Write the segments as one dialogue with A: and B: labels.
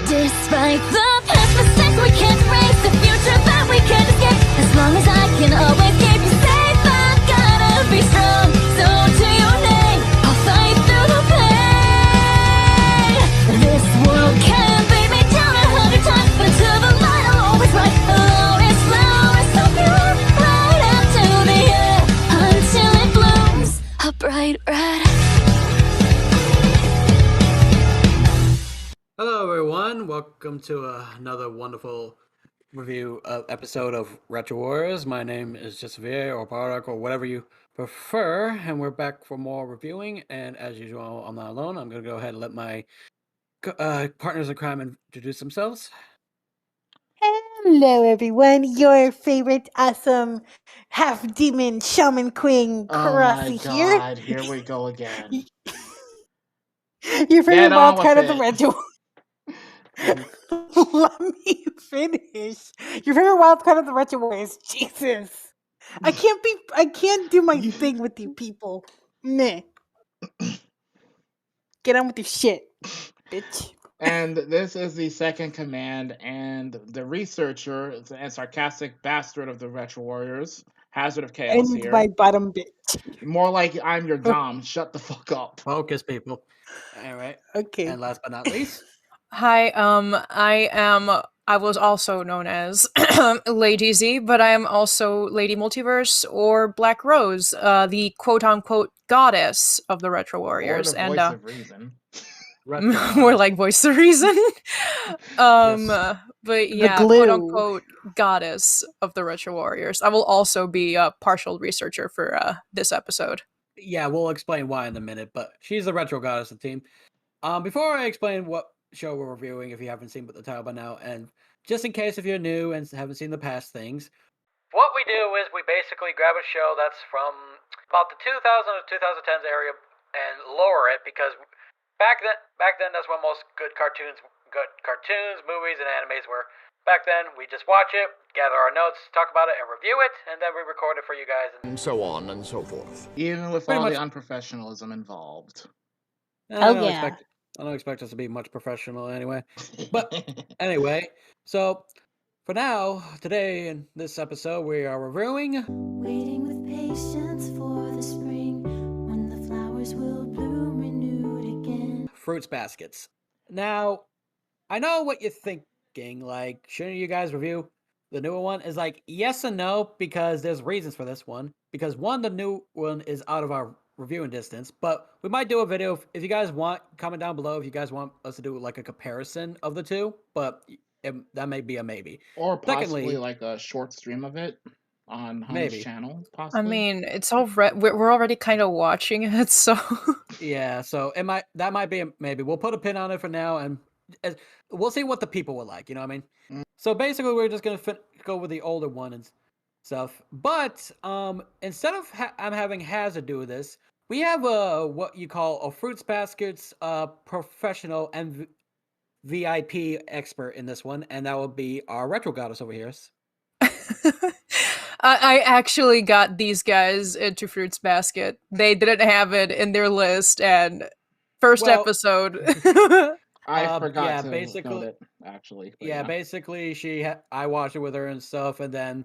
A: Despite the past mistakes, we can't erase the future that we can't escape. As long as I can always keep you safe, I've gotta be strong. So to your name, I'll fight through the pain. This world can beat me down 100 times, but until the light I'll always rise. Always flower so pure, right up to the air, until it blooms a bright red.
B: Hello everyone, welcome to another wonderful review episode of Retro Warriors. My name is Javier or Barak or whatever you prefer, and we're back for more reviewing. And as usual, I'm not alone. I'm going to go ahead and let my partners in crime introduce themselves.
C: Hello, everyone. Your favorite awesome half-demon shaman queen, Crossy here.
D: God, here we go again.
C: Your favorite
D: Get
C: wild
D: on
C: card of
D: with
C: the
D: it.
C: retro. Let me finish. Your favorite wild card of the retro warriors. Jesus, I can't do my thing with you people. Meh. Get on with your shit, bitch.
D: And this is the second command, and the researcher and sarcastic bastard of the Retro Warriors, Hazard of Chaos
C: And
D: here.
C: my bottom bitch.
D: More like I'm your dom. Shut the fuck up.
B: Focus, people. All right.
C: Okay.
B: And last but not least,
E: Hi, I was also known as Lady Z, but I am also Lady Multiverse or Black Rose, the quote-unquote goddess of the Retro Warriors.
D: Or the
E: and
D: voice of reason.
E: more like voice of reason.
B: Yes.
E: But yeah,
C: glue.
E: quote-unquote goddess of the Retro Warriors. I will also be a partial researcher for this episode.
B: Yeah, we'll explain why in a minute, but she's the retro goddess of the team. Before I explain what show we're reviewing, if you haven't seen the title by now, and just in case if you're new and haven't seen the past things, what we do is we basically grab a show that's from about the 2000 to 2010s area and lower it, because back then that's when most good cartoons, movies, and animes were. Back then, we just watch it, gather our notes, talk about it, and review it, and then we record it for you guys.
F: And so on and so forth.
D: Even with
B: Pretty
D: all
B: much.
D: the unprofessionalism involved.
B: I don't expect us to be much professional anyway. But anyway, so for now, today in this episode, we are reviewing
A: Waiting with patience for the spring, when the flowers will bloom renewed again.
B: Fruits Baskets. Now, I know what you're thinking, like, shouldn't you guys review the newer one? Is like, yes and no, because there's reasons for this one. Because one, the new one is out of our reviewing distance, but we might do a video if you guys want. Comment down below if you guys want us to do like a comparison of the two, but that may be a maybe.
D: Or possibly
B: Secondly,
D: like a short stream of it on Hunt's
B: maybe.
D: channel, possibly.
E: I mean, it's we're already kind of watching it, so
B: Yeah, so that might be a maybe. We'll put a pin on it for now, and we'll see what the people will like. You know what I mean? So basically, we're just gonna go with the older one and stuff. But instead of I'm having Hazard do this, we have what you call a Fruits Baskets professional and VIP expert in this one, and that will be our retro goddess over here.
E: I actually got these guys into Fruits Basket. They didn't have it in their list, and first episode.
D: I forgot
B: yeah,
D: to
B: basically,
D: note it, actually.
B: Yeah, basically, I watched it with her and stuff, and then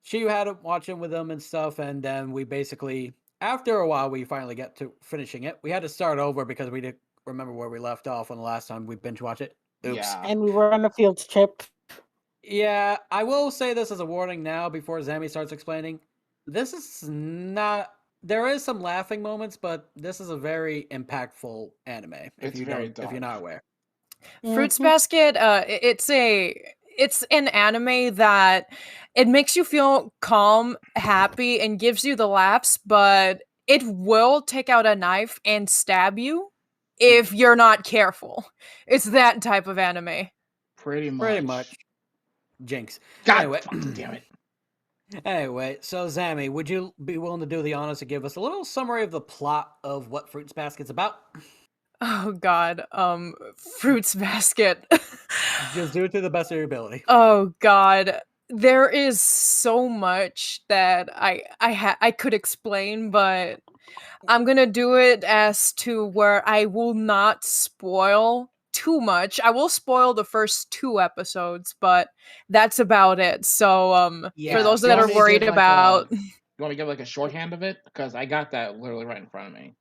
B: she had to watch it with them and stuff, and then we basically, after a while, we finally get to finishing it. We had to start over because we didn't remember where we left off on the last time we binge watched it. Oops.
D: Yeah.
C: And we were on a field trip.
B: Yeah, I will say this as a warning now before Zami starts explaining. This is not. There is some laughing moments, but this is a very impactful anime. If you're not aware.
E: Fruits Basket, it's an anime that it makes you feel calm, happy, and gives you the laughs, but it will take out a knife and stab you if you're not careful. It's that type of anime.
D: Pretty much.
B: Jinx.
D: God
B: anyway,
D: fucking damn it.
B: Anyway, so Zami, would you be willing to do the honors to give us a little summary of the plot of what Fruits Basket's about?
E: Oh God, Fruits Basket.
B: Just do it to the best of your ability.
E: Oh God, there is so much that I could explain, but I'm gonna do it as to where I will not spoil too much. I will spoil the first 2 episodes, but that's about it. So, for those
D: You
E: that
D: want
E: are
D: me to
E: worried
D: give, like,
E: about,
D: you want me to give like a shorthand of it? Because I got that literally right in front of me.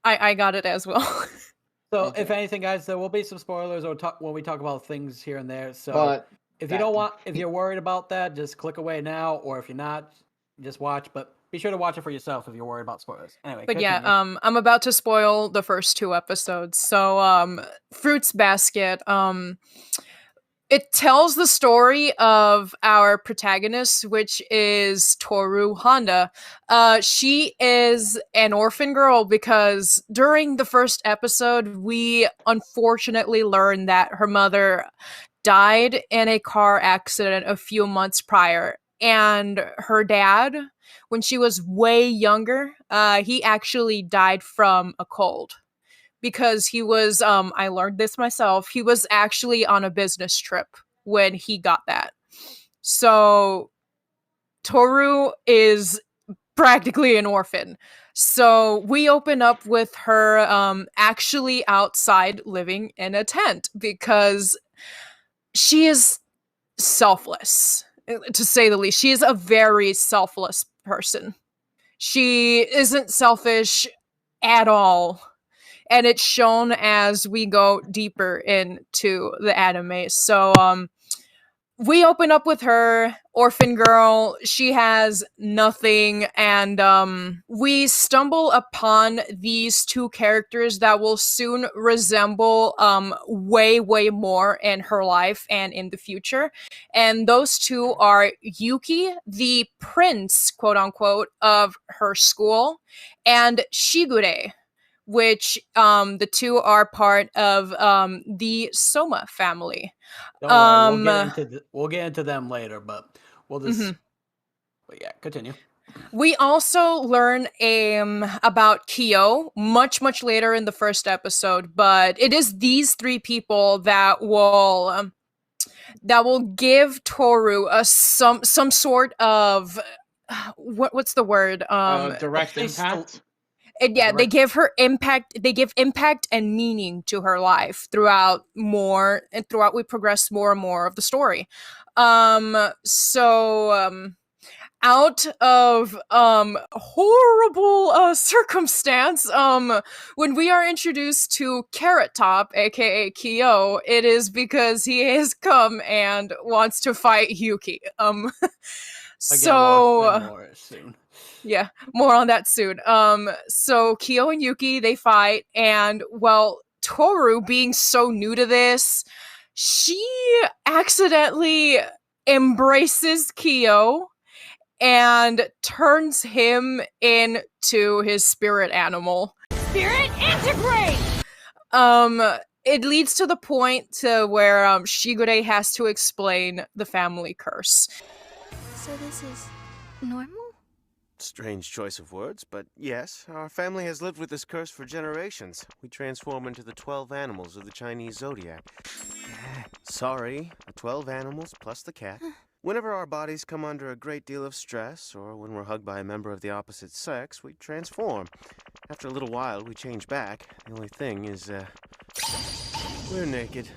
E: I got it as well.
B: So,
D: Okay.
B: if anything, guys, there will be some spoilers or when we talk about things here and there. So,
D: But
B: if you don't want, if you're worried about that, just click away now. Or if you're not, just watch. But be sure to watch it for yourself if you're worried about spoilers. Anyway,
E: But
B: continue.
E: yeah, I'm about to spoil the first 2 episodes. So, Fruits Basket, it tells the story of our protagonist, which is Toru Honda. She is an orphan girl because during the first episode, we unfortunately learned that her mother died in a car accident a few months prior. And her dad, when she was way younger, he actually died from a cold because he was I learned this myself. He was actually on a business trip when he got that. So Toru is practically an orphan. So we open up with her actually outside living in a tent because she is selfless, to say the least. She is a very selfless person. She isn't selfish at all, and it's shown as we go deeper into the anime. So we open up with her, orphan girl. She has nothing, and we stumble upon these 2 characters that will soon resemble way more in her life and in the future. And those 2 are Yuki, the prince, quote unquote, of her school, and Shigure, which the 2 are part of the Soma family.
B: Don't worry, we'll get into them later, but we'll just. But yeah, continue.
E: We also learn about Kyo much later in the first episode, but it is these 3 people that will give Toru some sort of what's the word
D: direct impact.
E: And yeah, they give her impact. They give impact and meaning to her life throughout we progress more and more of the story. Out of horrible circumstance, when we are introduced to Carrot Top, aka Kyo, it is because he has come and wants to fight Yuki.
B: Again,
E: So
B: we'll explain more soon.
E: Yeah, more on that soon. So Kyo and Yuki, they fight, and well, Toru, being so new to this, she accidentally embraces Kyo and turns him into his spirit animal.
A: Spirit integrate!
E: It leads to the point to where Shigure has to explain the family curse.
A: So this is normal?
G: Strange choice of words, but yes, our family has lived with this curse for generations. We transform into the 12 animals of the Chinese zodiac. Sorry, the 12 animals plus the cat. Whenever our bodies come under a great deal of stress, or when we're hugged by a member of the opposite sex, we transform. After a little while, we change back. The only thing is, we're naked.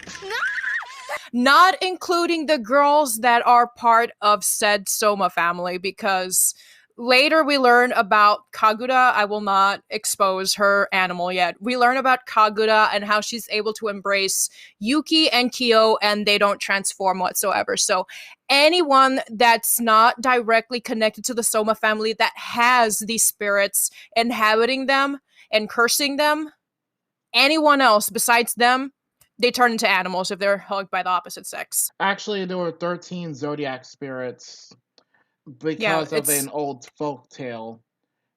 E: Not including the girls that are part of said Soma family, because later we learn about Kaguda. I will not expose her animal yet. We learn about Kaguda and how she's able to embrace Yuki and Kyo, and they don't transform whatsoever. So anyone that's not directly connected to the Soma family that has these spirits inhabiting them and cursing them, anyone else besides them, they turn into animals if they're hugged by the opposite sex.
D: Actually, there were 13 zodiac spirits because of an old folk tale.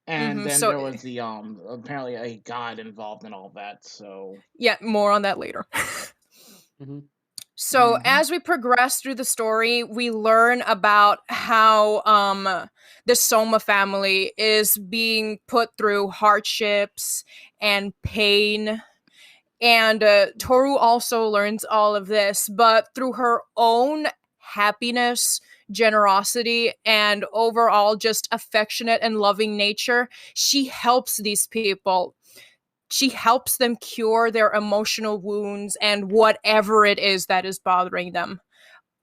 D: And then there was the apparently a god involved in all that. So
E: yeah, more on that later. So as we progress through the story, we learn about how the Soma family is being put through hardships and pain. And Toru also learns all of this, but through her own happiness, generosity, and overall just affectionate and loving nature, she helps these people. she helps them cure their emotional wounds and whatever it is that is bothering them.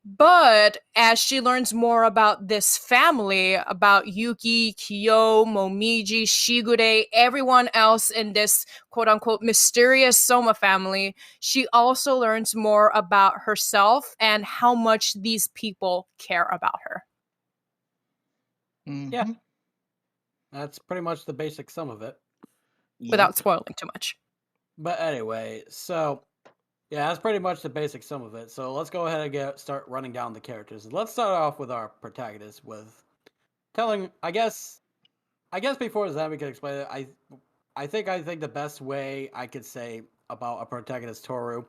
E: But as she learns more about this family, about Yuki, Kyo, Momiji, Shigure, everyone else in this quote unquote mysterious Soma family, she also learns more about herself and how much these people care about her.
B: Yeah. That's pretty much the basic sum of it.
E: Without spoiling too much.
B: But anyway, so yeah, that's pretty much the basic sum of it. So let's go ahead and start running down the characters. Let's start off with our protagonist with telling. I guess before that we can explain it. I think the best way I could say about a protagonist, Toru,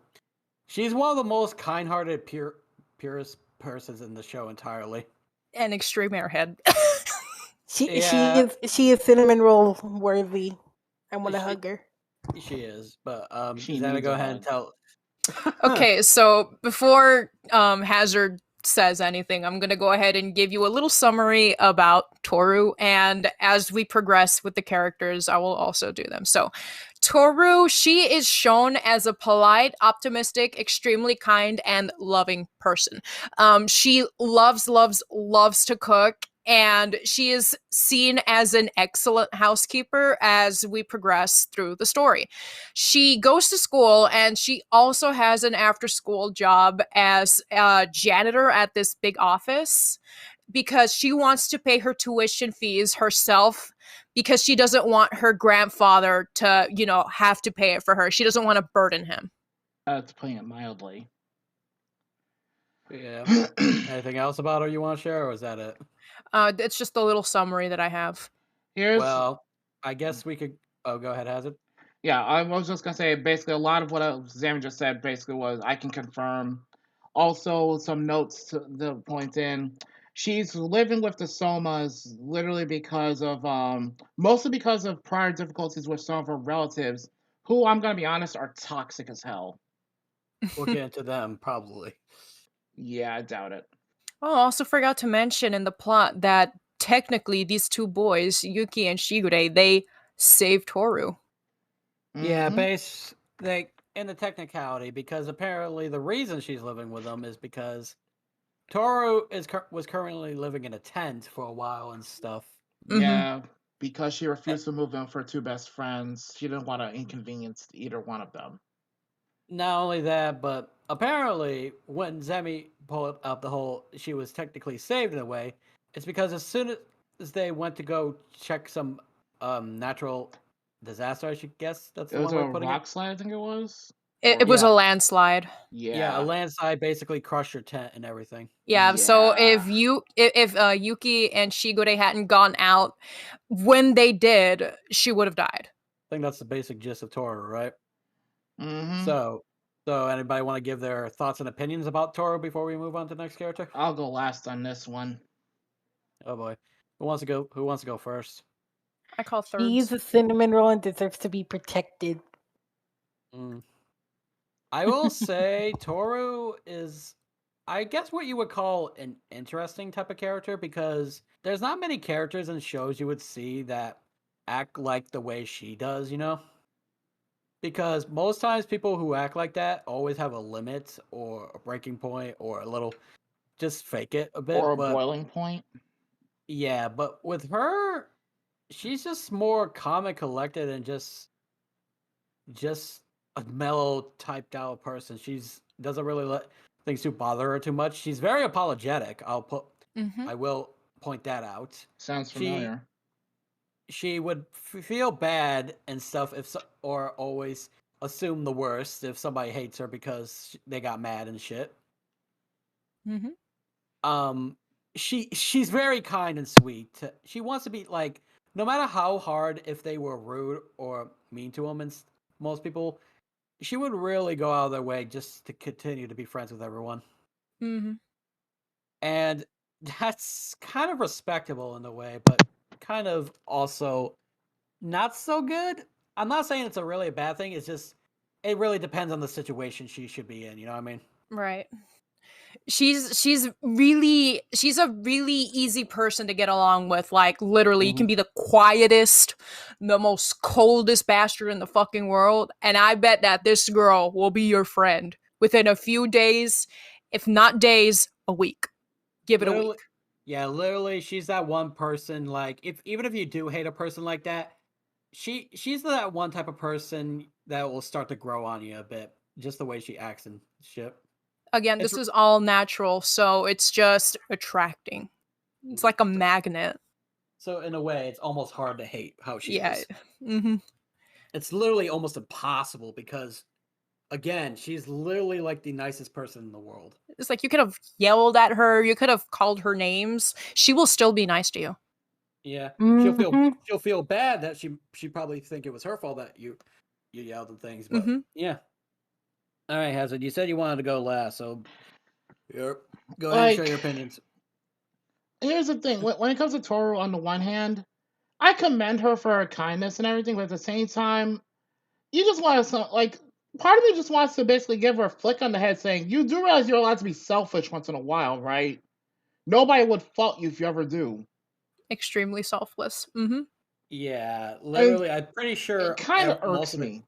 B: she's one of the most kind-hearted, purest persons in the show entirely.
E: An extreme airhead.
C: She is cinnamon roll worthy. I want to hug her.
B: She is, but
D: She
B: Xana,
D: needs
B: go
D: a
B: ahead and tell.
E: Okay, so before Hazard says anything, I'm going to go ahead and give you a little summary about Toru, and as we progress with the characters, I will also do them. So Toru, she is shown as a polite, optimistic, extremely kind, and loving person. She loves to cook, and she is seen as an excellent housekeeper as we progress through the story. She goes to school, and she also has an after-school job as a janitor at this big office because she wants to pay her tuition fees herself because she doesn't want her grandfather to, have to pay it for her. She doesn't want to burden him.
D: That's putting it mildly.
B: Yeah. Anything else about her you want to share, or is that it?
E: It's just a little summary that I have.
B: Well, I guess we could. Oh, go ahead, Hazard.
D: Yeah, I was just gonna say basically a lot of what Zam just said basically was I can confirm. Also, some notes to the point in. She's living with the Somas literally because of mostly because of prior difficulties with some of her relatives, who I'm gonna be honest are toxic as hell.
B: We'll get into them probably.
D: Yeah, I doubt it.
E: Oh, I also forgot to mention in the plot that technically these two boys, Yuki and Shigure, they saved Toru.
B: Yeah, in the technicality, because apparently the reason she's living with them is because Toru was currently living in a tent for a while and stuff.
D: Yeah, because she refused to move in with her two best friends. She didn't want to inconvenience either one of them.
B: Not only that, but apparently when Zemi pulled up the whole she was technically saved in a way, it's because as soon as they went to go check some natural disaster, I should guess that's the
D: It was
B: one
D: a
B: way of putting
D: rock
B: it.
D: slide, I think it was.
E: It was a landslide.
B: Yeah, a landslide basically crushed your tent and everything.
E: Yeah, so if Yuki and Shigure hadn't gone out when they did, she would have died.
B: I think that's the basic gist of Toru, right?
D: Mm-hmm.
B: So anybody want to give their thoughts and opinions about Toru before we move on to the next character?
D: I'll go last on this one.
B: Oh boy, who wants to go first?
E: I call thirds.
C: He's a cinnamon roll and deserves to be protected.
B: I will say Toru is, I guess, what you would call an interesting type of character, because there's not many characters in shows you would see that act like the way she does, Because most times people who act like that always have a limit or a breaking point or a little, just fake it a bit.
D: Or a boiling point.
B: Yeah, but with her, she's just more calm and collected and just a mellow typed out person. She's doesn't really let things to bother her too much. She's very apologetic. I will point that out.
D: Sounds familiar.
B: She would feel bad and stuff or always assume the worst if somebody hates her because they got mad and shit. She's very kind and sweet. She wants to be like, no matter how hard, if they were rude or mean to them, and most people, she would really go out of their way just to continue to be friends with everyone. And that's kind of respectable in a way, but kind of also not so good. I'm not saying it's a really bad thing. It's just, it really depends on the situation she should be in. You know what I mean?
E: Right. she's a really easy person to get along with. Like literally, you can be the quietest, the most coldest bastard in the fucking world, and I bet that this girl will be your friend within a few days, if not days, a week. Give it a
B: Literally,
E: week.
B: yeah, literally, she's that one person. Like, if even if you do hate a person like that, she's that one type of person that will start to grow on you a bit, just the way she acts and shit.
E: Again,
B: It's
E: this is all natural, so it's just attracting. It's like a magnet.
B: so in a way, it's almost hard to hate how she
E: Yeah.
B: is.
E: Mm-hmm.
B: It's literally almost impossible because, again, she's literally like the nicest person in the world.
E: It's like you could have yelled at her, you could have called her names. She will still be nice to you.
B: Yeah,
C: Mhm.
B: she'll feel bad that she probably think it was her fault that you yelled and things, but
E: Mhm.
B: yeah. All right, Hazard, you said you wanted to go last, so go ahead and share
D: Like,
B: your opinions.
D: here's the thing. When it comes to Toru, on the one hand, I commend her for her kindness and everything, but at the same time, you just want to, like, part of me just wants to basically give her a flick on the head saying, you do realize you're allowed to be selfish once in a while, right? Nobody would fault you if you ever do.
E: Extremely selfless. Mhm.
B: Yeah,
D: And
B: literally, I'm pretty
D: it
B: sure
D: kind of
B: most
D: irks
B: of the
D: me.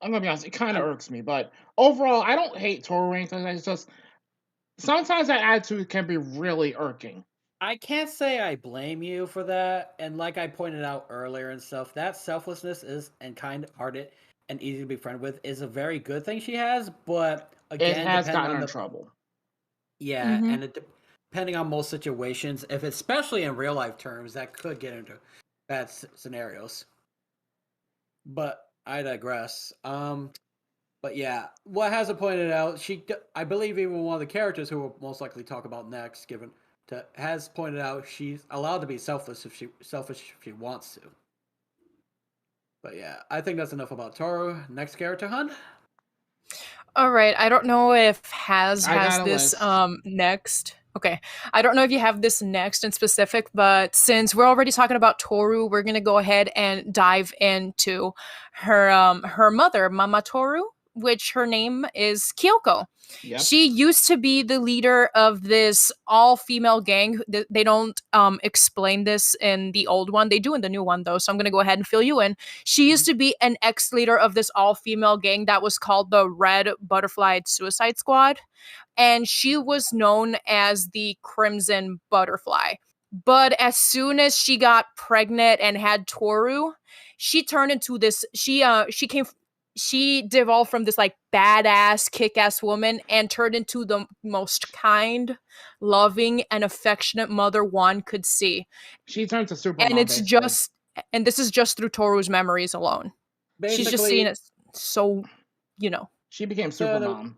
D: I'm going to be honest, it kind of
B: I'm,
D: irks me. But overall, I don't hate Toru or anything. It's just sometimes that attitude can be really irking.
B: I can't say I blame you for that, and like I pointed out earlier and stuff, that selflessness is and kind-hearted and easy to be friend with is a very good thing she has. But
D: It
B: again,
D: has
B: depending
D: gotten
B: on
D: her in
B: the
D: trouble.
B: yeah,
E: Mhm.
B: and depending on most situations, if especially in real life terms, that could get into bad scenarios. But I digress. But yeah, what Hazard pointed out, I believe even one of the characters who we'll most likely talk about next, has pointed out she's allowed to be selfish if she wants to. But yeah, I think that's enough about Toru. Next character, Hun.
E: All right. I don't know if Has
D: I
E: has
D: got a
E: this
D: list.
E: next. Okay. I don't know if you have this next in specific, but since we're already talking about Toru, we're going to go ahead and dive into her mother, Mama Toru, which her name is Kyoko.
D: Yep.
E: She used to be the leader of this all-female gang. They don't explain this in the old one. They do in the new one though, so I'm going to go ahead and fill you in. She used to be an ex-leader of this all-female gang that was called the Red Butterfly Suicide Squad, and she was known as the Crimson Butterfly. But as soon as she got pregnant and had Toru, she turned into this. She devolved from this like badass, kick-ass woman and turned into the most kind, loving, and affectionate mother one could see.
D: She turned to
E: And
D: Supermom,
E: it's
D: basically.
E: just, and this is just through Toru's memories alone. She's just seeing
B: Basically,
E: it so, you know.
D: She became
B: so in a,
D: Supermom.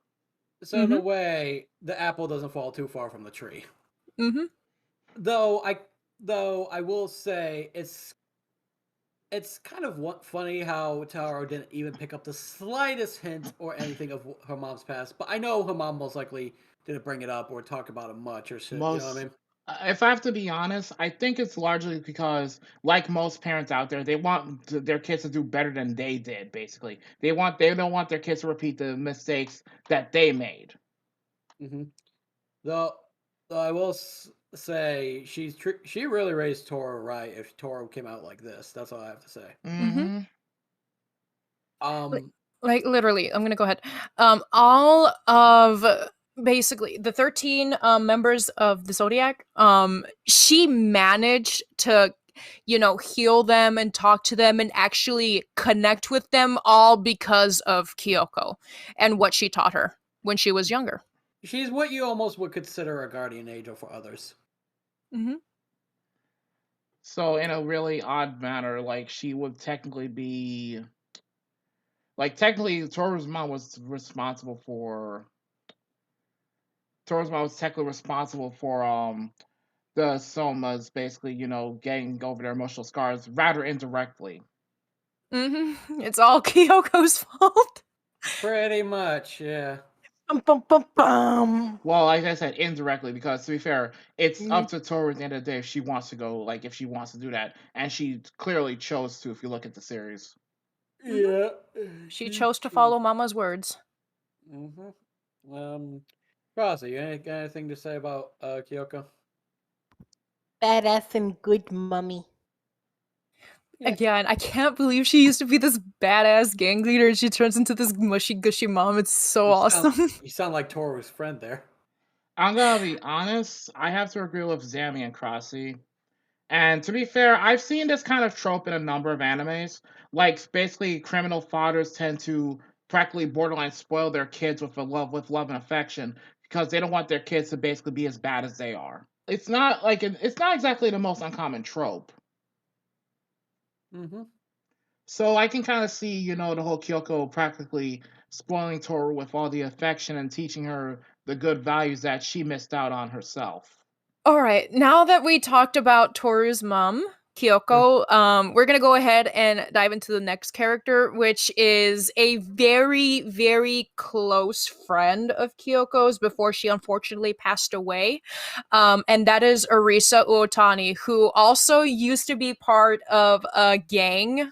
B: so in a way, the apple doesn't fall too far from the tree.
E: Mm-hmm.
B: Though I will say it's kind of funny how Taro didn't even pick up the slightest hint or anything of her mom's past. But I know her mom most likely didn't bring it up or talk about it much or shit. You know what I
D: Most,
B: mean?
D: if I have to be honest, I think it's largely because, like most parents out there, they want their kids to do better than they did. Basically, they don't want their kids to repeat the mistakes that they made.
B: Mm-hmm. Though, though I will say she really raised Toro right. If Toro came out like this, that's all I have to say.
E: Mm-hmm.
D: Mm-hmm.
E: Like,
B: Um,
E: like literally, I'm gonna go ahead. All of basically the 13 members of the Zodiac, she managed to, heal them and talk to them and actually connect with them all because of Kyoko and what she taught her when she was younger.
B: she's what you almost would consider a guardian angel for others.
E: Mm-hmm.
D: So, in a really odd manner, like she would technically be, like technically, Toru's mom was technically responsible for the Somas basically, getting over their emotional scars rather indirectly.
E: Mm-hmm. It's all Kyoko's fault.
B: Pretty much, yeah.
C: Bum, bum, bum, bum.
D: Well, like I said, indirectly, because to be fair, it's
C: Mhm.
D: up to Toru at the end of the day if she wants to go, like if she wants to do that, and she clearly chose to. If you look at the series,
E: Mm-hmm.
B: Yeah,
E: She chose to follow Mama's words.
B: Mm-hmm. Crossy, you got anything to say about Kyoko?
C: Badass and good mummy.
B: Yeah.
E: Again, I can't believe she used to be this badass gang leader and she turns into this mushy gushy mom. It's so awesome.
B: You sound like Toru's friend there.
D: I'm gonna be honest. I have to agree with Zammy and Crossy. And to be fair, I've seen this kind of trope in a number of animes. Like basically, criminal fathers tend to practically borderline spoil their kids with love and affection because they don't want their kids to basically be as bad as they are. It's not like it's not exactly the most uncommon trope.
B: Mm-hmm.
D: So I can kind of see, the whole Kyoko practically spoiling Toru with all the affection and teaching her the good values that she missed out on herself.
E: All right, now that we talked about Toru's mom, Kyoko, we're gonna go ahead and dive into the next character, which is a very, very close friend of Kyoko's before she unfortunately passed away, and that is Arisa Uotani, who also used to be part of a gang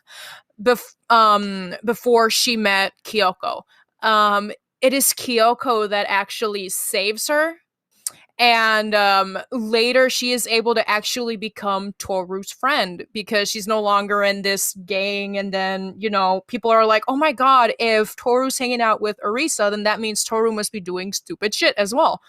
E: before she met Kyoko. It is Kyoko that actually saves her. And later, she is able to actually become Toru's friend because she's no longer in this gang. And then, people are like, oh my god, if Toru's hanging out with Arisa, then that means Toru must be doing stupid shit as well.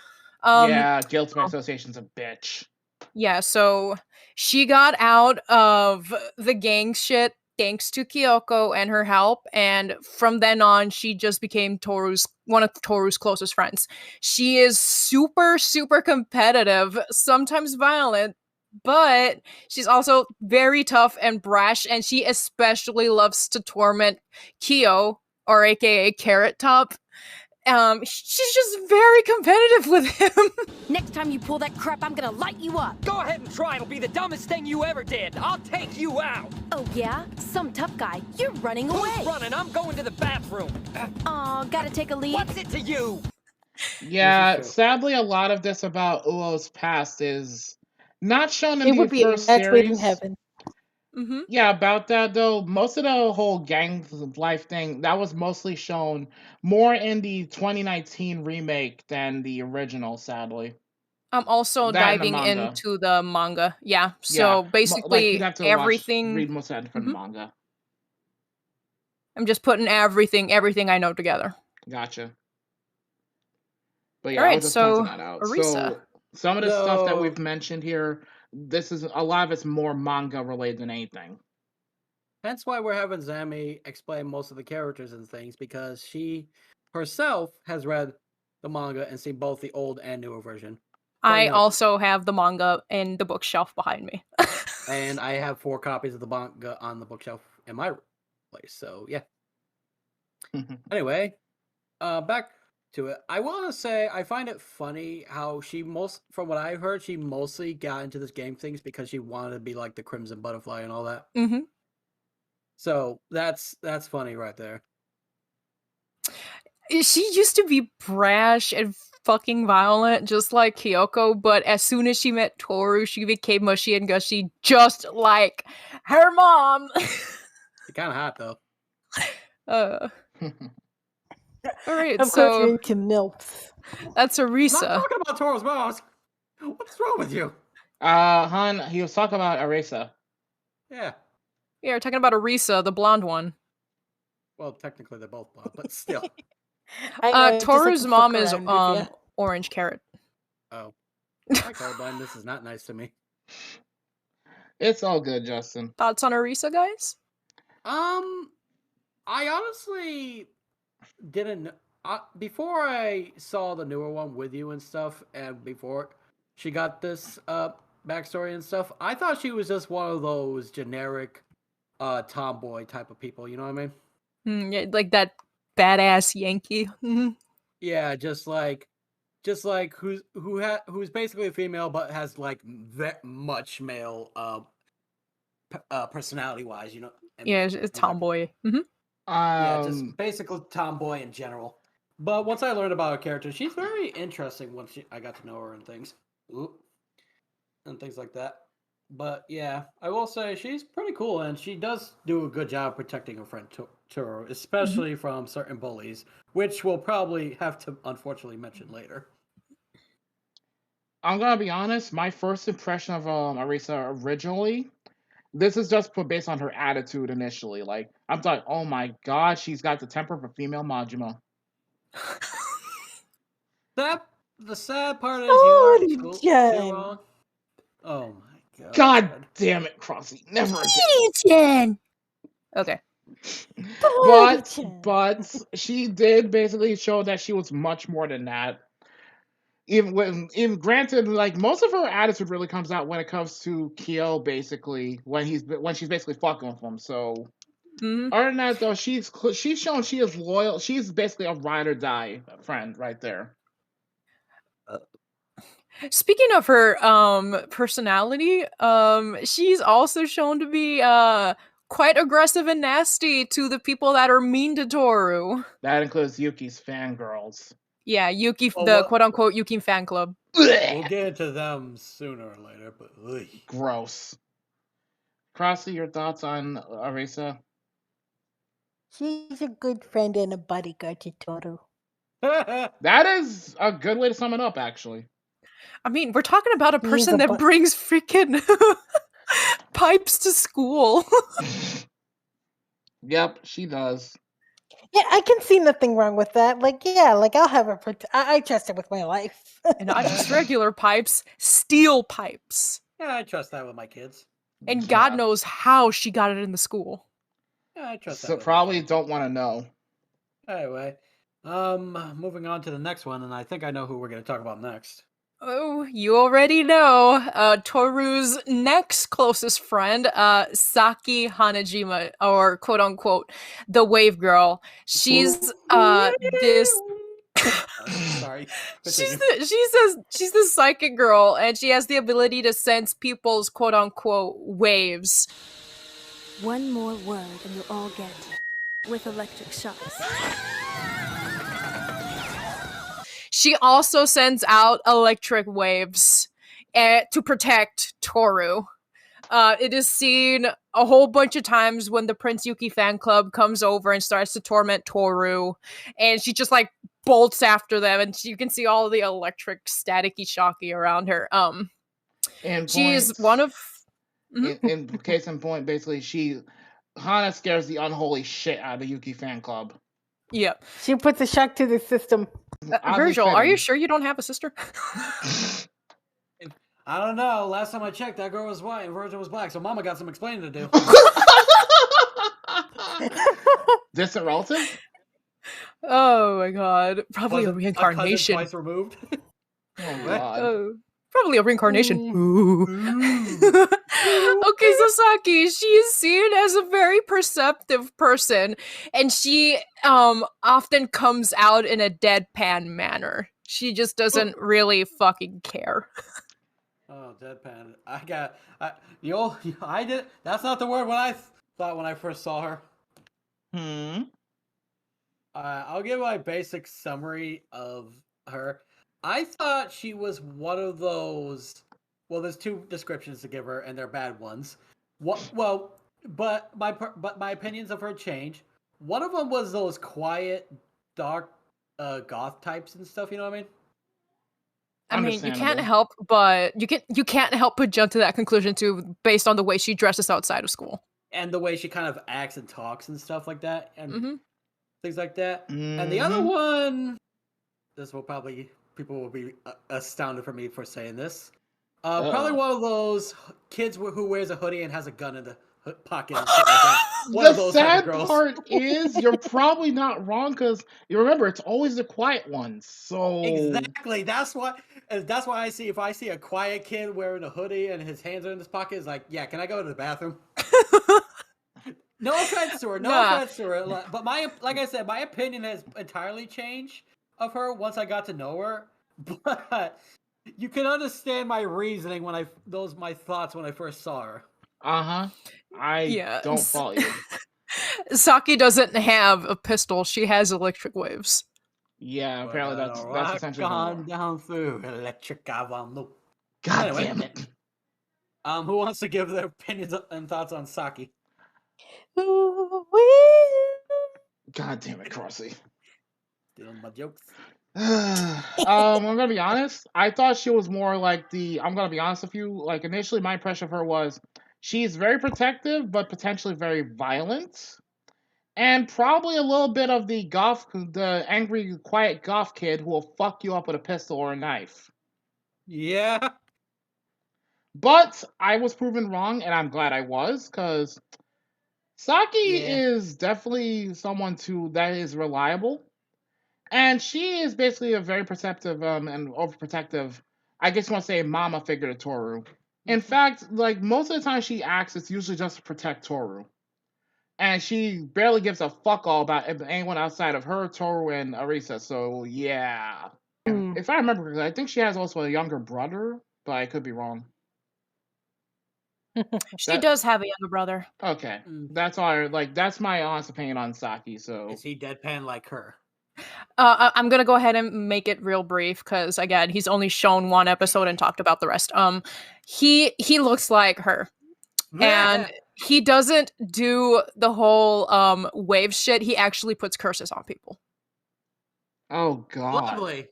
D: Yeah, guilt by association's a bitch.
E: Yeah, so she got out of the gang shit thanks to Kyoko and her help, and from then on, she just became one of Toru's closest friends. She is super, super competitive, sometimes violent, but she's also very tough and brash, and she especially loves to torment Kyo, or aka Carrot Top. She's just very competitive with him.
A: Next time you pull that crap, I'm gonna light you up.
H: Go ahead and try. It'll be the dumbest thing you ever did. I'll take you out.
A: Oh yeah? Some tough guy. You're running away.
H: Who's running? I'm going to the bathroom.
A: Aw, gotta take a leak?
H: What's it to you?
D: Yeah,
B: This is true.
D: sadly, a lot of this about Uo's past is not shown in
C: It
D: the
C: would be
D: first
C: that's waiting
D: series.
C: heaven.
E: Mm-hmm.
D: Yeah, about that though, most of the whole gang life thing that was mostly shown more in the 2019 remake than the original. Sadly,
E: I'm also
D: that and the
E: diving
D: manga.
E: into the manga. Yeah.
D: Yeah,
E: So
D: like
E: basically
D: you'd have to
E: everything.
D: read most of that from the
E: Mhm.
D: manga.
E: I'm just putting everything I know together.
D: Gotcha. But yeah,
E: All
D: I
E: right,
D: was just
E: so
D: pointing that out.
E: Arisa.
D: So some of the stuff that
B: So-
D: we've mentioned here, this is a lot of it's more manga related than anything.
B: Hence why we're having Zami explain most of the characters and things, because she herself has read the manga and seen both the old and newer version.
E: I
B: Funny enough.
E: also have the manga in the bookshelf behind me.
B: And I have 4 copies of the manga on the bookshelf in my place. So yeah. Anyway, back to it. I want to say I find it funny how from what I heard, she mostly got into this game things because she wanted to be like the Crimson Butterfly and all that.
E: Mm-hmm.
B: So that's funny right there.
E: She used to be brash and fucking violent, just like Kyoko, but as soon as she met Toru, she became mushy and gushy, just like her mom.
B: It's kind of hot though.
E: All right,
C: Of course,
E: so
C: you're into MILFs.
E: that's
B: I'm not
E: Arisa.
B: talking about Toru's mom. What's wrong with you?
D: Han, he was talking about Arisa.
B: Yeah.
E: Yeah, we're talking about Arisa, the blonde one.
B: Well, technically they're both blonde, but still.
C: I know, I just like
E: Toru's
C: to
E: mom
C: fuck
E: is
C: around with ya.
E: Orange Carrot.
B: Oh. My colorblind, this is not nice to me.
D: It's all good, Justin.
E: Thoughts on Arisa, guys?
B: I honestly didn't. Before I saw the newer one with you and stuff, and before she got this backstory and stuff, I thought she was just one of those generic tomboy type of people. You know what I mean?
E: Yeah, like that badass Yankee. Mhm.
B: Yeah, just like who's basically a female but has like much male personality wise. You know?
E: Yeah, it's tomboy. Mm-hmm.
B: Yeah, just basically tomboy in general. But once I learned about her character, she's very interesting once I got to know her and things. And things like that. But yeah, I will say she's pretty cool, and she does do a good job protecting her friend Turo, especially from certain bullies, which we'll probably have to unfortunately mention later.
D: I'm gonna be honest. My first impression of Arisa originally, this is just put based on her attitude initially. Like I'm like, oh my god, she's got the temper of a female Majima.
B: The sad part is you aren't too
C: Jen.
B: wrong. Oh my god.
D: God damn it, Crossy, never again.
A: Jen!
E: Okay.
D: But she did basically show that she was much more than that. Even granted, like most of her attitude really comes out when it comes to Kyo, basically when she's basically fucking with him. So other than that, though, she's shown she is loyal. She's basically a ride or die friend right there.
E: Speaking of her personality, she's also shown to be quite aggressive and nasty to the people that are mean to Toru.
D: That includes Yuki's fangirls.
E: Yeah, Yuki,
B: Oh,
E: the
B: what?
E: quote-unquote Yuki fan club.
B: We'll get into them sooner or later, but ugh.
D: Gross. Crossy, your thoughts on Arisa?
C: She's a good friend and a bodyguard to Toru.
D: That is a good way to sum it up, actually.
E: I mean, we're talking about a
C: She's
E: person
C: a
E: that brings freaking pipes to school.
D: Yep, she does.
C: Yeah, I can see nothing wrong with that. Like, yeah, like I'll have her. I trust her with my life.
E: And not just regular pipes, steel pipes.
B: Yeah, I trust that with my kids.
E: And God knows how she got it in the school.
B: Yeah, I trust that.
D: So
B: with
D: probably don't want to know.
B: Anyway, moving on to the next one, and I think I know who we're going to talk about next.
E: Oh, you already know. Toru's next closest friend, Saki Hanajima, or quote unquote, the Wave Girl. She's this.
B: Sorry.
E: She's the psychic girl, and she has the ability to sense people's quote unquote waves.
A: One more word and you'll all get with electric shocks.
E: She also sends out electric waves to protect Toru. It is seen a whole bunch of times when the Prince Yuki fan club comes over and starts to torment Toru, and she just like bolts after them, and you can see all the electric staticky shocky around her.
D: And
E: she's one of
D: in case in point, basically Hana scares the unholy shit out of the Yuki fan club.
E: Yep.
C: She puts a shock to the system.
E: Virgil, are you sure you don't have a sister?
B: I don't know. Last time I checked, that girl was white and Virgil was black, so Mama got some explaining to do.
D: Distant relative?
E: Oh my god. Probably a reincarnation.
B: Twice removed.
D: Oh god.
E: Probably a reincarnation. Okay, Sasaki, she is seen as a very perceptive person, and she often comes out in a deadpan manner. She just doesn't really fucking care.
B: Oh, deadpan. I did. That's not the word what I thought when I first saw her. I'll give my basic summary of her. I thought she was one of those. Well, there's two descriptions to give her, and they're bad ones. But my opinions of her change. One of them was those quiet, dark, goth types and stuff. You know what I mean?
E: I mean, you can't help but jump to that conclusion too, based on the way she dresses outside of school
B: and the way she kind of acts and talks and stuff like that, and things like that. And the other one, people will be astounded for me for saying this. Probably one of those kids who wears a hoodie and has a gun in the pocket and shit like that.
D: The sad part is you're probably not wrong, because you remember it's always the quiet ones. So
B: exactly, that's why I see, if I see a quiet kid wearing a hoodie and his hands are in his pocket, it's like, yeah, can I go to the bathroom? No offense to her, but like I said, my opinion has entirely changed of her once I got to know her. But you can understand my reasoning my thoughts when I first saw her.
D: I don't follow you.
E: Saki doesn't have a pistol; she has electric waves.
D: Yeah, apparently that's essentially
B: gone down through electric avenue.
D: God damn it!
B: Who wants to give their opinions and thoughts on Saki?
D: God damn it, Crossy.
B: Stealing my jokes.
D: I'm gonna be honest. I thought she was more like the. I'm gonna be honest with you. Like initially, my impression of her was she's very protective, but potentially very violent, and probably a little bit of the angry, quiet goth kid who will fuck you up with a pistol or a knife.
B: Yeah.
D: But I was proven wrong, and I'm glad I was, because Saki
B: Yeah.
D: is definitely someone that is reliable. And she is basically a very perceptive and overprotective, I guess you want to say, mama figure to Toru. In fact, like most of the time she acts, it's usually just to protect Toru. And she barely gives a fuck all about anyone outside of her, Toru, and Arisa. So, yeah.
C: Mm.
D: If I remember correctly, I think she has also a younger brother, but I could be wrong.
E: She does have a younger brother.
D: Okay.
B: Mm.
D: That's all. That's my honest opinion on Saki. So
B: Is he deadpan like her?
E: I'm gonna go ahead and make it real brief because again, he's only shown one episode and talked about the rest. He looks like her, and he doesn't do the whole wave shit. He actually puts curses on people.
D: Oh God.
B: Lovely.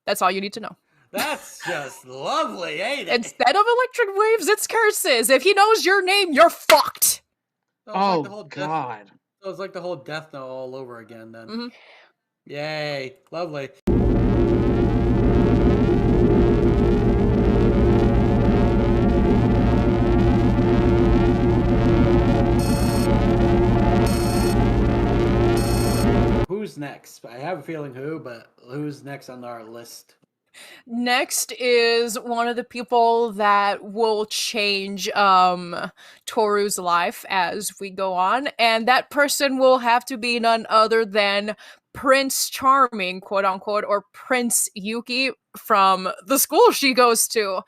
E: That's all you need to know.
B: That's just lovely, ain't it?
E: Instead of electric waves, it's curses. If he knows your name, you're fucked.
D: Oh God.
B: So it's like the whole death note all over again then.
E: Mm-hmm.
B: Yay. Lovely. Who's next? I have a feeling who, but who's next on our list?
E: Next is one of the people that will change Toru's life as we go on, and that person will have to be none other than Prince Charming, quote unquote, or Prince Yuki from the school she goes to.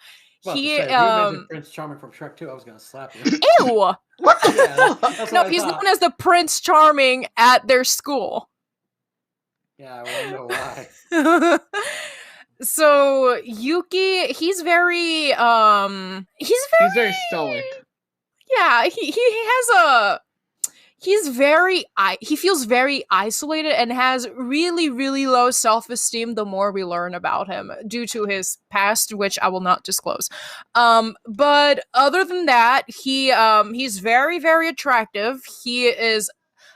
B: Well,
E: He
B: if you mentioned Prince Charming from Shrek 2, I was gonna slap you.
E: Ew!
D: What the fuck?
B: That's
E: No,
B: what I
E: he's
B: thought.
E: known as the Prince Charming at their school.
B: Yeah, I wonder why.
E: So Yuki, he's very
D: He's very stoic.
E: Yeah, he he feels very isolated and has really, really low self-esteem the more we learn about him due to his past, which I will not disclose. But other than that, he's very, very attractive. He is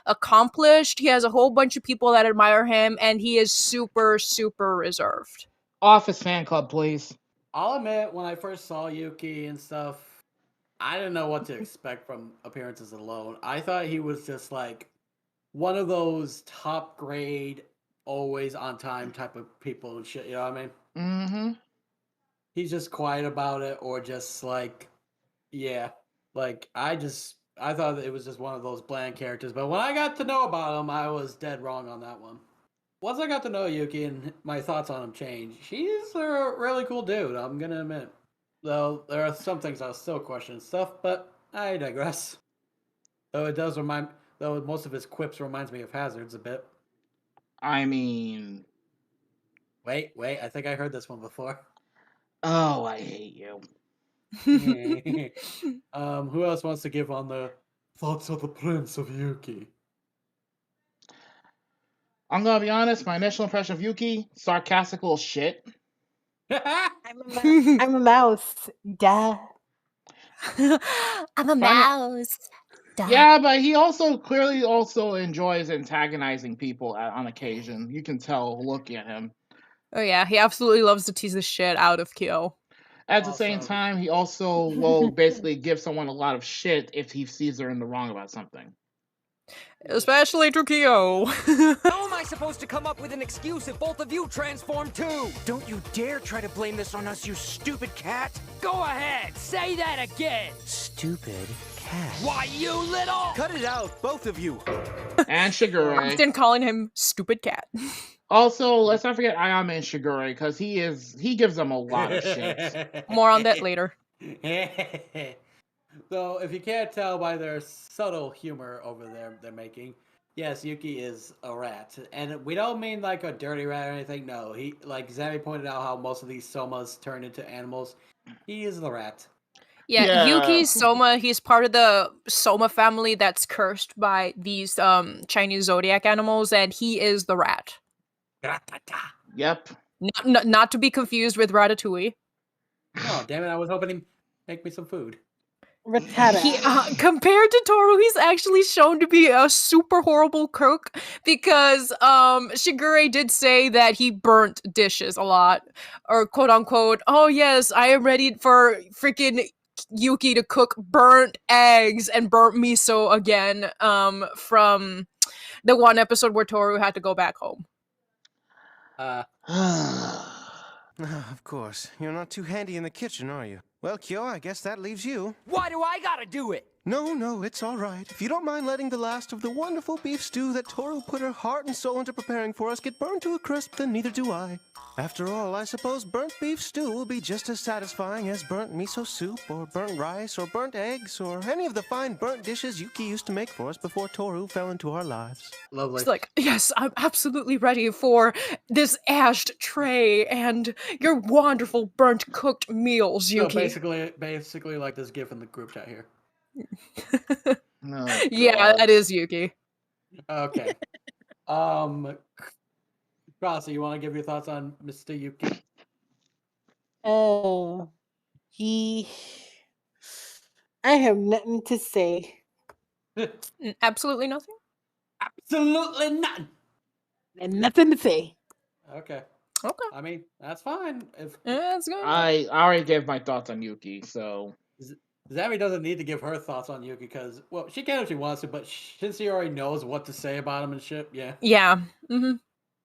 E: accomplished. He has a whole bunch of people that admire him, and he is super, super reserved.
D: Office fan club, please.
B: I'll admit, when I first saw Yuki and stuff, I didn't know what to expect from appearances alone. I thought he was just like one of those top grade, always on time type of people and shit, you know what I mean?
D: Mm-hmm.
B: He's just quiet about it, or just like, yeah. Like, I thought that it was just one of those bland characters, but when I got to know about him, I was dead wrong on that one. Once I got to know Yuki and my thoughts on him changed, he's a really cool dude, I'm gonna admit. Though there are some things I'll still question and stuff, but I digress. Though most of his quips reminds me of Hazard's a bit.
D: I mean,
B: Wait, I think I heard this one before.
D: oh, I hate you.
B: Who else wants to give on the thoughts of the Prince of Yuki?
D: I'm gonna be honest. My initial impression of Yuki, sarcastic little shit.
C: I'm a mouse. Duh.
A: I'm a mouse. Duh.
D: Yeah, but he also clearly enjoys antagonizing people on occasion. You can tell looking at him.
E: Oh yeah, he absolutely loves to tease the shit out of Kyo.
D: At the same time, he also will basically give someone a lot of shit if he sees they're in the wrong about something.
E: Especially to Kyo.
H: How am I supposed to come up with an excuse if both of you transform too?
F: Don't you dare try to blame this on us, you stupid cat!
H: Go ahead, say that again.
F: Stupid cat.
H: Why, you little...
F: Cut it out, both of you!
D: And Shigure.
E: Often calling him stupid cat.
D: Also, let's not forget Ayame and Shigure, because he gives them a lot of shit.
E: More on that later.
B: So, if you can't tell by their subtle humor over there they're making, yes, Yuki is a rat. And we don't mean like a dirty rat or anything, no. He, like Zami pointed out how most of these somas turn into animals. He is the rat.
E: Yeah, Yuki Soma, he's part of the Soma family that's cursed by these Chinese zodiac animals, and he is the rat.
D: Yep.
E: Not to be confused with Ratatouille.
B: Oh, damn it. I was hoping he'd make me some food.
C: Rattata.
E: Compared to Toru, he's actually shown to be a super horrible cook because Shigure did say that he burnt dishes a lot, or quote unquote, oh yes, I am ready for freaking Yuki to cook burnt eggs and burnt miso again from the one episode where Toru had to go back home.
G: Of course. You're not too handy in the kitchen, are you? Well, Kyo, I guess that leaves you.
H: Why do I gotta do it?
G: No, it's all right. If you don't mind letting the last of the wonderful beef stew that Toru put her heart and soul into preparing for us get burned to a crisp, then neither do I. After all, I suppose burnt beef stew will be just as satisfying as burnt miso soup, or burnt rice, or burnt eggs, or any of the fine burnt dishes Yuki used to make for us before Toru fell into our lives.
B: Lovely.
E: It's like, yes, I'm absolutely ready for this ashed tray and your wonderful burnt cooked meals,
B: So
E: Yuki.
B: basically like this gif in the group chat here.
D: Oh,
E: Yeah,
D: God.
E: that is Yuki.
B: Okay. Crossy, you want to give your thoughts on Mr. Yuki?
C: I have nothing to say.
E: Absolutely nothing.
B: Absolutely none.
C: And nothing to say.
B: Okay.
E: Okay.
B: I mean, that's fine. If
E: Yeah, that's good.
D: I already gave my thoughts on Yuki, so
B: Zammy doesn't need to give her thoughts on Yuki because, well, she can if she wants to, but since she already knows what to say about him and shit, yeah.
E: Yeah. Mm-hmm.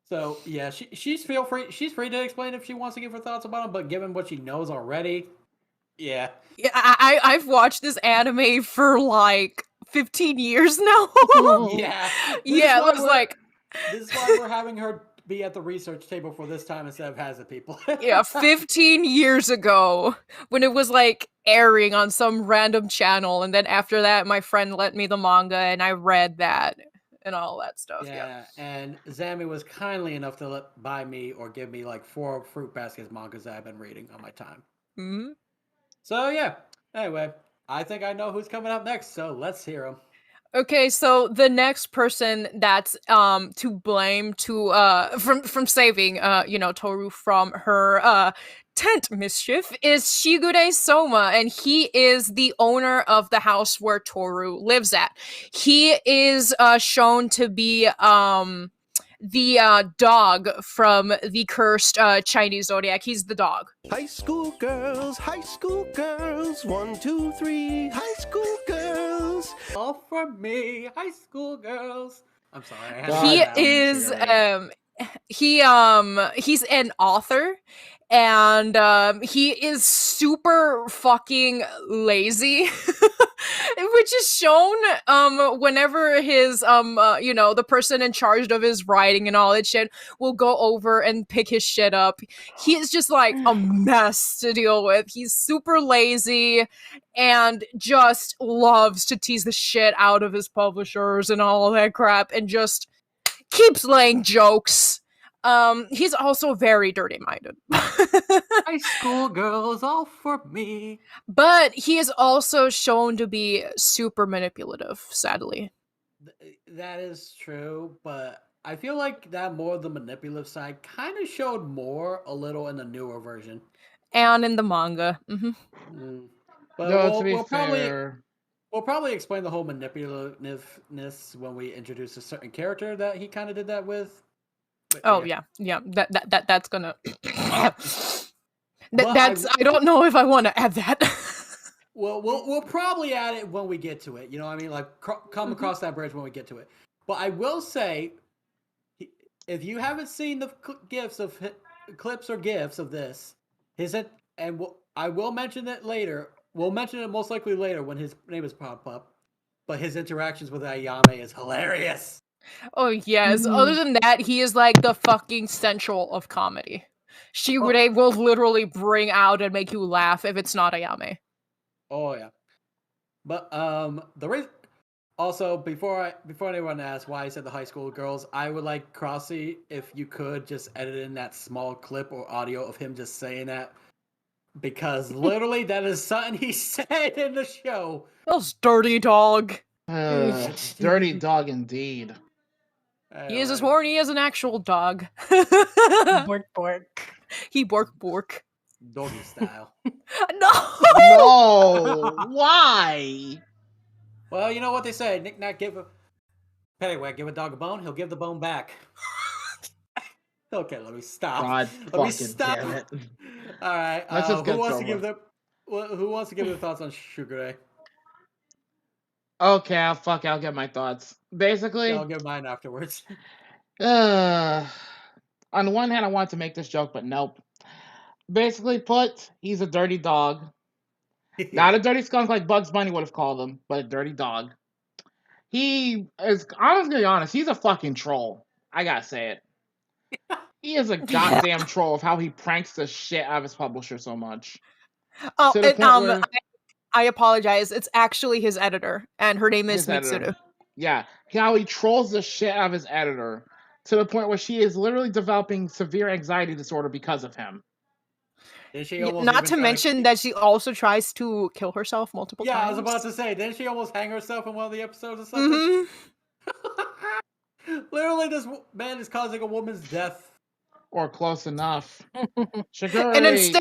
B: So yeah, she's free. She's free to explain if she wants to give her thoughts about him, but given what she knows already, yeah.
E: Yeah, I've watched this anime for like 15 years now.
B: Yeah.
E: Yeah, it was like
B: This is why we're having her be at the research table for this time instead of Hazard people.
E: yeah, 15 years ago when it was like airing on some random channel, and then after that my friend lent me the manga and I read that and all that stuff. Yeah.
B: And Zammy was kindly enough to buy me or give me like 4 Fruit Baskets mangas that I've been reading on my time.
E: Mm-hmm.
B: So yeah. Anyway, I think I know who's coming up next, so let's hear him.
E: Okay, so the next person that's to blame to from saving Toru from her tent mischief is Shigure Soma, and he is the owner of the house where Toru lives at. He is shown to be the dog from the cursed Chinese zodiac. He's the dog.
G: High school girls, 1, 2, 3, high school girls.
B: All for me, high school girls. I'm sorry. I had
D: God,
B: to
E: He
B: laugh.
E: is he's an author, and he is super fucking lazy. Which is shown whenever his the person in charge of his writing and all that shit will go over and pick his shit up. He is just like a mess to deal with. He's super lazy and just loves to tease the shit out of his publishers and all that crap, and just keeps laying jokes. He's also very dirty-minded.
B: High school girls, all for me.
E: But he is also shown to be super manipulative, sadly.
B: That is true, but I feel like that more of the manipulative side kind of showed more a little in the newer version.
E: And in the manga. Mm-hmm.
B: But
D: no, to be
B: we'll
D: fair,
B: probably explain the whole manipulativeness when we introduce a certain character that he kind of did that with. But,
E: Oh yeah. That's gonna. I don't know if I want to add that.
B: Well, we'll probably add it when we get to it. You know what I mean? Like, come across that bridge when we get to it. But I will say, if you haven't seen the clips or gifs of this, I will mention it later. We'll mention it most likely later when his name is pop up. But his interactions with Ayame is hilarious.
E: Oh yes. Other than that, he is like the fucking central of comedy. Shigure will literally bring out and make you laugh if it's not Ayame.
B: Oh yeah. But the reason also before anyone asks why I said the high school girls, I would like Crossy, if you could just edit in that small clip or audio of him just saying that, because literally that is something he said in the show.
E: Those dirty dog.
D: dirty dog indeed.
E: He is as
B: Anyway,
E: horny as an actual dog.
C: Bork bork.
E: He bork.
B: doggy style.
E: No!
D: No, why?
B: Well, you know what they say. Knick knack, give a Pennywhack, give a dog a bone, he'll give the bone back. Okay, let me stop.
D: God
B: Let me
D: fucking
B: stop.
D: damn it.
B: All right.
D: Let's just
B: Who
D: get
B: wants to
D: over.
B: give their Who wants to give their thoughts on Sugar Ray?
D: Okay, I'll get my thoughts. Basically,
B: Yeah, I'll give mine afterwards.
D: on the one hand, I wanted to make this joke, but nope. Basically put, he's a dirty dog. Not a dirty skunk like Bugs Bunny would have called him, but a dirty dog. He is, I'm just gonna be honest, he's a fucking troll. I gotta say it. He is a goddamn troll of how he pranks the shit out of his publisher so much.
E: Oh,
D: To the point where
E: I apologize. It's actually his editor, and her name is
D: his editor,
E: Mitsuru.
D: yeah, how he trolls the shit out of his editor to the point where she is literally developing severe anxiety disorder because of him.
B: Did she
E: Yeah,
B: almost
E: not
B: even
E: to
B: try
E: mention that she also tries to kill herself multiple times.
B: Yeah, I was about to say, didn't she almost hang herself in one of the episodes or something?
E: Mhm.
B: Literally, this man is causing a woman's death.
D: Or close enough. Sugar
E: And
D: Ray.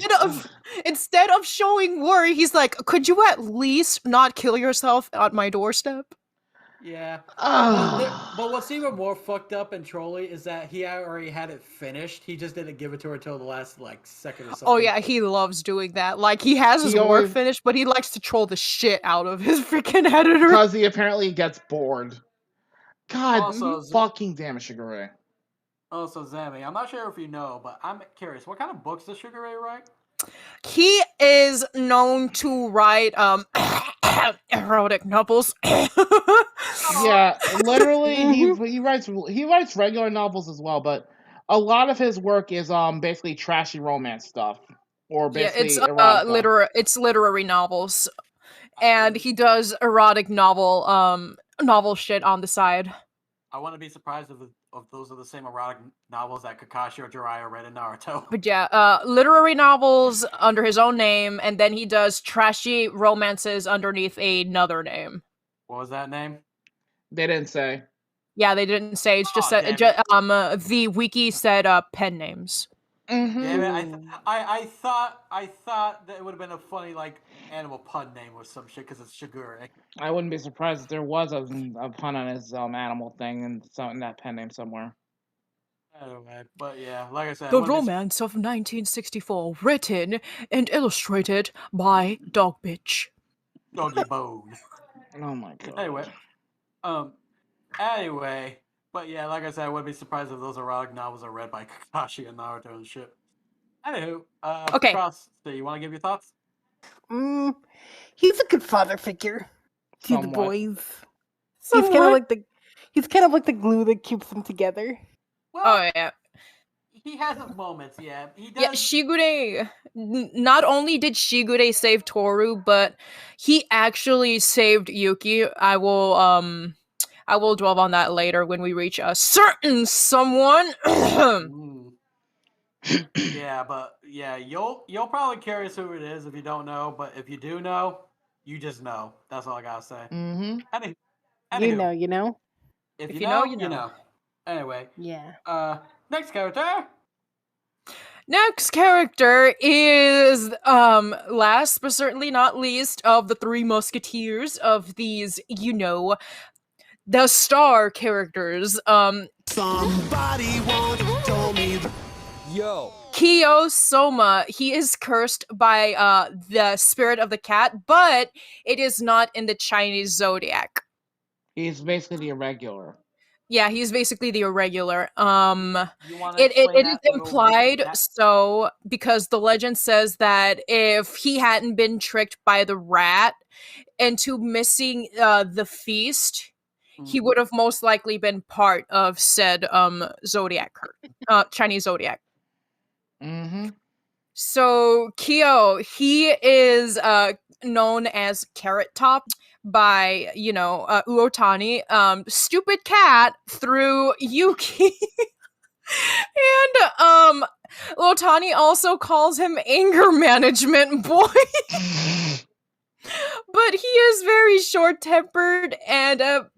E: instead of showing worry, he's like, "Could you at least not kill yourself at my doorstep?"
B: Yeah.
D: Ah.
B: But what's even more fucked up and trolly is that he already had it finished. He just didn't give it to her until the last second or something.
E: Oh yeah, he loves doing that. Like he has his
D: He
E: work
D: always-
E: finished, but he likes to troll the shit out of his freaking editor.
D: Because he apparently gets bored. God
B: Also,
D: fucking damn it, Sugar Ray.
B: Also, Zammy, I'm not sure if you know, but I'm curious. What kind of books does Sugar Ray write?
E: He is known to write erotic novels.
D: Yeah, literally, he writes regular novels as well, but a lot of his work is basically trashy romance stuff, or
E: Yeah,
D: basically
E: it's
D: erotica.
E: it's literary novels, and he does erotic novel shit on the side.
B: I wouldn't be surprised if those are the same erotic novels that Kakashi or Jiraiya read in Naruto.
E: But yeah, literary novels under his own name, and then he does trashy romances underneath another name.
B: What was that name?
D: They didn't say.
E: Yeah, they didn't say. It's just
B: Aw,
E: said.
B: damn it.
E: The wiki said pen names.
D: Mm-hmm.
B: Damn it! I thought that it would have been a funny animal pun name or some shit because it's Shigure.
D: I wouldn't be surprised if there was a pun on his animal thing and in that pen name somewhere.
B: Anyway, but yeah, like I said,
E: The Romance of 1964, written and illustrated by Dog Bitch.
B: Doggy Bone.
D: Oh my god.
B: Anyway, but yeah, like I said, I wouldn't be surprised if those erotic novels are read by Kakashi and Naruto and shit. Anywho,
E: Okay.
B: Cross, so you want to give your thoughts?
C: He's a good father figure to the
D: Somewhat.
C: boys. He's kind of like the glue that keeps them together.
B: Well,
E: Oh yeah.
B: he has his moments, yeah. He does.
E: Yeah, Shigure. Not only did Shigure save Toru, but he actually saved Yuki. I will dwell on that later when we reach a certain someone.
B: Mm. Yeah, but yeah, you'll probably curious who it is if you don't know, but if you do know, you just know. That's all I gotta say.
D: Mm-hmm.
B: Anywho,
C: You know.
B: If
E: If
B: you know, you know. Anyway,
C: Yeah.
B: next character.
E: Next character is last but certainly not least of the three musketeers of these, the star characters.
F: Somebody once told me. Yo.
E: Kyo Soma, he is cursed by the spirit of the cat, but it is not in the Chinese zodiac.
D: He's basically the irregular.
E: Yeah, he's basically the irregular.
B: You wanna
E: It
B: explain
E: is
B: that little
E: implied
B: bit?
E: so because the legend says that if he hadn't been tricked by the rat into missing the feast, he would have most likely been part of said zodiac Chinese zodiac.
D: Mm-hmm.
E: So Kyo, he is known as Carrot Top by Uotani, stupid cat through Yuki. And Uotani also calls him anger management boy. But but he is very short-tempered and a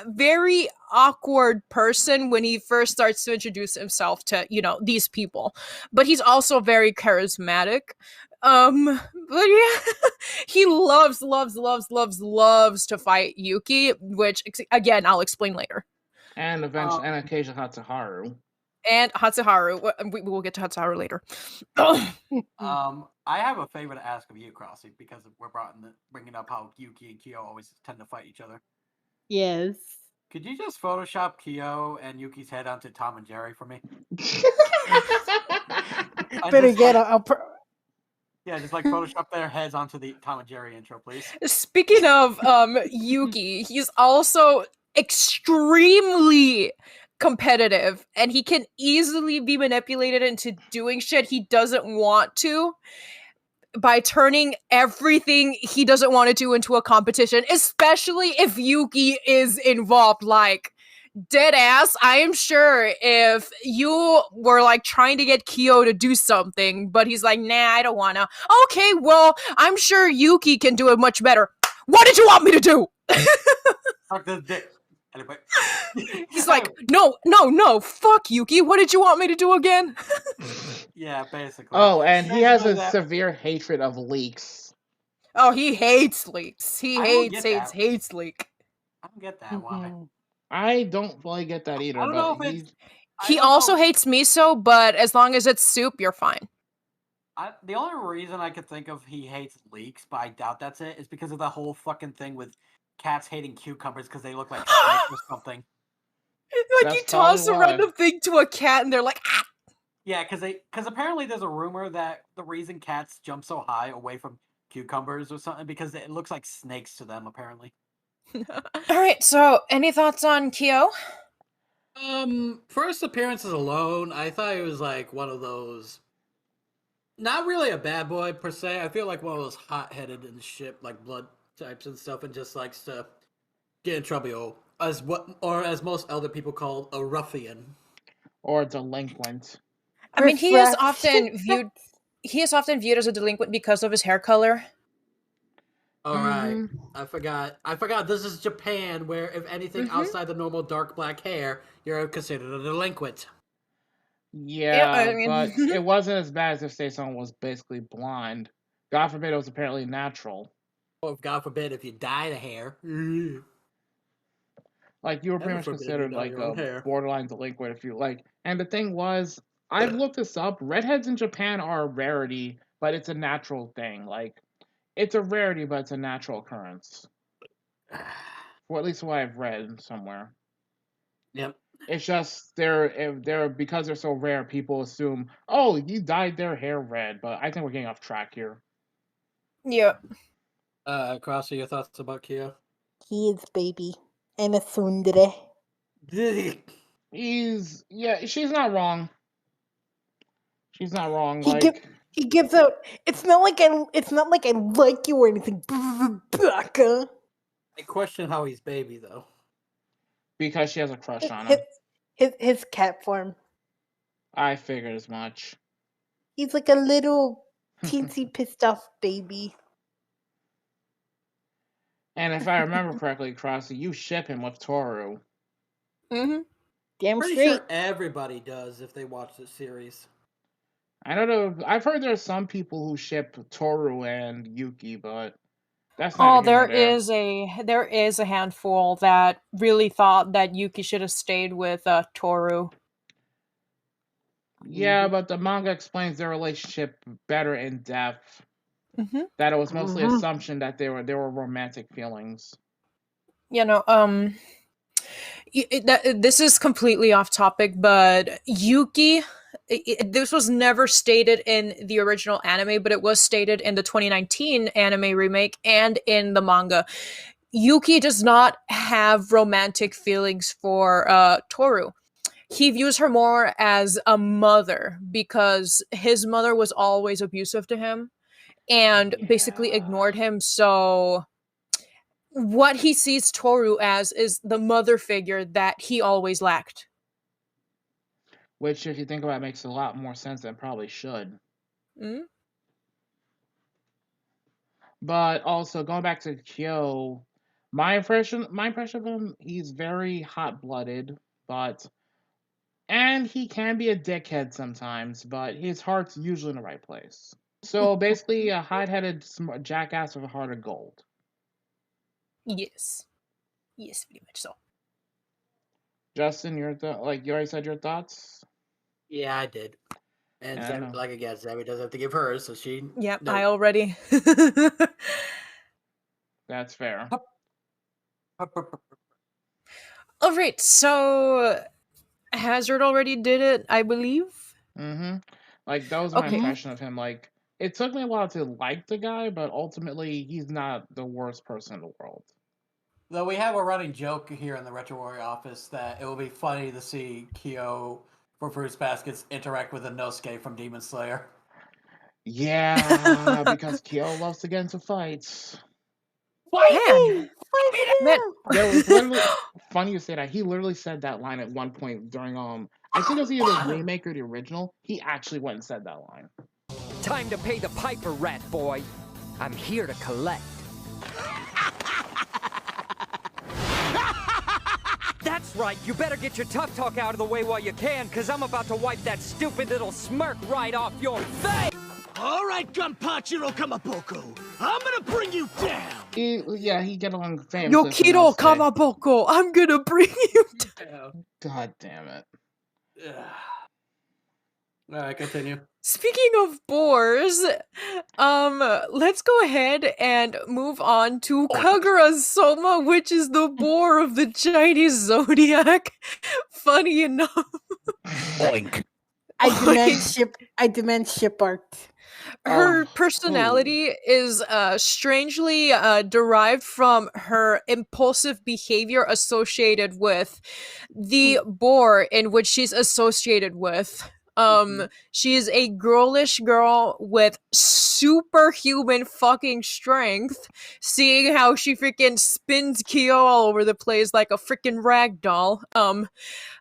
E: very awkward person when he first starts to introduce himself to, these people. But he's also very charismatic. But yeah, he loves to fight Yuki, which again I'll explain later.
D: And eventually, and occasionally Hatsuharu.
E: And Hatsuharu. We will get to Hatsuharu later.
B: I have a favor to ask of you, Crossy, because we're bringing up how Yuki and Kyo always tend to fight each other.
C: Yes.
B: Could you just Photoshop Kyo and Yuki's head onto Tom and Jerry for me?
C: Better get
B: Yeah, just like Photoshop their heads onto the Tom and Jerry intro, please.
E: Speaking of Yuki, he's also extremely competitive, and he can easily be manipulated into doing shit he doesn't want to by turning everything he doesn't want to do into a competition, especially if Yuki is involved. Like, dead ass, I am sure if you were like trying to get Kyo to do something, but he's like, nah, I don't wanna. Okay, well, I'm sure Yuki can do it much better. What did you want me to do?
B: Fuck this dick. Anyway.
E: He's like, no, fuck Yuki. What did you want me to do again?
B: Yeah, basically.
D: Oh, and he has a
B: that.
D: severe hatred of leaks.
E: Oh, he hates leaks. He
B: I don't
E: hates
B: get that.
E: leak.
B: I don't get that. Why?
D: I don't fully get that either.
B: I don't know if it's.
E: He also hates miso, but as long as it's soup, you're fine.
B: The only reason I could think of he hates leeks, but I doubt that's it, is because of the whole fucking thing with cats hating cucumbers because they look like snakes or something.
E: Like, you toss a random thing to a cat and they're like, ah!
B: Yeah, because apparently there's a rumor that the reason cats jump so high away from cucumbers or something because it looks like snakes to them, apparently.
E: Alright, so any thoughts on Kyo?
B: First appearances alone, I thought he was like one of those. Not really a bad boy per se. I feel like one of those hot-headed and shit, like blood types and stuff, and just likes to get in trouble, as most elder people call a ruffian
D: or delinquent.
E: I mean, he is often viewed as a delinquent because of his hair color.
B: All right, I forgot. This is Japan, where if anything outside the normal dark black hair, you're considered a delinquent.
D: Yeah, I mean... but it wasn't as bad as if, say, someone was basically blonde. God forbid it was apparently natural.
B: Or God forbid if you dye the hair.
D: Like, you were pretty much considered like a borderline delinquent if you like. And the thing was, I've looked this up. Redheads in Japan are a rarity, but it's a natural thing. Like, it's a rarity, but it's a natural occurrence. Or at least what I've read somewhere.
B: Yep.
D: It's just they're because they're so rare, people assume, oh, you dyed their hair red. But I think we're getting off track here.
E: Yep.
B: Crossy, your thoughts about Kyo?
C: He is baby and a tsundere.
D: She's not wrong. She's not wrong.
C: He gives out. It's not like I like you or anything. Baka.
B: I question how he's baby though.
D: Because she has a crush on him.
C: His cat form.
D: I figured as much.
C: He's like a little teensy pissed off baby.
D: And if I remember correctly, Crossy, you ship him with Toru.
C: Mm-hmm. Damn
B: Pretty
C: straight.
B: sure everybody does if they watch the series.
D: I don't know. I've heard there are some people who ship Toru and Yuki, but that's not.
E: Oh, there is a handful that really thought that Yuki should have stayed with Toru.
D: Yeah, but the manga explains their relationship better in depth. That it was mostly assumption that there were romantic feelings.
E: You know, this is completely off topic, but Yuki, this was never stated in the original anime, but it was stated in the 2019 anime remake and in the manga. Yuki does not have romantic feelings for Toru. He views her more as a mother because his mother was always abusive to him and basically ignored him. So what he sees Toru as is the mother figure that he always lacked.
D: Which, if you think about it, makes a lot more sense than it probably should. But also going back to Kyo, my impression of him, he's very hot blooded, but and he can be a dickhead sometimes, but his heart's usually in the right place. So basically, a hot-headed jackass with a heart of gold.
E: Yes. Yes, pretty much so.
D: Justin, you already said your thoughts.
B: Yeah, I did. And
D: Yeah, I know.
B: like again, Sammy doesn't have to give hers, so she.
E: Yep,
B: No.
E: I already.
D: That's fair.
E: All right, so Hazard already did it, I believe.
D: Mm-hmm. Like that was my
E: Okay.
D: impression of him. Like it took me a while to like the guy, but ultimately he's not the worst person in the world.
B: Though we have a running joke here in the Retro Warrior office that it will be funny to see Kyo for Fruits Baskets interact with Inosuke from Demon Slayer.
D: Yeah, because Kyo loves to get into fights.
E: Man, man.
D: There was literally funny you say that. He literally said that line at one point during I think it was either the remake or the original. He actually went and said that line.
H: Time to pay the piper, rat boy. I'm here to collect. That's right, you better get your tough talk out of the way while you can, cause I'm about to wipe that stupid little smirk right off your face!
F: Alright, Gunpachiro Kamaboko, I'm gonna bring you down!
D: He get along famous.
E: Yo, Kiro Kamaboko, I'm gonna bring you down.
D: God damn it.
B: Alright, continue.
E: Speaking of boars, let's go ahead and move on to Kagura's Soma, which is the boar of the Chinese zodiac. Funny enough.
B: Oink.
C: I demand ship art.
E: Her personality is strangely derived from her impulsive behavior associated with the boar in which she's associated with. She is a girlish girl with superhuman fucking strength, seeing how she freaking spins Kyo all over the place like a freaking rag doll.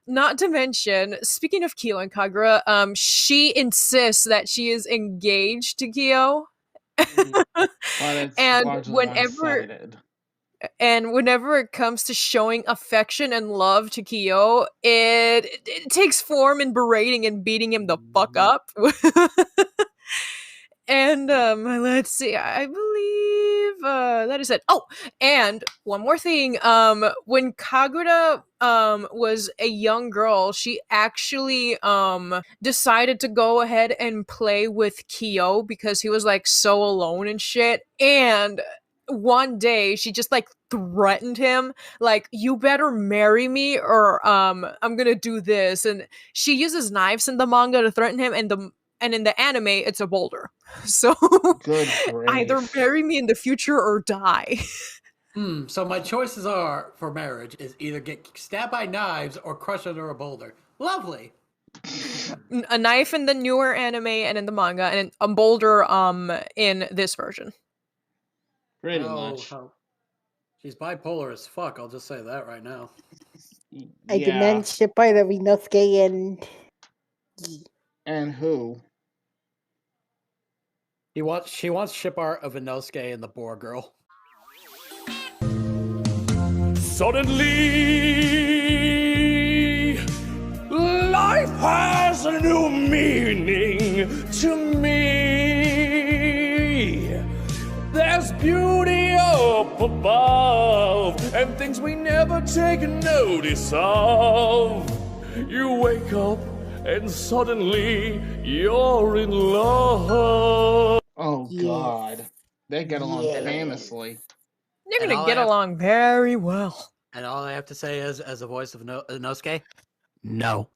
E: Not to mention, speaking of Kyo and Kagura, she insists that she is engaged to Kyo. And whenever it comes to showing affection and love to Kyo, it takes form in berating and beating him the fuck up. And let's see, I believe that is it. Oh, and one more thing. When Kagura was a young girl, she actually decided to go ahead and play with Kyo because he was like so alone and shit. And one day she just like threatened him like, you better marry me or I'm gonna do this. And she uses knives in the manga to threaten him, and in the anime it's a boulder. So either marry me in the future or die.
B: So my choices are for marriage is either get stabbed by knives or crushed under a boulder. Lovely.
E: A knife in the newer anime and in the manga, and a boulder in this version.
D: Pretty much.
B: She's bipolar as fuck, I'll just say that right now.
C: I demand ship art of Inosuke
D: and who?
B: She wants ship art of Inosuke and the boar girl.
I: Suddenly, life has a new meaning to me. There's beauty up above and things we never take notice of. You wake up and suddenly you're in love.
D: Oh God, they get along famously.
E: They're gonna get along very well.
B: And all I have to say is, as a voice of Inosuke, no.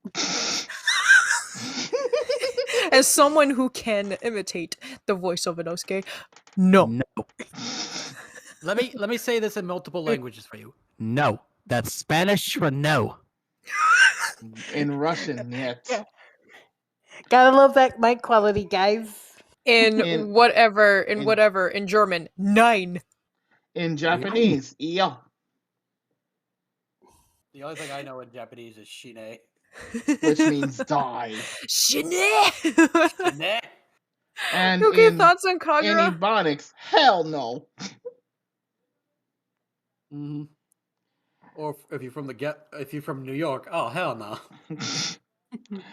E: As someone who can imitate the voice of Inosuke, no.
B: Let me say this in multiple languages for you. No. That's Spanish for no.
D: In Russian, yet.
C: Gotta love that mic quality, guys.
E: In German, 9.
D: In Japanese, yeah.
B: The only thing I know in Japanese is shine.
D: Which means die.
E: Shine!
B: Shine!
D: And
E: Okay,
D: in
E: thoughts on Kagura?
D: Ebonics, hell no.
B: Hmm. Or if you're from if you're from New York, oh hell no.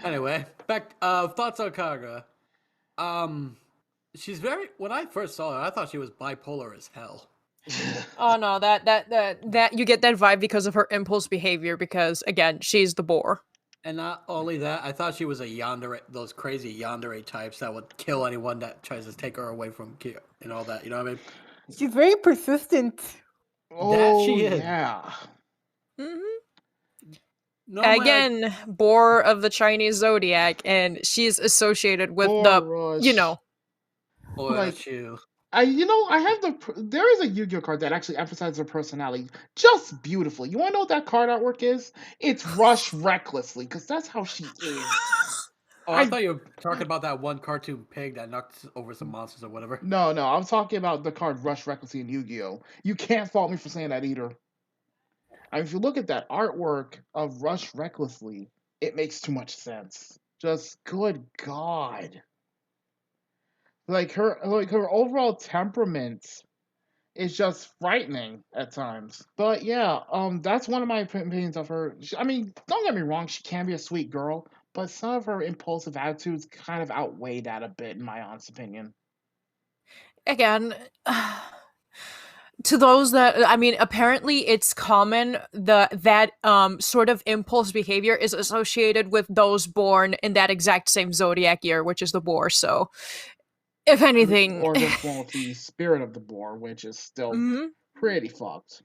B: Anyway, back thoughts on Kagura. She's very. When I first saw her, I thought she was bipolar as hell.
E: Oh no, that you get that vibe because of her impulse behavior. Because again, she's the boar.
B: And not only that, I thought she was a yandere, those crazy yandere types that would kill anyone that tries to take her away from Kyo and all that. You know what I mean?
C: She's very persistent.
D: Oh,
B: she is.
D: yeah.
E: Mm-hmm.
B: Normally,
E: Again, boar of the Chinese zodiac, and she's associated with the,
D: Borush.
E: you know,
B: boy,
D: like,
B: that's you.
D: I have there is a Yu-Gi-Oh card that actually emphasizes her personality just beautifully. You want to know what that card artwork is? It's Rush Recklessly, because that's how she is.
B: Oh, I thought you were talking about that one cartoon pig that knocked over some monsters or whatever.
D: No, I'm talking about the card Rush Recklessly in Yu-Gi-Oh. You can't fault me for saying that either. I mean, if you look at that artwork of Rush Recklessly, it makes too much sense. Just good God. Like her overall temperament is just frightening at times. But yeah, that's one of my opinions of her. I mean, don't get me wrong, she can be a sweet girl, but some of her impulsive attitudes kind of outweigh that a bit, in my honest opinion.
E: again, to those that, I mean, apparently it's common that sort of impulse behavior is associated with those born in that exact same zodiac year, which is the boar. So, if anything,
D: Or just born with the spirit of the boar, which is still pretty fucked.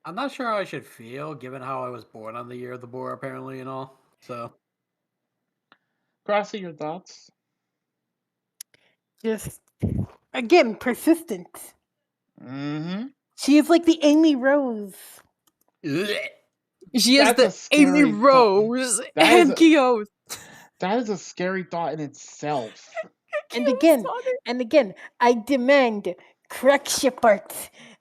B: I'm not sure how I should feel, given how I was born on the year of the boar, apparently, and all. So,
D: Crossy, your thoughts?
C: Just, again, persistent.
D: Mm-hmm.
C: She is like the Amy Rose.
E: she is the Amy Rose and Kyo.
D: That is a scary thought in itself.
C: And again, I demand correct ship art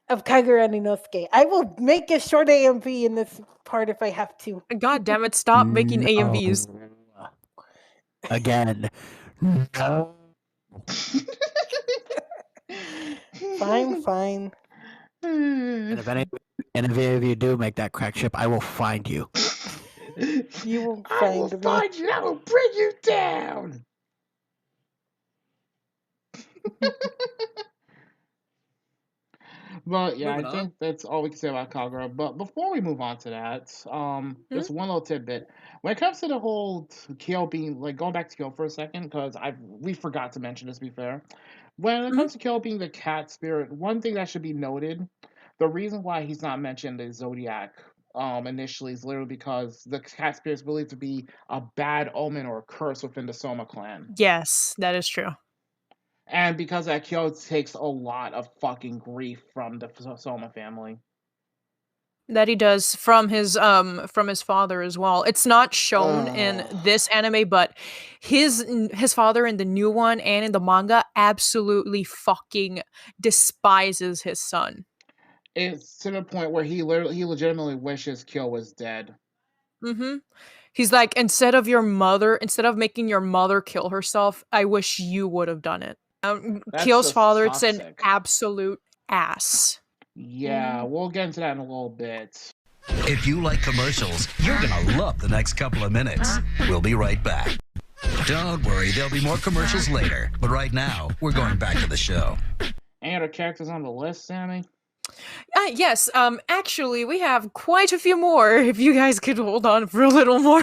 C: of Kagura and Inosuke. I will make a short AMV in this part if I have to.
E: God damn it, stop making AMVs.
B: Again. No.
C: Fine.
B: And if any of you do make that crack ship, I will find you.
C: You will
D: I will find you. I will bring you down. But yeah, I think that's all we can say about Kagura. But before we move on to that, just one little tidbit. When it comes to the whole Kyo being, like, going back to Kyo for a second, because we forgot to mention this, to be fair. When it comes to Kyo being the cat spirit, one thing that should be noted, the reason why he's not mentioned in Zodiac initially is literally because the cat spirit is believed to be a bad omen or a curse within the Soma clan.
E: Yes, that is true.
D: And because that, Kyo takes a lot of fucking grief from the Soma family.
E: That he does from his father as well. It's not shown in this anime, but his father in the new one and in the manga absolutely fucking despises his son.
D: It's to the point where he legitimately wishes Kyo was dead.
E: Mm-hmm. He's like, instead of making your mother kill herself, I wish you would have done it. Kyo's father, it's an absolute ass.
D: Yeah, we'll get into that in a little bit.
J: If you like commercials, you're gonna love the next couple of minutes. We'll be right back. Don't worry, there'll be more commercials later. But right now, we're going back to the show.
D: Any other characters on the list, Sammy?
E: Yes, actually, we have quite a few more, if you guys could hold on for a little more.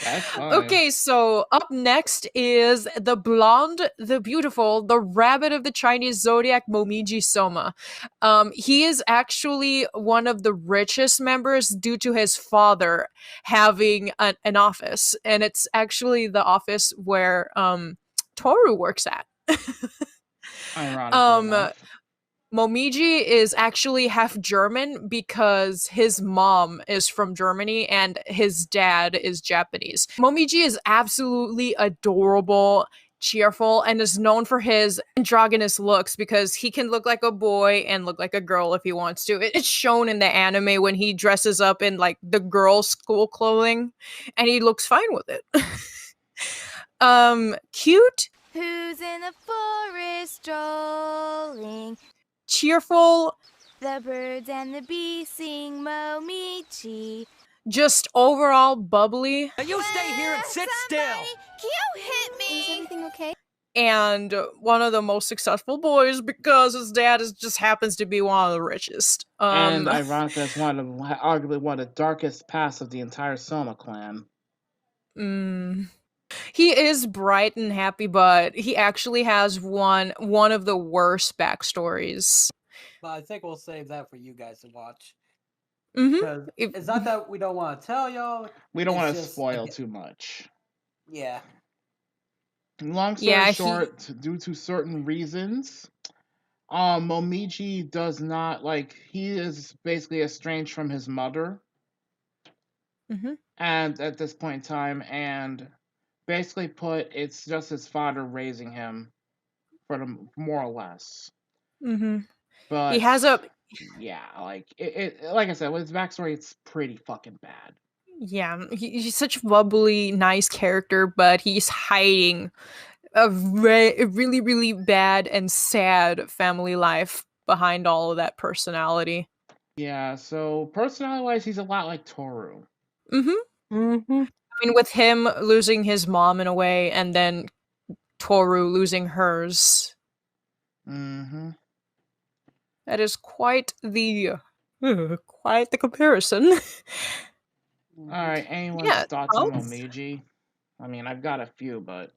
D: That's fine.
E: Okay, so up next is the blonde, the beautiful, the rabbit of the Chinese zodiac, Momiji Soma. He is actually one of the richest members due to his father having an office, and it's actually the office where Toru works at.
D: Ironically enough.
E: Momiji is actually half German because his mom is from Germany and his dad is Japanese. Momiji is absolutely adorable, cheerful, and is known for his androgynous looks because he can look like a boy and look like a girl if he wants to. It's shown in the anime when he dresses up in like the girl school clothing and he looks fine with it. Cute,
A: Who's in the forest strolling?
E: Cheerful,
A: The birds and the bees sing Momichi.
E: just overall bubbly,
H: Now you stay here and sit still.
A: Can you hit me? Is everything okay?
E: and one of the most successful boys because his dad just happens to be one of the richest.
D: And ironically, that's arguably one of the darkest pasts of the entire Soma clan.
E: He is bright and happy, but he actually has one of the worst backstories.
B: But I think we'll save that for you guys to watch.
E: Mm-hmm.
B: Because it's not that we don't want to tell y'all.
D: We don't
B: it's
D: want to
B: just,
D: spoil
B: again,
D: too much.
B: Yeah.
D: Long story short, due to certain reasons, Momiji does not he is basically estranged from his mother.
E: Mm-hmm.
D: And at this point in time, and basically put, it's just his father raising him, for the more or less.
E: Mm-hmm.
D: But
E: he has a
D: like I said, with his backstory, it's pretty fucking bad.
E: Yeah, he's such a bubbly, nice character, but he's hiding a really, really bad and sad family life behind all of that personality.
D: Yeah, so personality-wise, he's a lot like Toru.
E: Mm-hmm.
C: Mm-hmm.
E: I mean, with him losing his mom in a way, and then Toru losing hers.
D: Mm-hmm.
E: That is quite the comparison.
D: Alright, anyone's
E: Yeah,
D: thoughts on
E: Alex?
D: Momiji? I mean, I've got a few, but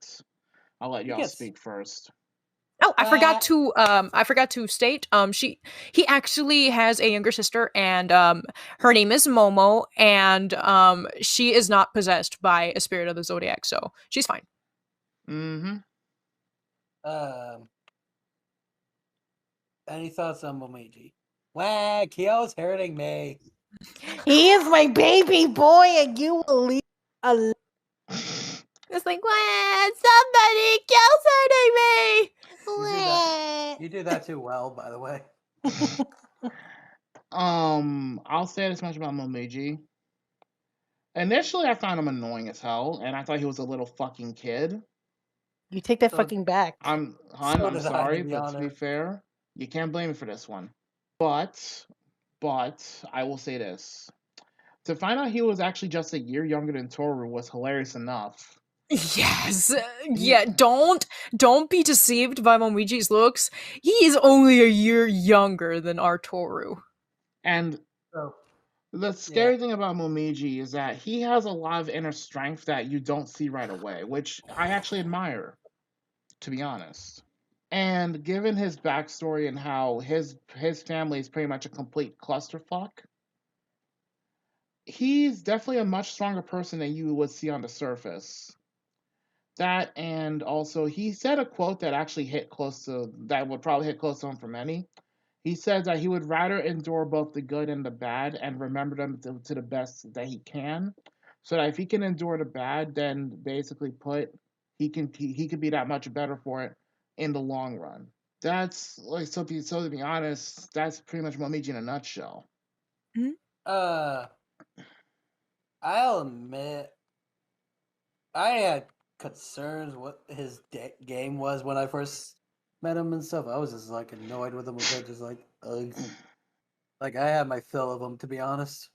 D: I'll let y'all speak first.
E: Oh, I forgot to state he actually has a younger sister, and her name is Momo, and she is not possessed by a spirit of the zodiac, so she's fine.
D: Mm-hmm.
B: Any thoughts on Momiji? Wah, Kyo's hurting me.
C: He is my baby boy, and you will leave alone.
A: It's like, wah, somebody kills hurting me.
B: You do that too well, by the way.
D: I'll say this much about Momiji. Initially, I found him annoying as hell, and I thought he was a little fucking kid.
C: You take that fucking back.
D: I'm sorry, but to be fair, you can't blame me for this one. But I will say this. To find out he was actually just a year younger than Toru was hilarious enough.
E: Yes. Yeah, don't be deceived by Momiji's looks. He is only a year younger than our Toru.
D: And the scary thing about Momiji is that he has a lot of inner strength that you don't see right away, which I actually admire, to be honest. And given his backstory and how his family is pretty much a complete clusterfuck, he's definitely a much stronger person than you would see on the surface. That, and also he said a quote that actually would probably hit close to home for many. He said that he would rather endure both the good and the bad and remember them to the best that he can. So that if he can endure the bad, then basically he could be that much better for it in the long run. That's so to be honest, that's pretty much Momiji in a nutshell.
B: I'll admit, I had concerns what his game was when I first met him and stuff. I was just annoyed with him a bit, just ugh. I had my fill of him, to be honest.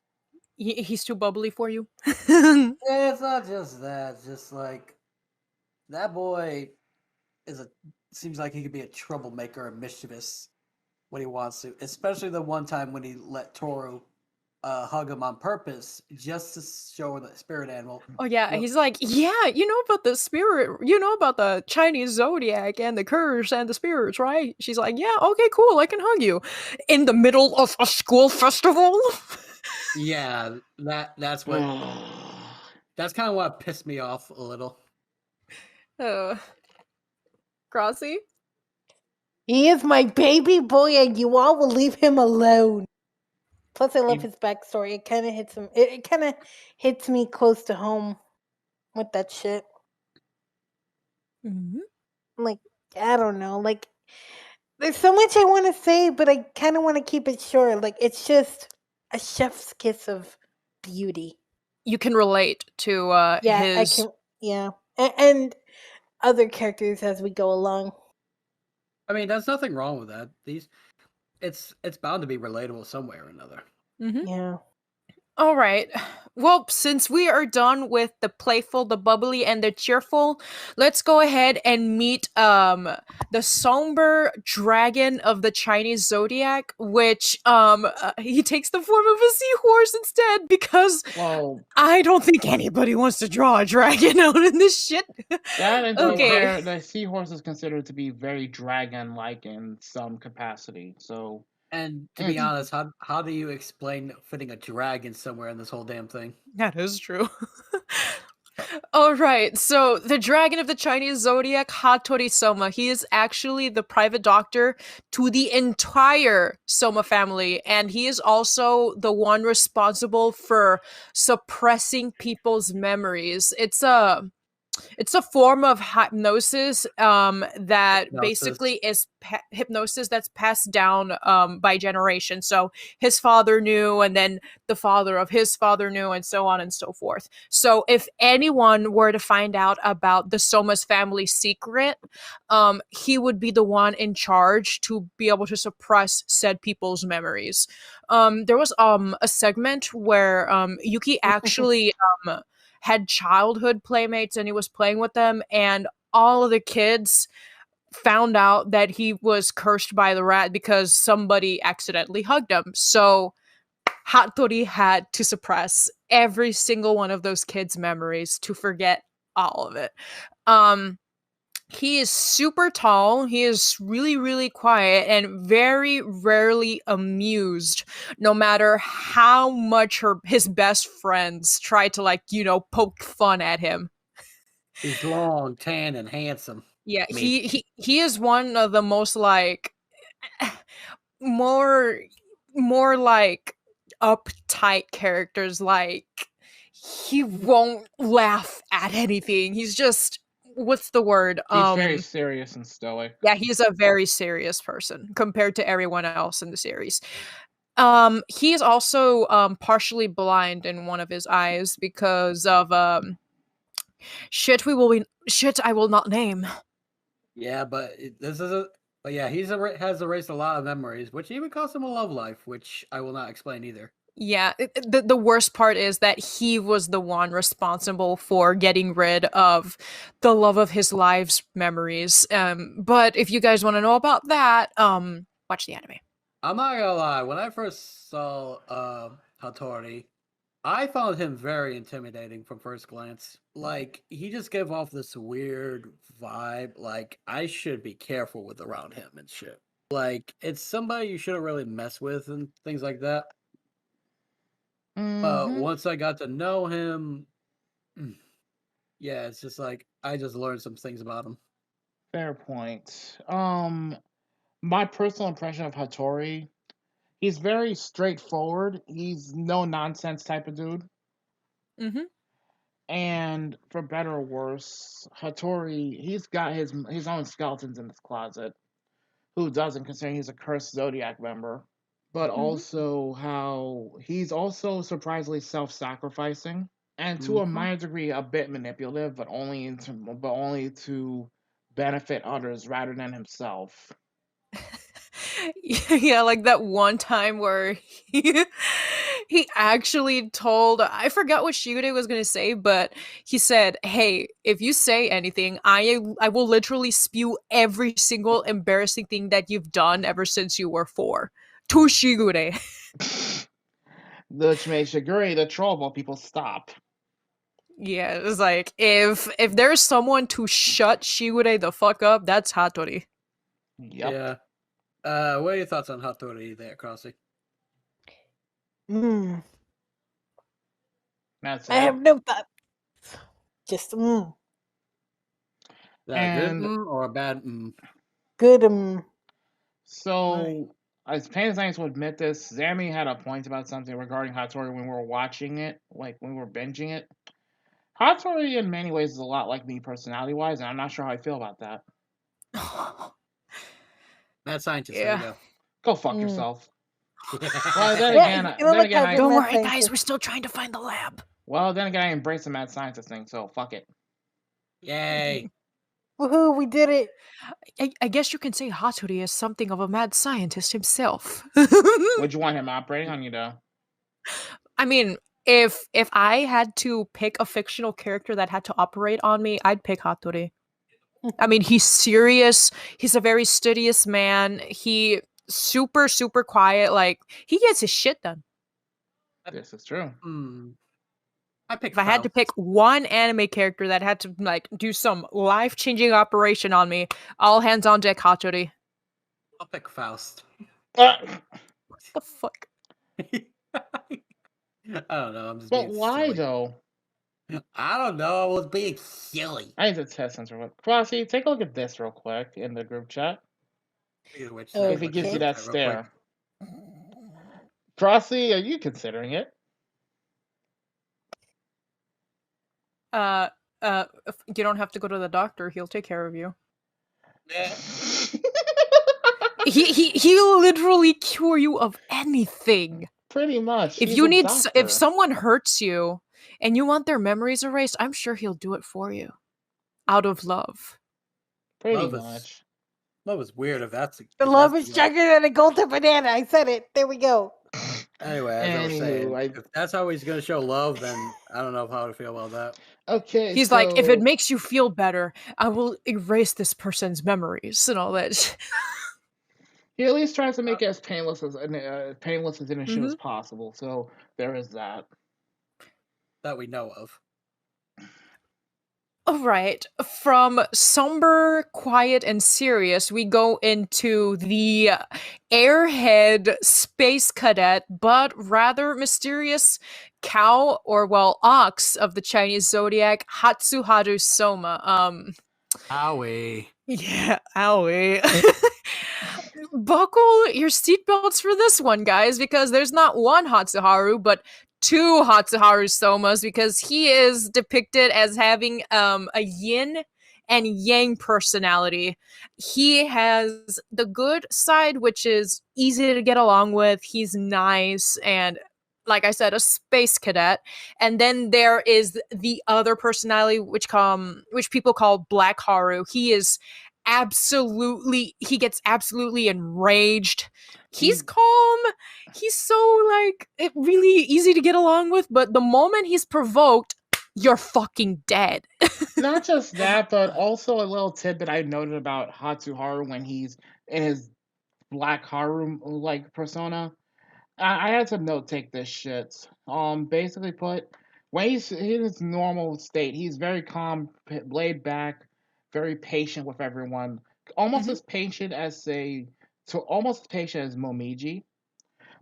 E: He's too bubbly for you?
B: Yeah, it's not just that. It's just that boy seems like he could be a troublemaker and mischievous when he wants to. Especially the one time when he let Toru hug him on purpose just to show the spirit animal.
E: Oh yeah, he's like, yeah, you know about the spirit, you know about the Chinese zodiac and the curse and the spirits, right? She's like, yeah, okay, cool, I can hug you. In the middle of a school festival?
B: Yeah, that's what that's kind of what pissed me off a little.
E: Crossy?
C: He is my baby boy, and you all will leave him alone. Plus, I love his backstory. It kind of hits him. It kind of hits me close to home with that shit.
E: Mm-hmm.
C: I don't know. There's so much I want to say, but I kind of want to keep it short. It's just a chef's kiss of beauty.
E: You can relate to
C: Yeah,
E: his...
C: I can. Yeah, and other characters as we go along.
B: I mean, there's nothing wrong with that. It's bound to be relatable some way or another.
E: Mm-hmm.
C: Yeah.
E: All right. Well, since we are done with the playful, the bubbly, and the cheerful, let's go ahead and meet the somber dragon of the Chinese zodiac, which he takes the form of a seahorse instead because
D: Well,
E: I don't think anybody wants to draw a dragon out in this shit.
D: that and to be
E: Okay.
D: fair, the seahorse is considered to be very dragon-like in some capacity. So,
B: And to be honest, how do you explain fitting a dragon somewhere in this whole damn thing?
E: That is true. All right, so the dragon of the Chinese zodiac, Hattori Soma, he is actually the private doctor to the entire Soma family, and he is also the one responsible for suppressing people's memories. It's a form of hypnosis that basically is hypnosis that's passed down by generation. So his father knew, and then the father of his father knew, and so on and so forth. So if anyone were to find out about the Soma's family secret, he would be the one in charge to be able to suppress said people's memories. There was a segment where Yuki actually had childhood playmates and he was playing with them, and all of the kids found out that he was cursed by the rat because somebody accidentally hugged him. So Hattori had to suppress every single one of those kids' memories to forget all of it. He is super tall. He is really, really quiet and very rarely amused, no matter how much his best friends try to, poke fun at him.
B: He's long, tan, and handsome.
E: Yeah, he is one of the most more uptight characters. Like, he won't laugh at anything. He's just, what's the word?
D: He's very serious and stoic.
E: Yeah, he's a very serious person compared to everyone else in the series. He is also partially blind in one of his eyes because of shit I will not name.
B: Yeah, but he's has erased a lot of memories, which even cost him a love life, which I will not explain either.
E: Yeah, the worst part is that he was the one responsible for getting rid of the love of his life's memories. But if you guys want to know about that, watch the anime.
B: I'm not gonna lie, when I first saw Hattori, I found him very intimidating from first glance. Like, he just gave off this weird vibe, like, I should be careful with around him and shit. Like, it's somebody you shouldn't really mess with and things like that. But once I got to know him, yeah, it's just like I just learned some things about him.
D: Fair point. My personal impression of Hattori, he's very straightforward. He's no nonsense type of dude.
E: Mm-hmm.
D: And for better or worse, Hattori, he's got his own skeletons in his closet. Who doesn't, considering he's a cursed Zodiac member? But also how he's also surprisingly self-sacrificing, and to a minor degree a bit manipulative, but only to benefit others rather than himself.
E: Yeah, like that one time where he actually told, I forgot what Shigure was going to say, but he said, "Hey, if you say anything, I will literally spew every single embarrassing thing that you've done ever since you were 4." To Shigure.
D: Which makes Shigure the troll while people stop.
E: Yeah, it's like, if there's someone to shut Shigure the fuck up, that's Hattori.
D: Yep.
B: Yeah. What are your thoughts on Hattori there, Crossy?
D: That's
C: I have no thoughts. Just
B: Is that a good
D: And
B: or a bad?
C: good.
D: so, as pain as I will admit this, Zammy had a point about something regarding Hattori when we were watching it, like when we were binging it. Hattori, in many ways, is a lot like me personality-wise, and I'm not sure how I feel about that.
B: Mad scientist,
E: Yeah.
B: there you go.
D: Go fuck yourself. Well,
E: don't worry, guys. We're still trying to find the lab.
D: Well, then again, I embrace the mad scientist thing, so fuck it.
B: Yay.
C: Woohoo, we did it.
E: I guess you can say Hatori is something of a mad scientist himself.
D: Would you want him operating on you, though?
E: I mean, if I had to pick a fictional character that had to operate on me, I'd pick Hatori. I mean, he's serious. He's a very studious man. He super quiet. Like, he gets his shit done.
D: This is true.
B: I picked
E: If I had to pick one anime character that had to like do some life-changing operation on me, all hands on deck, Hatori.
B: I'll pick Faust.
E: What the fuck?
B: I don't know. I'm just
D: But
B: being
D: why,
B: silly.
D: though?
B: I don't know. I was being silly.
D: I need to test something real quick. Crossy, take a look at this real quick in the group chat. If it gives you that stare. Crossy, are you considering it?
E: You don't have to go to the doctor. He'll take care of you. He'll literally cure you of anything.
D: Pretty much.
E: If
D: He's
E: you
D: a
E: need,
D: doctor.
E: if someone hurts you and you want their memories erased, I'm sure he'll do it for you, out of love.
D: Pretty much.
B: Love is weird if that's
C: The love is stronger than a golden banana. I said it. There we go.
B: Anyway, as I was saying,
D: Anywho,
B: if that's how he's going to show love, then I don't know how to feel about that.
D: Okay,
E: He's like, if it makes you feel better, I will erase this person's memories and all that.
D: He at least tries to make it as painless as an issue as possible. So there is that.
B: That we know of.
E: All right. From somber, quiet, and serious, we go into the airhead space cadet, but rather mysterious cow, or well, ox of the Chinese zodiac, Hatsuharu Soma.
B: Owie.
E: Yeah, owie. Buckle your seatbelts for this one, guys, because there's not one Hatsuharu, but two Hatsuharu Somas, because he is depicted as having a yin and yang personality. He has the good side, which is easy to get along with. He's nice and, like I said, a space cadet. And then there is the other personality, which people call Black Haru. He gets absolutely enraged. He's calm. He's so really easy to get along with, but the moment he's provoked, you're fucking dead.
D: Not just that, but also a little tidbit I noted about Hatsuharu when he's in his Black Haru persona. I had to note take this shit. Basically put, when he's in his normal state, he's very calm, laid back, very patient with everyone. Almost as patient as Momiji.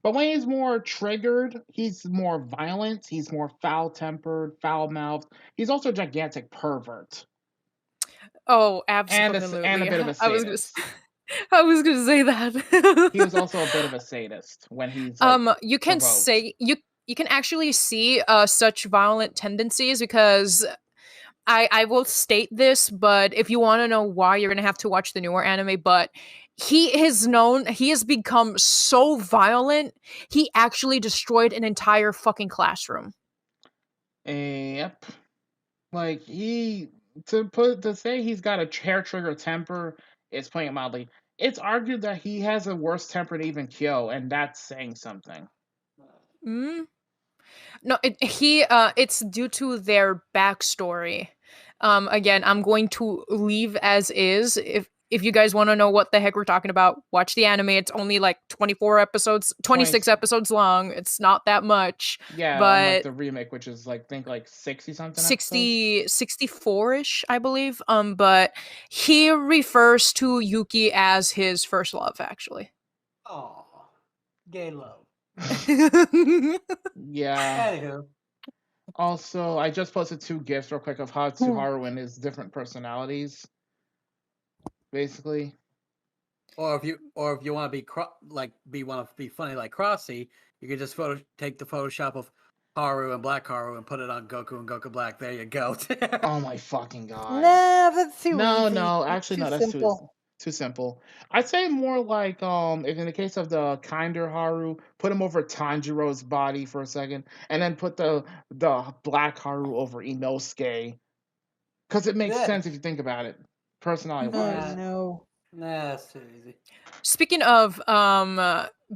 D: But when he's more triggered, he's more violent, he's more foul-tempered, foul-mouthed. He's also a gigantic pervert.
E: Oh, absolutely.
D: And a bit of a sadist.
E: I was gonna say that.
D: He was also a bit of a sadist when he's
E: you can
D: provoked.
E: say you can actually see such violent tendencies, because I will state this, but if you want to know why, you're gonna have to watch the newer anime. But he has become so violent, he actually destroyed an entire fucking classroom.
D: Yep. Like, to say he's got a hair trigger temper is putting it mildly. It's argued that he has a worse temper than even Kyo, and that's saying something.
E: No, it's due to their backstory. Again, I'm going to leave as is. If you guys want to know what the heck we're talking about, watch the anime. It's only like 24 episodes, 26 episodes long. It's not that much.
D: Yeah,
E: but
D: unlike the remake, which is like 60 something.
E: 64-ish, I believe. But he refers to Yuki as his first love, actually.
B: Oh, gay love.
D: Yeah.
B: Anywho.
D: Also, I just posted 2 gifs real quick of Hatsuharu and his different personalities. Basically.
B: Or if you want to be funny like Crossy, you can just take the Photoshop of Haru and Black Haru and put it on Goku and Goku Black. There you go.
D: Oh my fucking god.
C: Nah, that's too easy.
D: No, actually no, that's
C: simple.
D: too simple. I'd say more like if in the case of the kinder Haru, put him over Tanjiro's body for a second, and then put the Black Haru over Inosuke. Because it makes sense if you think about it. personality
C: Oh
D: wise.
C: no.
B: Nah, that's too easy.
E: Speaking of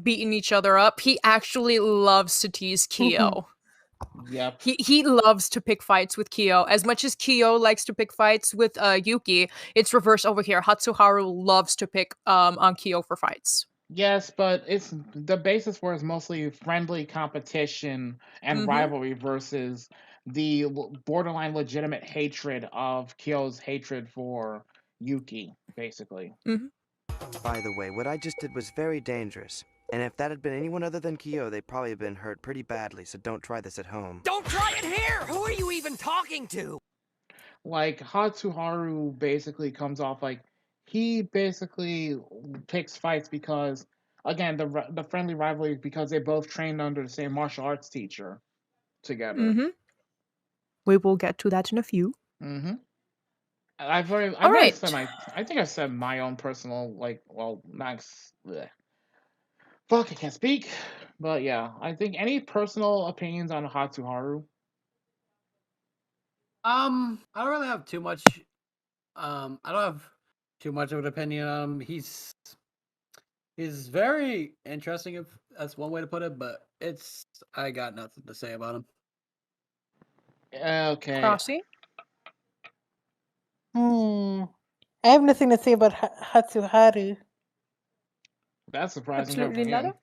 E: beating each other up, he actually loves to tease Kyo.
D: Yep.
E: He loves to pick fights with Kyo. As much as Kyo likes to pick fights with Yuki, it's reverse over here. Hatsuharu loves to pick on Kyo for fights.
D: Yes, but it's the basis for is mostly friendly competition and rivalry versus the borderline legitimate hatred of Kyo's hatred for Yuki, basically.
K: By the way, what I just did was very dangerous. And if that had been anyone other than Kyo, they'd probably have been hurt pretty badly, so don't try this at home.
H: Don't try it here! Who are you even talking to?
D: Like Hatsuharu basically comes off like he basically picks fights because again the friendly rivalry because they both trained under the same martial arts teacher together.
E: We will get to that in a few.
D: I think I've said my own personal Max. Fuck, I can't speak. But yeah, I think any personal opinions on Hatsuharu?
B: I don't really have too much. I don't have too much of an opinion on him. He's very interesting, if that's one way to put it. But I got nothing to say about him.
D: Okay.
E: Crossy?
C: I have nothing to say about Hatsuharu.
D: That's surprising.
E: Absolutely nada?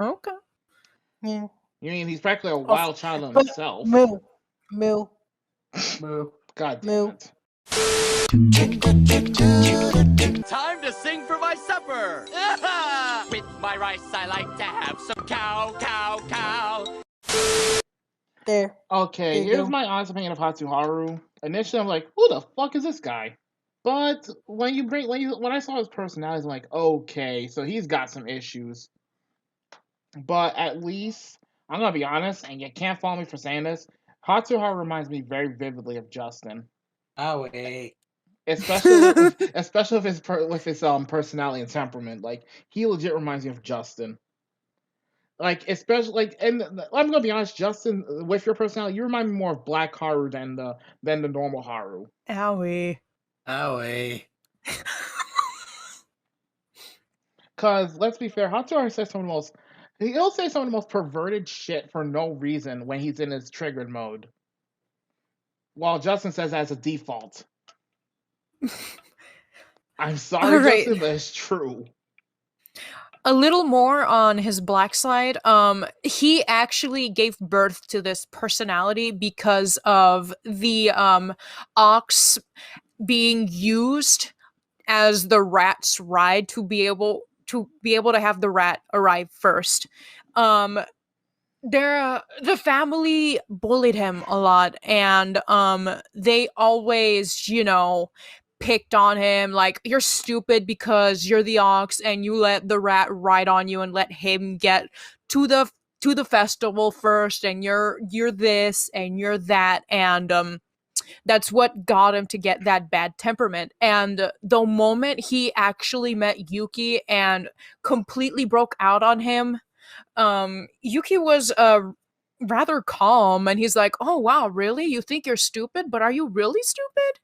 E: Okay.
C: Yeah.
D: You mean he's practically a wild child on
C: But
D: himself?
C: Moo.
D: God damn it.
H: Time to sing for my supper! With my rice, I like to have some cow, cow, cow.
C: There.
D: Okay,
C: There you
D: here's
C: go.
D: my honest opinion of Hatsuharu. Initially, I'm like, who the fuck is this guy? But when I saw his personality, I'm like, okay, so he's got some issues. But at least, I'm gonna be honest, and you can't fault me for saying this, Hatsuharu reminds me very vividly of Justin.
B: Oh wait.
D: Especially with his personality and temperament. Like, he legit reminds me of Justin. Like, especially and I'm gonna be honest, Justin, with your personality, you remind me more of Black Haru than the normal Haru.
E: Owie.
D: Cause let's be fair, Hatsuharu says he'll say some of the most perverted shit for no reason when he's in his triggered mode. While Justin says as a default. I'm sorry, Justin, but it's true.
E: A little more on his black side. He actually gave birth to this personality because of the ox being used as the rat's ride to be able to have the rat arrive first. The family bullied him a lot, and they always, picked on him like, you're stupid because you're the ox and you let the rat ride on you and let him get to the festival first, and you're this and you're that, and that's what got him to get that bad temperament. And the moment he actually met Yuki and completely broke out on him, Yuki was rather calm, and he's like, oh wow, really? You think you're stupid, but are you really stupid?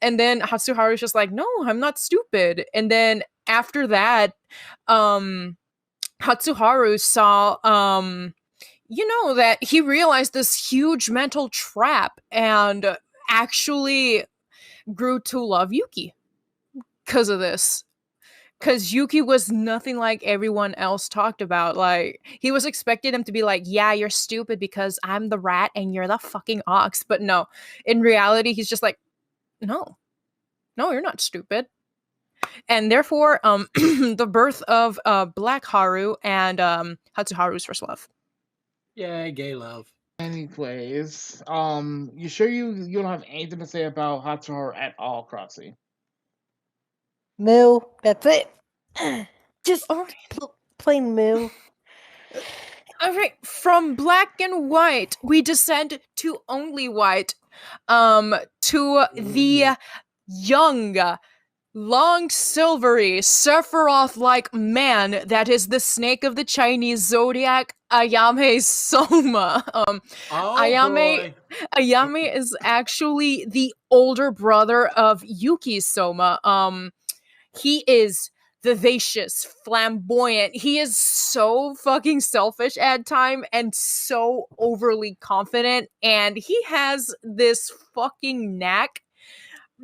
E: And then Hatsuharu's just like, no, I'm not stupid. And then after that, Hatsuharu saw, that he realized this huge mental trap and actually grew to love Yuki because of this. Because Yuki was nothing like everyone else talked about. Like, he was expecting him to be like, yeah, you're stupid because I'm the rat and you're the fucking ox. But no, in reality, he's just like, no, you're not stupid. And therefore, the birth of Black Haru and Hatsuharu's first love.
B: Yeah, gay love.
D: Anyways, you sure you don't have anything to say about Hatsuharu at all, Crossy?
C: Moo. That's it. Just plain Moo.
E: All right, from black and white, we descend to only white. To the young, long, silvery, Sephiroth-like man that is the snake of the Chinese zodiac, Ayame Soma.
B: Oh
E: Ayame
B: boy.
E: Ayame is actually the older brother of Yuki Soma. He is vivacious, flamboyant. He is so fucking selfish at time and so overly confident, and he has this fucking knack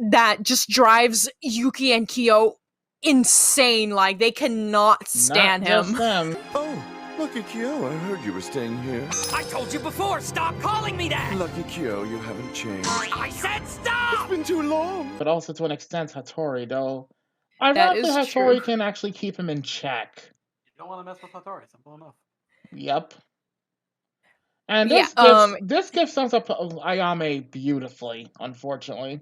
E: that just drives Yuki and Kyo insane. Like, they cannot stand
D: Not just
E: him.
D: them.
I: Oh, Lucky Kyo, I heard you were staying here.
H: I told you before, stop calling me that!
I: Lucky Kyo, you haven't changed.
H: I said stop!
I: It's been too long.
D: But also to an extent, Hattori, though.
E: That
D: Ironically,
E: is
D: Hattori
E: true.
D: can actually keep him in check.
B: You don't want to mess with Hattori. Simple enough.
D: Yep. And
E: Yeah,
D: this gift sums up Ayame beautifully, unfortunately.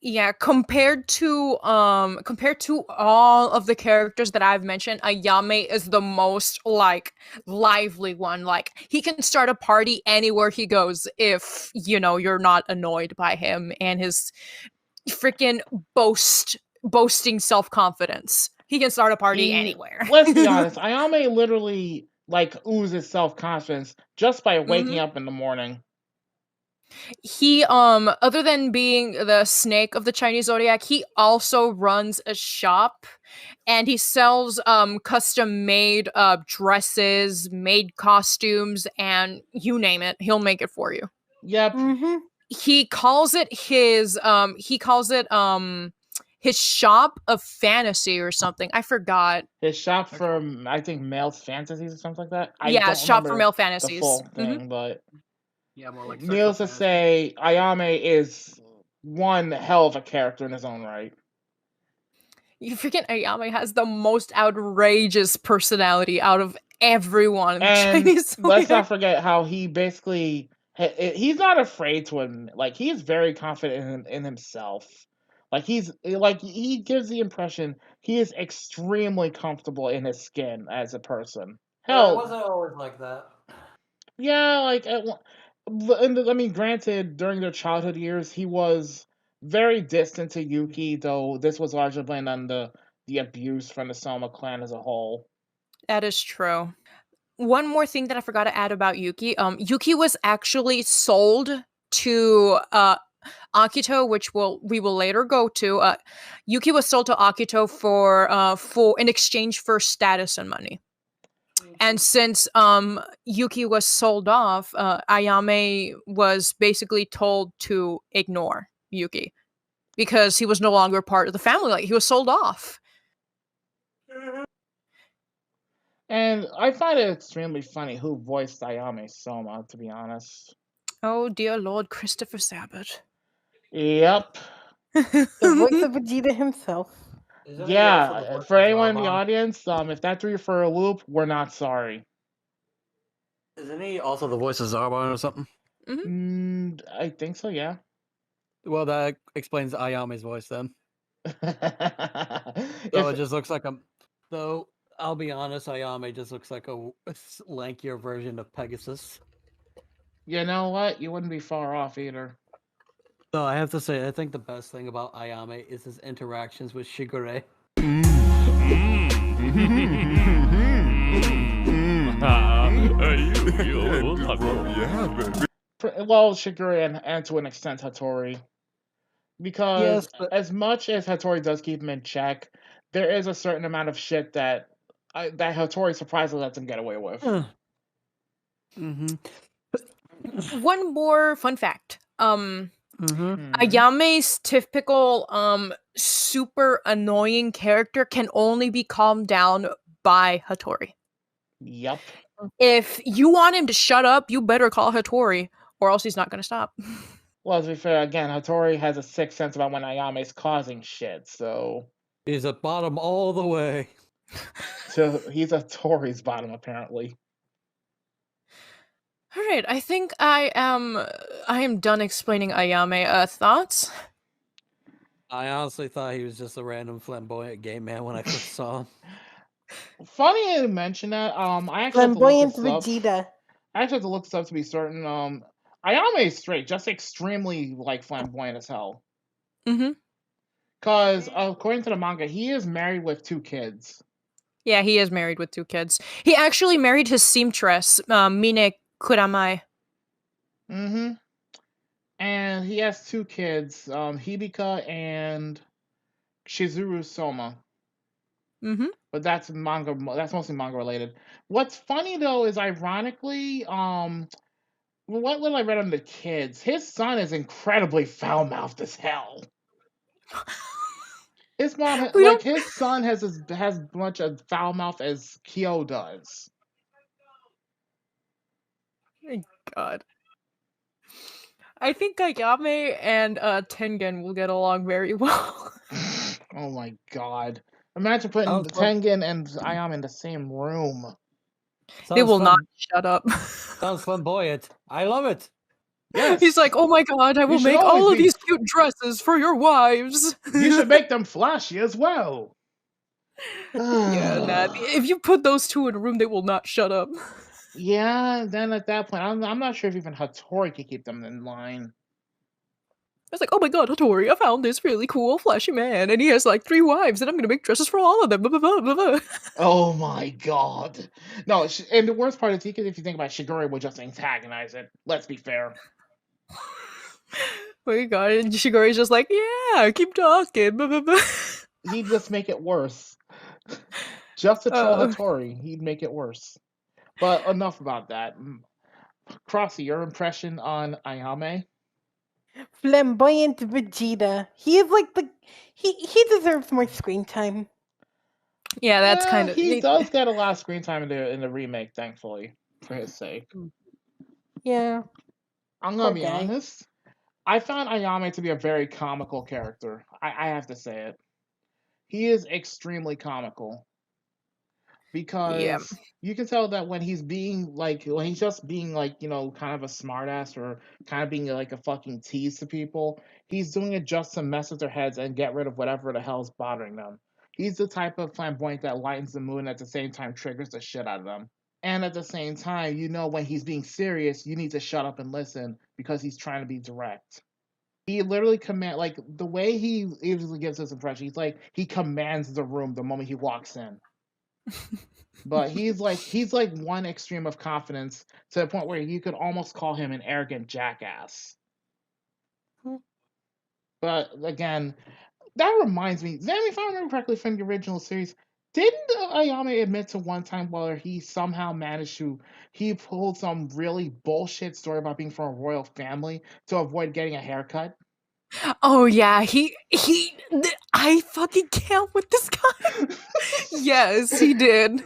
E: Yeah, compared to all of the characters that I've mentioned, Ayame is the most like lively one. Like, he can start a party anywhere he goes if, you know, you're not annoyed by him and his freaking boasting self-confidence. He can start a party anywhere.
D: Let's be honest, Ayame literally like oozes self-confidence just by waking
E: Mhm.
D: up in the morning.
E: He other than being the snake of the Chinese zodiac, he also runs a shop and he sells custom made dresses, made costumes, and you name it, he'll make it for you.
D: Yep.
E: He calls it his shop of fantasy or something. I forgot.
D: His shop for, I think, male fantasies or something like that. I
E: Yeah,
D: don't
E: shop for
D: remember
E: male
D: the
E: fantasies.
D: full thing, but
B: Yeah, more like
D: needless to say, Ayame is one hell of a character in his own right.
E: You freaking Ayame has the most outrageous personality out of everyone in the
D: And
E: Chinese
D: let's
E: zodiac.
D: not forget how he basically he's not afraid to admit, like, he's very confident in himself. Like, he gives the impression he is extremely comfortable in his skin as a person.
B: But
D: Hell,
B: it wasn't always like that.
D: yeah, like I mean, granted, during their childhood years, he was very distant to Yuki, though this was largely blamed on the abuse from the Soma clan as a whole.
E: That is true. One more thing that I forgot to add about Yuki. Yuki was actually sold to Akito, which we will later go to. Yuki was sold to Akito for in exchange for status and money. And since Yuki was sold off, Ayame was basically told to ignore Yuki because he was no longer part of the family. Like, he was sold off.
D: And I find it extremely funny who voiced Ayame Soma, to be honest.
E: Oh dear Lord, Christopher Sabat.
D: Yep.
C: The voice of Vegeta himself.
D: Yeah, for anyone in the audience, if that threw you for a loop, we're not sorry.
B: Isn't he also the voice of Zarbon or something?
D: I think so, yeah.
B: Well, that explains Ayame's voice then. So it just looks like though, I'll be honest, Ayame just looks like a lankier version of Pegasus.
D: You know what? You wouldn't be far off either.
B: So I have to say, I think the best thing about Ayame is his interactions with Shigure.
D: Well, Shigure and to an extent Hattori. Because as much as Hattori does keep him in check, there is a certain amount of shit that Hattori surprisingly lets him get away with.
E: One more fun fact. Ayame's typical super annoying character can only be calmed down by Hattori.
D: Yep.
E: If you want him to shut up, you better call Hattori, or else he's not going to stop.
D: Well, to be fair, again, Hattori has a sixth sense about when Ayame's causing shit, so...
B: He's at bottom all the way.
D: So he's at Tori's bottom, apparently.
E: Alright, I think I am done explaining Ayame. Thoughts?
B: I honestly thought he was just a random flamboyant gay man when I first saw him.
D: Funny you mention that. I actually
C: Flamboyant Vegeta.
D: I actually have to look this up to be certain. Ayame is straight, just extremely like flamboyant as hell. Because according to the manga, he is married with 2 kids.
E: Yeah, he is married with 2 kids. He actually married his seamstress, Mine Kuramai.
D: Mm-hmm. And he has 2 kids, Hibika and Shizuru Soma.
E: Mm-hmm.
D: But that's manga. That's mostly manga related. What's funny though is, ironically, what little I read on the kids, his son is incredibly foul mouthed as hell. His mom, his son has as much a foul mouth as Kyo does.
E: Thank God. I think Ayame and Tengen will get along very well.
D: Oh my god. Imagine putting Tengen and Ayame in the same room.
E: They will not shut up.
B: Sounds flamboyant. I love it.
D: Yes.
E: He's like, oh my god, I will make all of these cute dresses for your wives.
D: You should make them flashy as well.
E: Yeah, nah, if you put those 2 in a room, they will not shut up.
D: Yeah, then at that point, I'm not sure if even Hattori can keep them in line.
E: It's like, oh my god, Hattori, I found this really cool flashy man, and he has like 3 wives, and I'm gonna make dresses for all of them. Blah, blah, blah, blah, blah.
D: Oh my god. No, and the worst part is, if you think about it, Shigure would just antagonize it. Let's be fair.
E: Oh my god, and Shigure's just like, yeah, keep talking. Blah, blah, blah.
D: He'd just make it worse. Just to troll Hattori, he'd make it worse. But enough about that. Crossy, your impression on Ayame?
C: Flamboyant Vegeta. He is like he deserves more screen time.
E: Yeah, that's kind of.
D: He does get a lot of screen time in the remake, thankfully, for his sake.
C: Yeah.
D: I'm gonna be honest. I found Ayame to be a very comical character. I have to say it. He is extremely comical. Because you can tell that when he's just being like, kind of a smartass, or kind of being like a fucking tease to people, he's doing it just to mess with their heads and get rid of whatever the hell's bothering them. He's the type of flamboyant that lightens the mood and at the same time triggers the shit out of them. And at the same time, when he's being serious, you need to shut up and listen, because he's trying to be direct. He literally the way he usually gives his impression, he commands the room the moment he walks in. But he's like one extreme of confidence, to the point where you could almost call him an arrogant jackass. But again, that reminds me, Zam, if I remember correctly from the original series, didn't Ayame admit to one time where he somehow he pulled some really bullshit story about being from a royal family to avoid getting a haircut?
E: Oh yeah, I fucking can't with this guy. Yes, he did.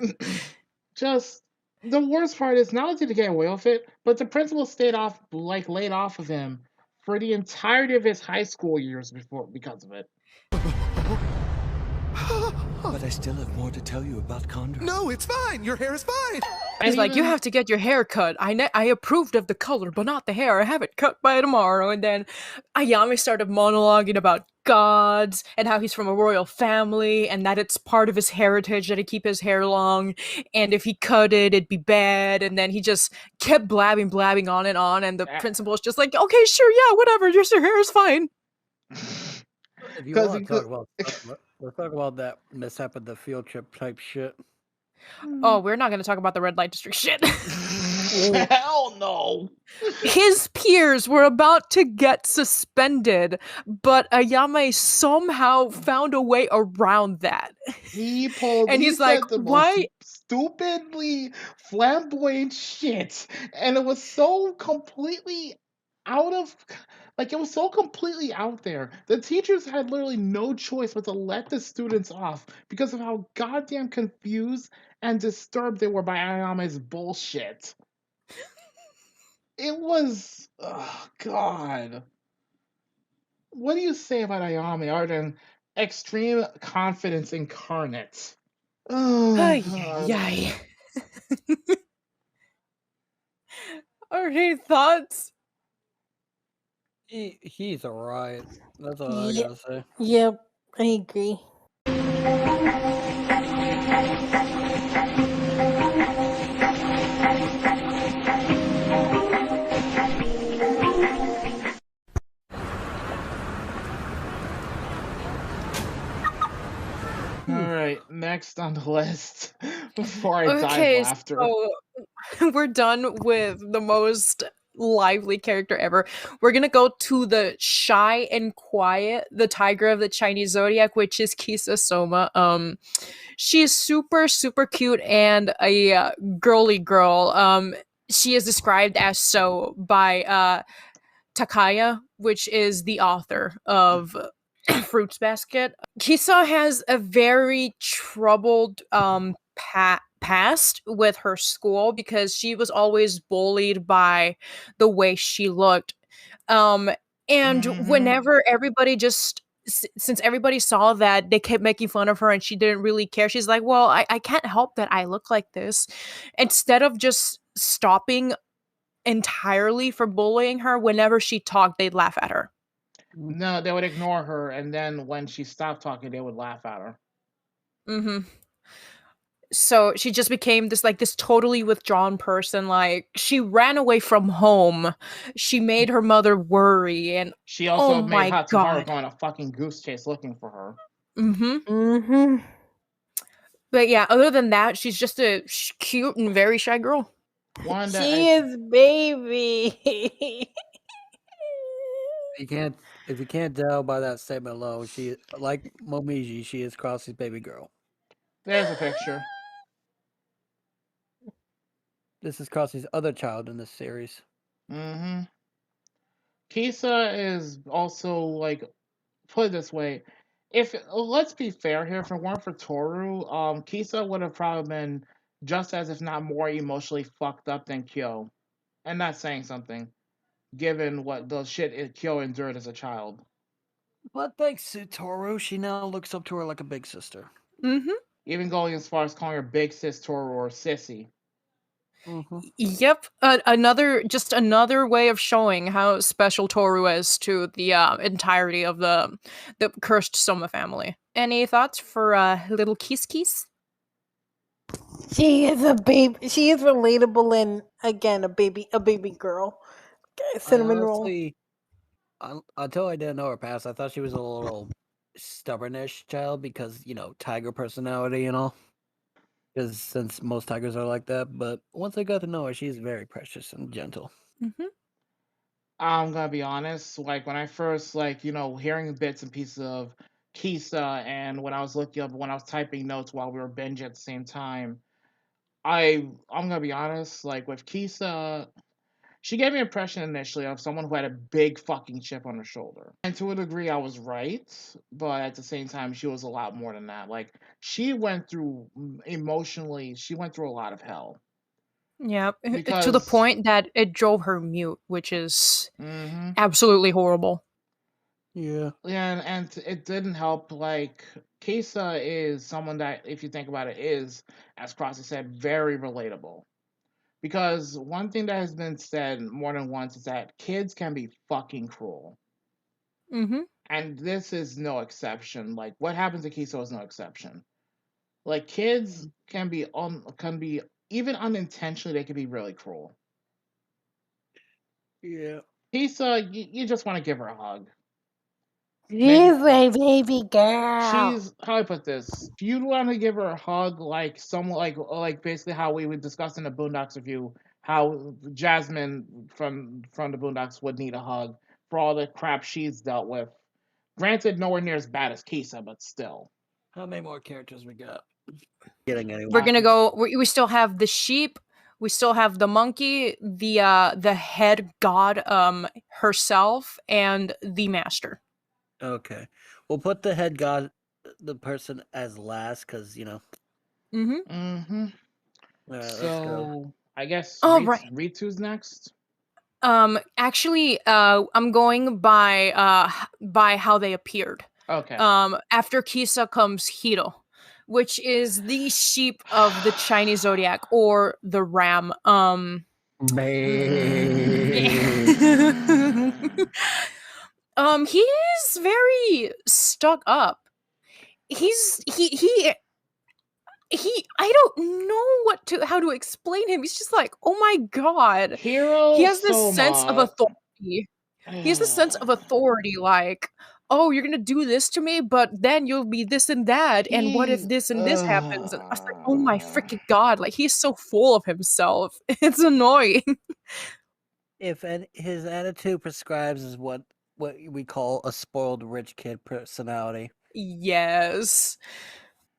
D: Just, the worst part is, not only did he get away with it, but the principal laid off of him for the entirety of his high school years because of it.
F: But I still have more to tell you about Condor.
I: No, it's fine. Your hair is fine.
E: He's like, you have to get your hair cut. I approved of the color, but not the hair. I have it cut by tomorrow. And then Ayame started monologuing about gods and how he's from a royal family and that it's part of his heritage that he keep his hair long. And if he cut it, it'd be bad. And then he just kept blabbing on and on. And the principal's just like, okay, sure, yeah, whatever. Just your hair is fine.
B: If you want to talk about let's talk about that mishap of the field trip type shit.
E: Oh, we're not going to talk about the red light district shit.
D: Hell no.
E: His peers were about to get suspended, but Ayame somehow found a way around that. He's like, why?
D: Stupidly flamboyant shit. And it was so completely it was so completely out there. The teachers had literally no choice but to let the students off because of how goddamn confused and disturbed they were by Ayame's bullshit. It was... Oh, God. What do you say about Ayame other than extreme confidence incarnate? Oh,
E: yay. Any thoughts?
B: He's alright. That's all I gotta say.
C: Yep, I agree.
D: next on the list before I die of
E: Okay,
D: laughter.
E: so we're done with the most lively character ever. We're gonna go to the shy and quiet, the tiger of the Chinese zodiac, which is Kisa Soma. She is super, super cute and a girly girl. She is described as so by Takaya, which is the author of Fruits Basket. Kisa has a very troubled past with her school because she was always bullied by the way she looked. Um, and whenever everybody just since everybody saw that, they kept making fun of her and she didn't really care. She's like, well, I can't help that I look like this. Instead of just stopping entirely for bullying her, whenever she talked, they'd laugh at her.
D: No, they would ignore her, and then when she stopped talking, they would laugh at her.
E: Mm-hmm. So she just became this totally withdrawn person. Like, she ran away from home. She made her mother worry, and
D: She
E: oh
D: also made
E: my
D: Hatsuharu
E: god.
D: go on a fucking goose chase looking for her.
E: Mm-hmm. But yeah, other than that, she's just a cute and very shy girl.
D: One that
C: She is baby.
B: If you can't tell by that statement alone, she like Momiji, she is Crossy's baby girl.
D: There's a picture.
B: This is Crossy's other child in this series.
D: Mm-hmm. Kisa is also like, put it this way, if let's be fair here, if it weren't for Toru, Kisa would have probably been just as, if not more, emotionally fucked up than Kyo. And that's saying something, given what the shit Kyo endured as a child.
B: But thanks to Toru, she now looks up to her like a big sister.
E: Mm-hmm.
D: Even going as far as calling her Big Sis Toru or Sissy.
E: Yep, another way of showing how special Toru is to the entirety of the cursed Soma family. Any thoughts for little Kiss Kiss?
C: She is a baby. She is relatable and again a baby girl. Cinnamon roll.
B: Until I didn't know her past, I thought she was a little stubbornish child because, tiger personality and all. Because since most tigers are like that, but once I got to know her, she's very precious and gentle.
E: Mm-hmm.
D: I'm gonna be honest, like when I first hearing bits and pieces of Kisa, and when I was typing notes while we were binging at the same time, I'm gonna be honest, like with Kisa, she gave me an impression initially of someone who had a big fucking chip on her shoulder. And to a degree I was right, but at the same time she was a lot more than that. Like she went through a lot of hell.
E: Yeah, to the
D: Because
E: point that it drove her mute, which is
D: Mhm.
E: absolutely horrible.
B: Yeah.
D: Yeah, and it didn't help. Like Kisa is someone that, if you think about it, is, as Crossy said, very relatable. Because one thing that has been said more than once is that kids can be fucking cruel,
E: Mm-hmm.
D: and this is no exception. Like what happens to Kisa is no exception. Like kids can be even unintentionally, they can be really cruel.
B: Yeah.
D: Kisa, you just want to give her a hug.
C: She's my baby girl.
D: She's, how I put this, if you want to give her a hug, like someone like basically how we would discuss in the Boondocks review, how Jasmine from the Boondocks would need a hug for all the crap she's dealt with. Granted, nowhere near as bad as Kisa, but still.
B: How many more characters we got? Getting anywhere.
E: We're gonna go. We still have the sheep. We still have the monkey, the head god herself, and the master.
B: Okay. We'll put the head god, the person, as last, because,
E: Mm-hmm.
D: Mm-hmm.
B: Let's go.
D: So I guess
E: right.
D: Ritu's next.
E: Actually, I'm going by how they appeared.
D: Okay.
E: After Kisa comes Hiro, which is the sheep of the Chinese zodiac, or the ram. He is very stuck up. He I don't know how to explain him. He's just like, oh my god.
D: Hiro
E: He has this sense of
D: Soma.
E: authority. He has this sense of authority, like, oh, you're gonna do this to me, but then you'll be this and that, and what if
D: He's
E: this and this happens? And I was like, oh my freaking god, like he's so full of himself. It's annoying.
B: If his attitude prescribes is what we call a spoiled rich kid personality.
E: Yes.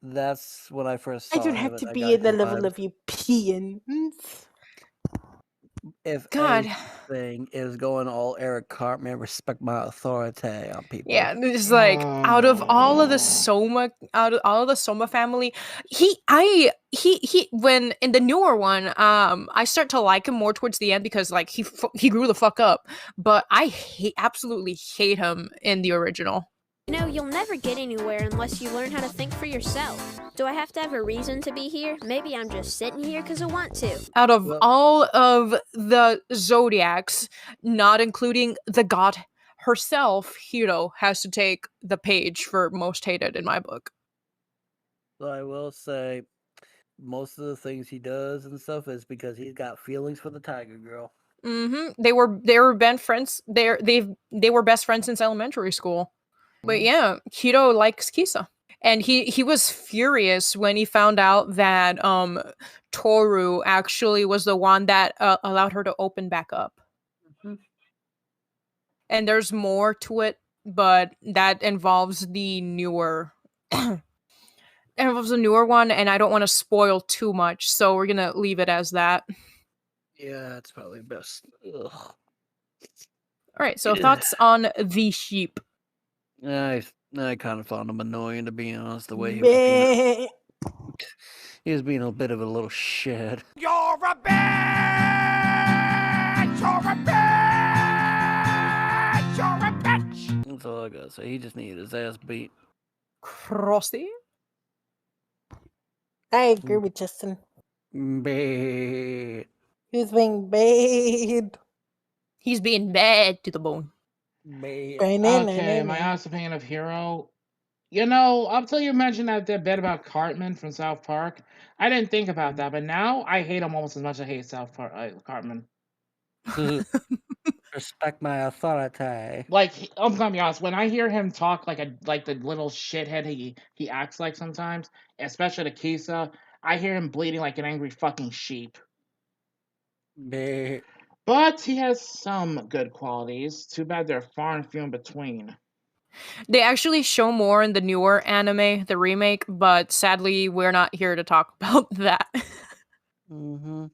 B: That's when I first
C: I
B: saw
C: don't
B: him.
C: have to
B: I
C: be
B: got
C: in the
B: his
C: level
B: vibes.
C: of you peons.
B: If
E: God.
B: anything is going all Eric Cartman, respect my authority on people.
E: Yeah, it's like out of all of the Soma family, he when in the newer one, I start to like him more towards the end because like he grew the fuck up, but I absolutely hate him in the original.
L: You know, you'll never get anywhere unless you learn how to think for yourself. Do I have to have a reason to be here? Maybe I'm just sitting here because I want to.
E: Out of all of the Zodiacs, not including the god herself, Hiro has to take the page for most hated in my book.
B: So I will say, most of the things he does and stuff is because he's got feelings for the Tiger Girl.
E: Mm-hmm. They were best friends. They were best friends since elementary school. But yeah, Hiro likes Kisa. And he was furious when he found out that Toru actually was the one that allowed her to open back up.
B: Mm-hmm.
E: And there's more to it, but that involves the newer one, and I don't want to spoil too much, so we're gonna leave it as that.
B: Yeah, that's probably best. Ugh.
E: All right, so thoughts on the sheep?
B: I kind of found him annoying, to be honest. The way he was being a bit of a little shit.
I: You're a bitch! You're a bitch! You're a bitch!
B: That's all I gotta say. He just needed his ass beat.
E: Crossy?
C: I agree with Justin.
B: Bad.
C: He's being bad.
E: He's being bad to the bone.
D: Okay, my honest opinion of Hero. You know, up till you mentioned that bit about Cartman from South Park, I didn't think about that, but now I hate him almost as much as I hate Cartman.
B: Respect my authority.
D: Like, I'm gonna be honest, when I hear him talk like the little shithead he acts like sometimes, especially to Kisa, I hear him bleating like an angry fucking sheep.
B: Bad.
D: But he has some good qualities. Too bad they're far and few in between.
E: They actually show more in the newer anime, the remake, but sadly, we're not here to talk about that.
B: Mm-hmm.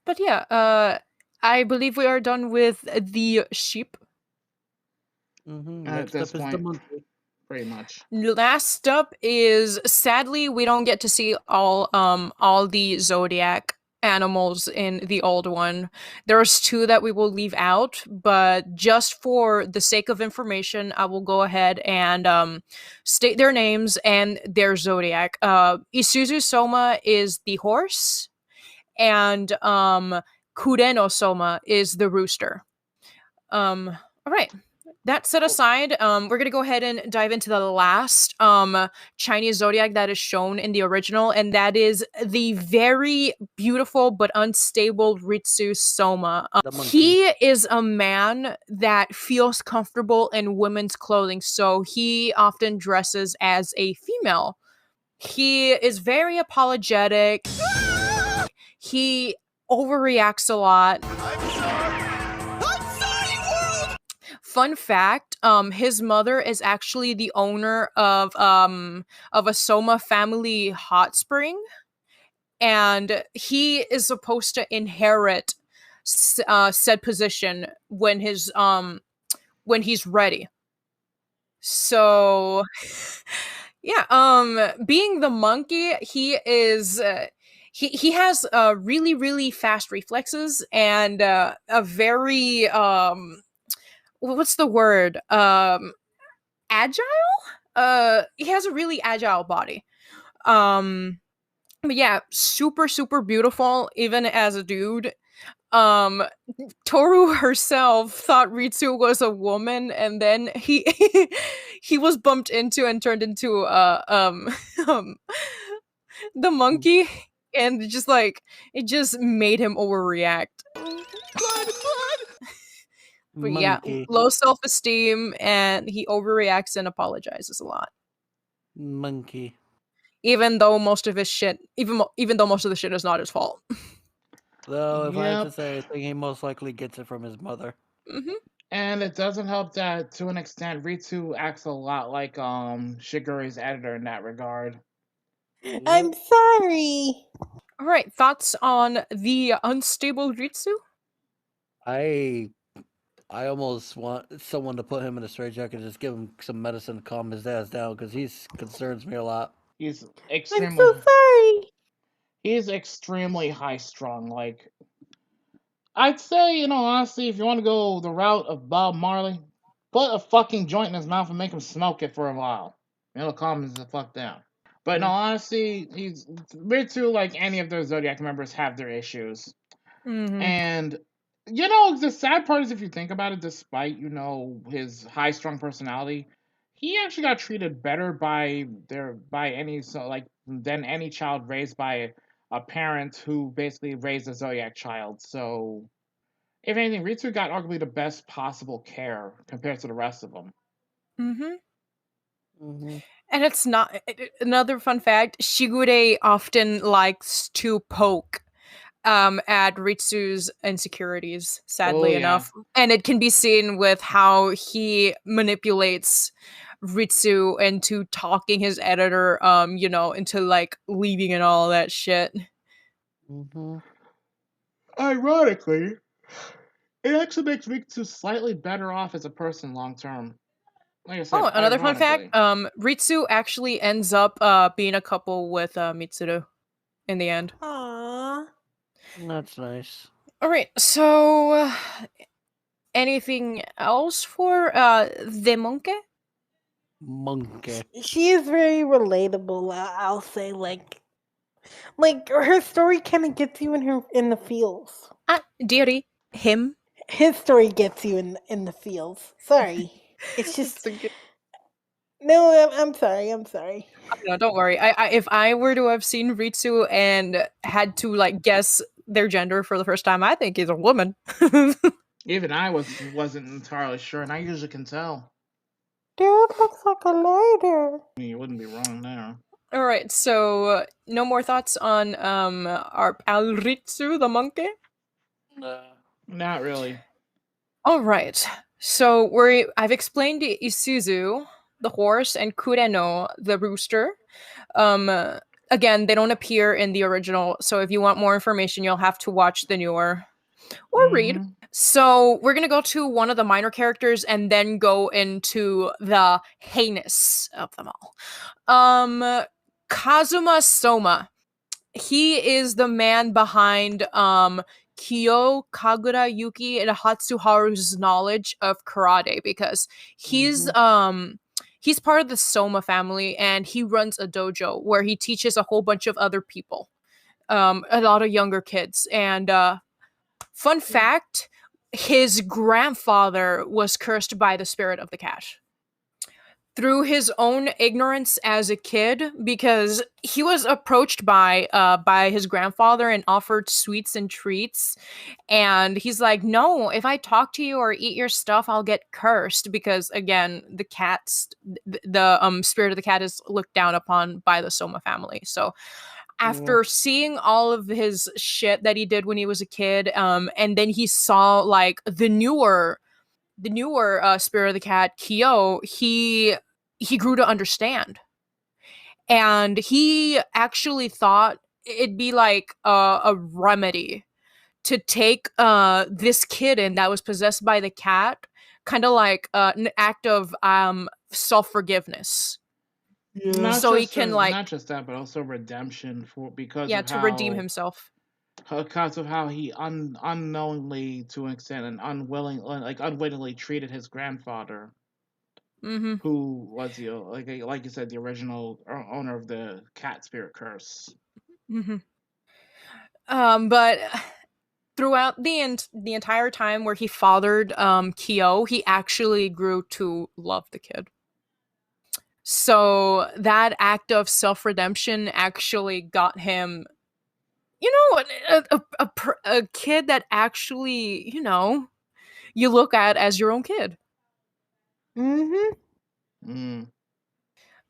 E: But yeah, I believe we are done with the sheep.
B: Mm-hmm.
D: At this point, pretty much.
E: Last up is, sadly, we don't get to see all the Zodiac animals in the old one. There's two that we will leave out, but just for the sake of information, I will go ahead and state their names and their Zodiac. Isuzu Soma is the horse, and Kureno Soma is the rooster. All right. That set aside, we're going to go ahead and dive into the last Chinese zodiac that is shown in the original, and that is the very beautiful but unstable Ritsu Soma. He is a man that feels comfortable in women's clothing, so he often dresses as a female. He is very apologetic. He overreacts a lot. Fun fact, his mother is actually the owner of a Soma family hot spring, and he is supposed to inherit said position when he's ready. So yeah, being the monkey, he is he has really, really fast reflexes and a very what's the word? Agile? He has a really agile body. But yeah, super, super beautiful, even as a dude. Toru herself thought Ritsu was a woman, and then he he was bumped into and turned into the monkey, and just like it just made him overreact. But yeah,
B: Monkey.
E: low self-esteem, and he overreacts and apologizes a lot.
B: Monkey.
E: Even though most of his shit, even though most of the shit is not his fault.
B: Though, if I had to
D: Yep.
B: say, I think he most likely gets it from his mother.
D: And it doesn't help that, to an extent, Ritsu acts a lot like Shiguri's editor in that regard.
C: I'm sorry.
E: All right, thoughts on the unstable Ritsu?
B: I almost want someone to put him in a straitjacket and just give him some medicine to calm his ass down because he concerns me a lot.
D: He's
C: I'm
D: extremely
C: so sorry.
D: he's extremely high strung. Like, I'd say, honestly, if you want to go the route of Bob Marley, put a fucking joint in his mouth and make him smoke it for a while. It'll calm him the fuck down. But no, honestly, he's Ritsu, like any of those Zodiac members, have their issues. And the sad part is, if you think about it, despite his high strung personality, he actually got treated better than any child raised by a parent who basically raised a Zodiac child. So, if anything, Ritsu got arguably the best possible care compared to the rest of them.
E: And it's not another fun fact. Shigure often likes to poke at Ritsu's insecurities, sadly enough. And it can be seen with how he manipulates Ritsu into talking his editor, into like leaving and all that shit.
D: Ironically, it actually makes Ritsu slightly better off as a person long term. Like I said,
E: Another fun fact,
D: ironically.
E: Ritsu actually ends up being a couple with Mitsuru in the end.
C: Aww.
B: That's nice.
E: All right, so anything else for the monkey?
B: Monkey.
C: She is very relatable. I'll say, like her story kind of gets you in the feels.
E: Dearie, him.
C: His story gets you in the feels. Sorry, it's just. No, I'm sorry. I'm sorry.
E: No, don't worry. I if I were to have seen Ritsu and had to like guess their gender for the first time, I think he's a woman.
D: Even I wasn't entirely sure, and I usually can tell.
C: Dude looks like a lady.
D: You wouldn't be wrong there.
E: All right, so no more thoughts on our pal Ritsu, the monkey?
D: Not really.
E: All right. So I've explained Isuzu, the horse, and Kureno, the rooster. Again, they don't appear in the original, so if you want more information, you'll have to watch the newer or read. So we're gonna go to one of the minor characters and then go into the heinous of them all. Kazuma Soma. He is the man behind Kyo, Kagura Yuki, and Hatsuharu's knowledge of karate, because he's part of the Soma family, and he runs a dojo where he teaches a whole bunch of other people, a lot of younger kids. And fun fact, his grandfather was cursed by the spirit of the cat through his own ignorance as a kid, because he was approached by his grandfather and offered sweets and treats, and he's like, no, if I talk to you or eat your stuff, I'll get cursed, because again, the spirit of the cat is looked down upon by the Soma family. So after seeing all of his shit that he did when he was a kid, and then he saw like the newer spirit of the cat, Kyo, he grew to understand. And he actually thought it'd be like a remedy to take this kid in that was possessed by the cat, kind of like an act of self-forgiveness. So he can
D: not just that, but also redemption
E: to redeem himself.
D: Because of how he unknowingly, to an extent, and unwittingly treated his grandfather, who was like you said, the original owner of the cat spirit curse.
E: But throughout the entire time where he fathered Kyo, he actually grew to love the kid. So that act of self-redemption actually got him, a kid that actually, you look at as your own kid.
C: Mm-hmm.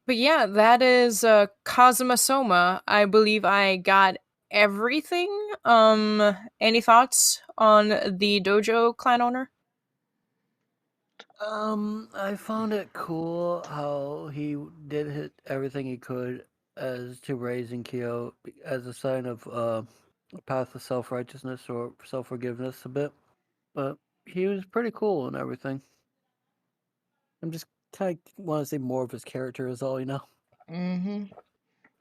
E: But yeah, that is Kazuma Soma. I believe I got everything. Any thoughts on the dojo clan owner?
B: I found it cool how he did hit everything he could as to raising Kyo as a sign of a path of self-righteousness or self-forgiveness a bit. But he was pretty cool and everything. I'm just kind of want to see more of his character is all, you know?
D: Mm-hmm.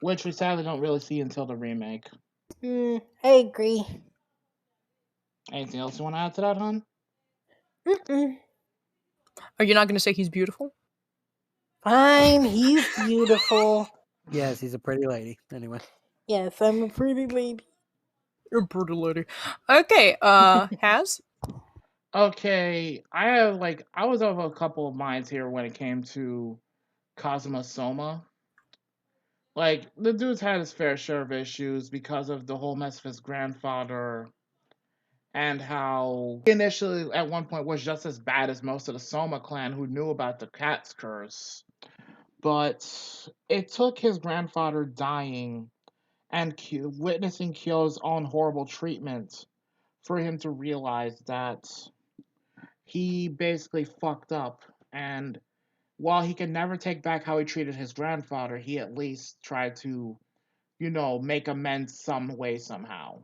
D: Which we sadly don't really see until the remake.
C: I agree.
D: Anything else you want to add to that, hon?
C: Mm-mm.
E: Are you not going to say he's beautiful?
C: Fine, he's beautiful.
B: Yes, he's a pretty lady. Anyway.
C: Yes, I'm a pretty lady.
E: You're a pretty lady. Okay, Has?
D: Okay, I was of a couple of minds here when it came to Kazuma Soma. Like, the dude's had his fair share of issues because of the whole mess of his grandfather and how he initially at one point was just as bad as most of the Soma clan who knew about the cat's curse. But it took his grandfather dying and witnessing Kyo's own horrible treatment for him to realize that he basically fucked up. And while he can never take back how he treated his grandfather, he at least tried to, make amends some way, somehow.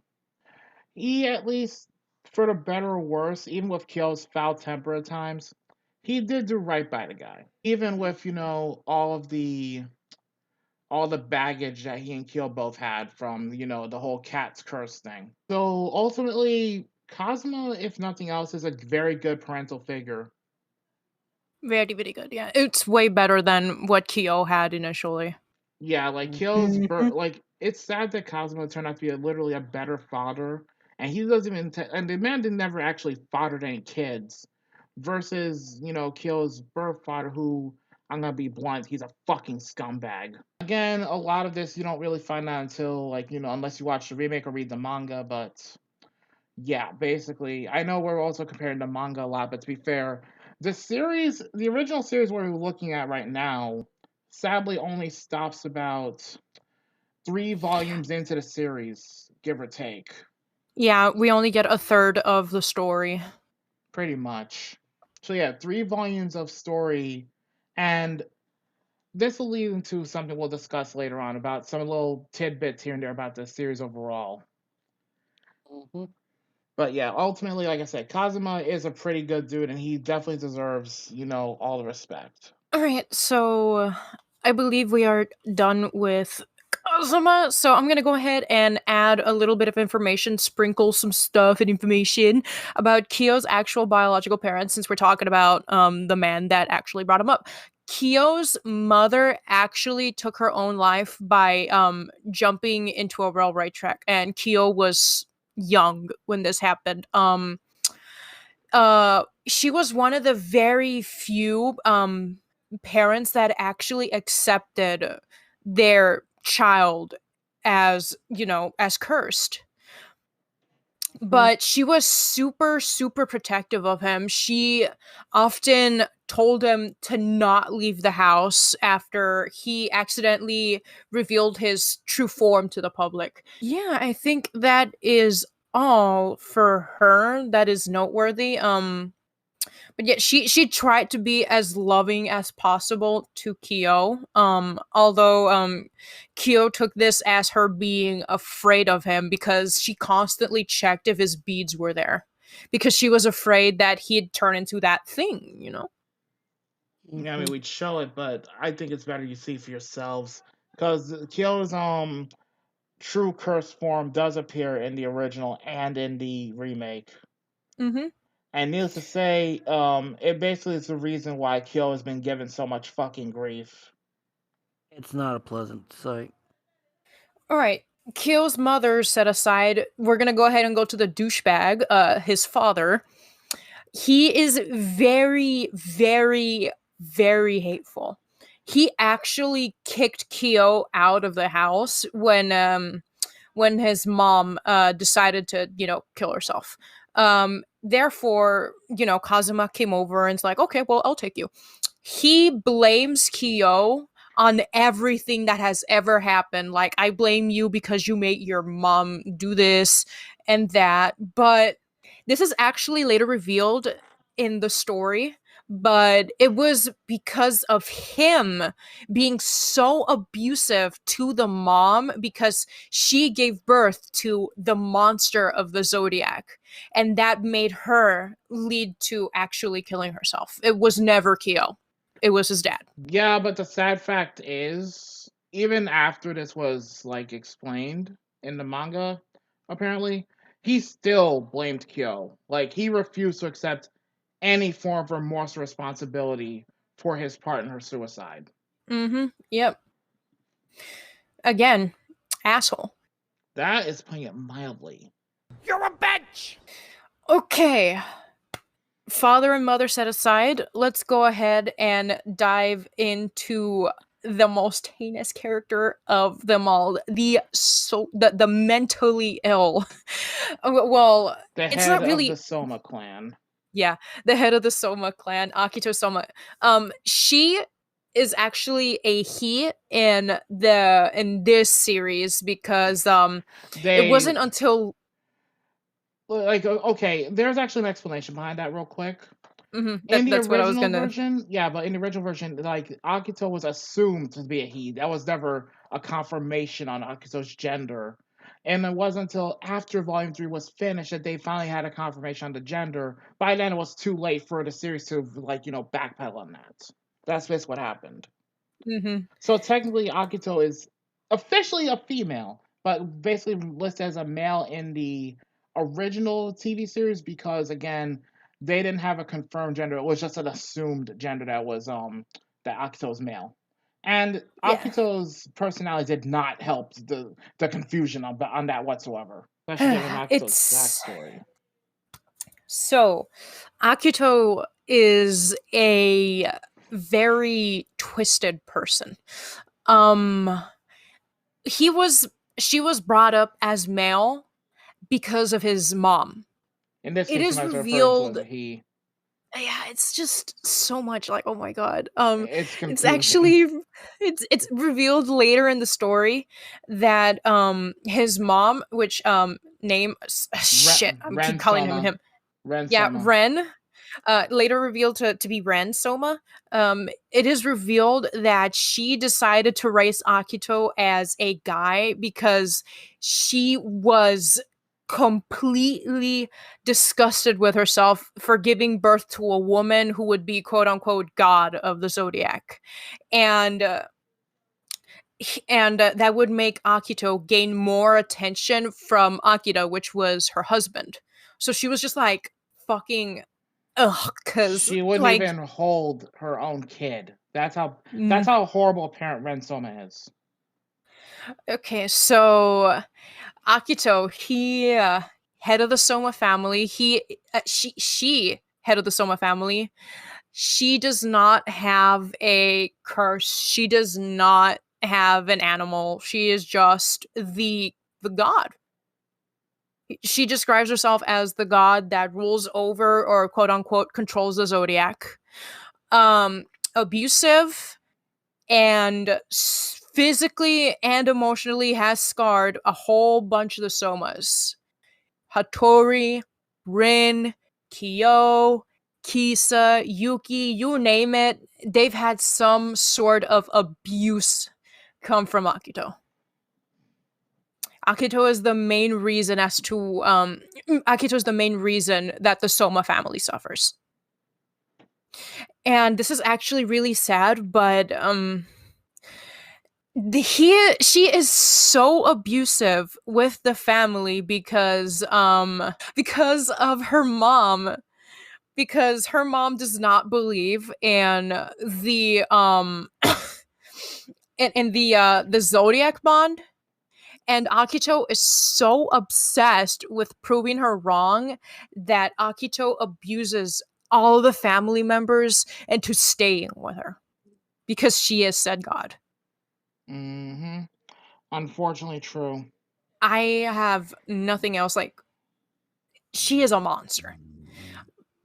D: He at least, for the better or worse, even with Kyo's foul temper at times, he did do right by the guy. Even with, all the baggage that he and Kyo both had from, the whole cat's curse thing. So ultimately, Kazuma, if nothing else, is a very good parental figure.
E: Very, very good, yeah. It's way better than what Kyo had initially.
D: Yeah, like Kyo's like it's sad that Kazuma turned out to be literally a better father, and he doesn't even and the man did never actually fathered any kids, versus Kyo's birth father, who I'm gonna be blunt, he's a fucking scumbag. Again, a lot of this you don't really find out until unless you watch the remake or read the manga, but yeah, basically, I know we're also comparing the manga a lot, but to be fair, the original series we're looking at right now, sadly only stops about 3 volumes into the series, give or take.
E: Yeah, we only get a third of the story.
D: Pretty much. So yeah, 3 volumes of story, and this will lead into something we'll discuss later on about some little tidbits here and there about the series overall. But yeah, ultimately, like I said, Kazuma is a pretty good dude, and he definitely deserves, all the respect.
E: All right, so I believe we are done with Kazuma. So I'm gonna go ahead and add a little bit of information, sprinkle some stuff and information about Kyo's actual biological parents, since we're talking about the man that actually brought him up. Kyo's mother actually took her own life by jumping into a railway track, and Kyo was young when this happened. She was one of the very few parents that actually accepted their child as as cursed. But she was super, super protective of him. She often told him to not leave the house after he accidentally revealed his true form to the public. Yeah, I think that is all for her that is noteworthy. But yeah, she tried to be as loving as possible to Kyo. Although Kyo took this as her being afraid of him because she constantly checked if his beads were there. Because she was afraid that he'd turn into that thing,
D: Yeah, I mean, we'd show it, but I think it's better you see for yourselves. Because Kyo's true curse form does appear in the original and in the remake.
E: Mm-hmm.
D: And needless to say, it basically is the reason why Kyo has been given so much fucking grief.
B: It's not a pleasant sight.
E: All right. Kyo's mother set aside. We're gonna go ahead and go to the douchebag, his father. He is very, very, very hateful. He actually kicked Kyo out of the house when his mom decided to kill herself. Therefore, Kazuma came over and it's like, okay, well, I'll take you. He blames Kyo on everything that has ever happened. Like, I blame you because you made your mom do this and that. But this is actually later revealed in the story. But it was because of him being so abusive to the mom because she gave birth to the monster of the Zodiac. And that made her lead to actually killing herself. It was never Kyo. It was his dad.
D: Yeah, but the sad fact is, even after this was explained in the manga, apparently, he still blamed Kyo. Like, he refused to accept any form of remorse or responsibility for his part in her suicide.
E: Mm-hmm. Yep. Again, asshole.
D: That is putting it mildly.
H: You're a bitch!
E: Okay. Father and mother set aside, let's go ahead and dive into the most heinous character of them all, the mentally ill. Well,
D: The
E: it's
D: head
E: not
D: of the
E: really.
D: Soma clan.
E: Yeah, the head of the Soma clan, Akito Soma. She is actually a he in this series because it wasn't until
D: okay, there's actually an explanation behind that real quick. In the
E: that's what I was
D: original
E: gonna.
D: version, yeah, but in the original version, Akito was assumed to be a he. That was never a confirmation on Akito's gender. And it wasn't until after Volume 3 was finished that they finally had a confirmation on the gender. By then, it was too late for the series to, backpedal on that. That's just what happened.
E: Mm-hmm.
D: So technically, Akito is officially a female, but basically listed as a male in the original TV series because, again, they didn't have a confirmed gender. It was just an assumed gender that was that Akito's male. And Akito's personality did not help the confusion on that whatsoever. Especially given Akito's backstory.
E: So, Akito is a very twisted person. She was brought up as male because of his mom.
D: In this
E: It
D: case,
E: is
D: you might
E: revealed.
D: refer to as a he.
E: Yeah, it's just so much like, oh my god.
D: It's confusing.
E: It's actually it's revealed later in the story that his mom, which name shit, I keep calling him.
D: Ren
E: Yeah,
D: Soma.
E: Ren. Later revealed to be Ren Soma. It is revealed that she decided to raise Akito as a guy because she was completely disgusted with herself for giving birth to a woman who would be quote unquote god of the Zodiac. And that would make Akito gain more attention from Akira, which was her husband. So she was just like fucking because
D: she wouldn't even hold her own kid. That's how horrible a parent Ren Soma is.
E: Okay, so Akito, he head of the Soma family. She head of the Soma family. She does not have a curse. She does not have an animal. She is just the god. She describes herself as the god that rules over or quote unquote controls the Zodiac. Abusive and physically and emotionally has scarred a whole bunch of the Somas. Hattori, Rin, Kyo, Kisa, Yuki, you name it, they've had some sort of abuse come from Akito. Akito is the main reason Akito is the main reason that the Soma family suffers. And this is actually really sad, but she is so abusive with the family because of her mom, because her mom does not believe in the in the Zodiac bond. And Akito is so obsessed with proving her wrong that Akito abuses all the family members into staying with her because she is said god.
D: Mm-hmm. Unfortunately true.
E: I have nothing else. Like, she is a monster.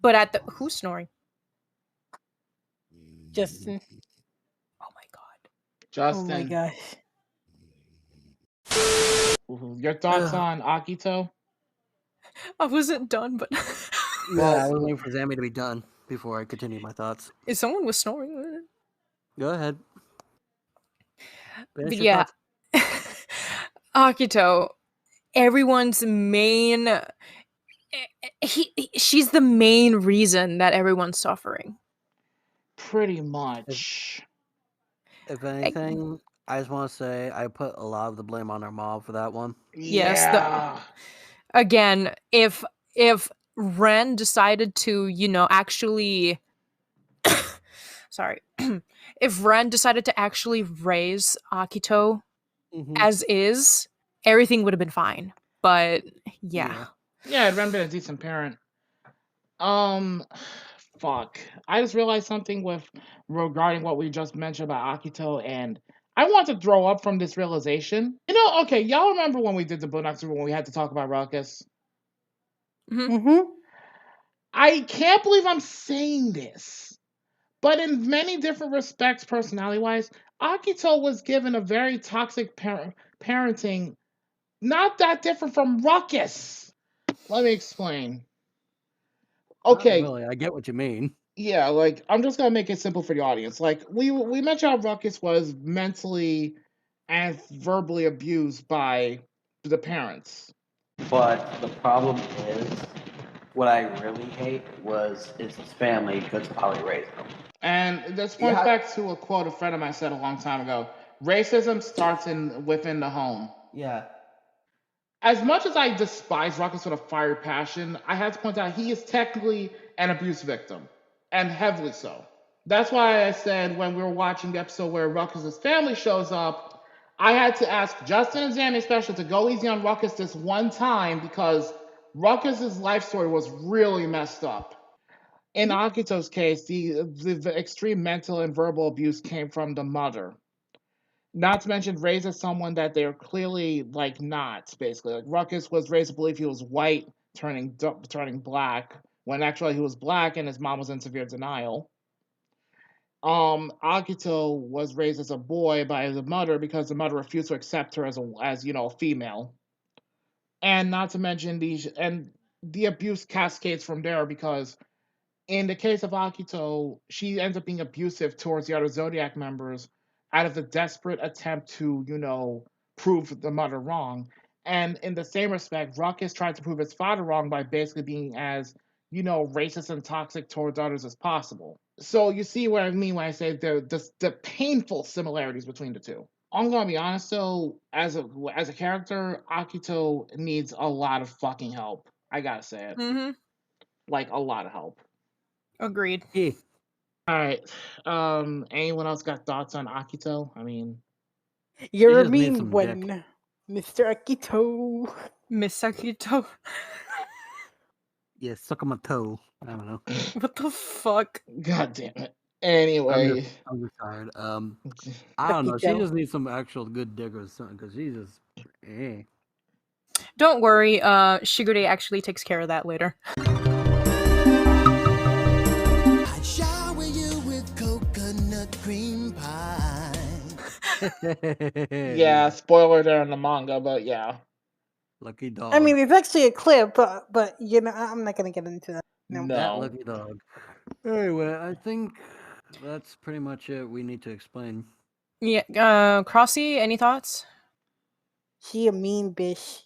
E: But at the who's snoring?
C: Justin.
E: Oh my god.
D: Justin.
C: Oh my gosh.
D: Your thoughts on Akito?
E: I wasn't done, but
B: Yeah, I was waiting for Zammy to be done before I continue my thoughts.
E: if someone was snoring.
B: Go ahead.
E: But
B: Finish your
E: yeah.
B: thoughts.
E: Akito, everyone's main she's the main reason that everyone's suffering.
D: Pretty much.
B: If anything, I just want to say I put a lot of the blame on our mom for that one.
E: Yes,
D: Yeah.
E: again, if Ren decided to, actually sorry. If Ren decided to actually raise Akito as is, everything would have been fine. But yeah.
D: Yeah, Ren been a decent parent. Fuck. I just realized something regarding what we just mentioned about Akito, and I want to throw up from this realization. Okay, y'all remember when we did the Bunatsu when we had to talk about Ruckus?
C: Mm-hmm.
D: I can't believe I'm saying this, but in many different respects, personality-wise, Akito was given a very toxic parenting, not that different from Ruckus. Let me explain. Okay.
B: Not really, I get what you mean.
D: Yeah, like I'm just gonna make it simple for the audience. Like we mentioned how Ruckus was mentally and verbally abused by the parents.
M: But the problem is, what I really hate is his family because of how he raised him.
D: And this points back to a quote a friend of mine said a long time ago. Racism starts within the home.
M: Yeah.
D: As much as I despise Ruckus with a fiery passion, I have to point out he is technically an abuse victim, and heavily so. That's why I said when we were watching the episode where Ruckus' family shows up, I had to ask Justin and Zammy especially to go easy on Ruckus this one time because Ruckus' life story was really messed up. In Akito's case, the extreme mental and verbal abuse came from the mother. Not to mention raised as someone that they're clearly not, basically. Like Ruckus was raised to believe he was white, turning black, when actually he was black and his mom was in severe denial. Akito was raised as a boy by the mother because the mother refused to accept her as a female. And not to mention the abuse cascades from there because in the case of Akito, she ends up being abusive towards the other Zodiac members out of the desperate attempt to, prove the mother wrong. And in the same respect, Ruckus tried to prove his father wrong by basically being as, racist and toxic towards others as possible. So you see what I mean when I say the painful similarities between the two. I'm gonna be honest though, as a character, Akito needs a lot of fucking help. I gotta say it.
E: Mm-hmm.
D: Like a lot of help.
E: Agreed.
B: Yeah.
D: All right. Anyone else got thoughts on Akito? I mean,
C: You're a mean one, Mr. Akito.
E: Miss Akito.
B: Yeah, suck on my toe. I don't know.
E: What the fuck?
D: God damn it. Anyway,
B: I'm just tired. I don't know. She just needs some actual good diggers or something because she's just.
E: Don't worry. Shigure actually takes care of that later.
F: I'd shower you with coconut cream pie.
D: Yeah, spoiler there in the manga, but yeah.
B: Lucky dog.
C: I mean, it's actually a clip, but I'm not gonna get into that. No.
B: That lucky dog. Anyway, I think that's pretty much it. We need to explain.
E: Yeah. Crossy, any thoughts?
C: He a mean bitch.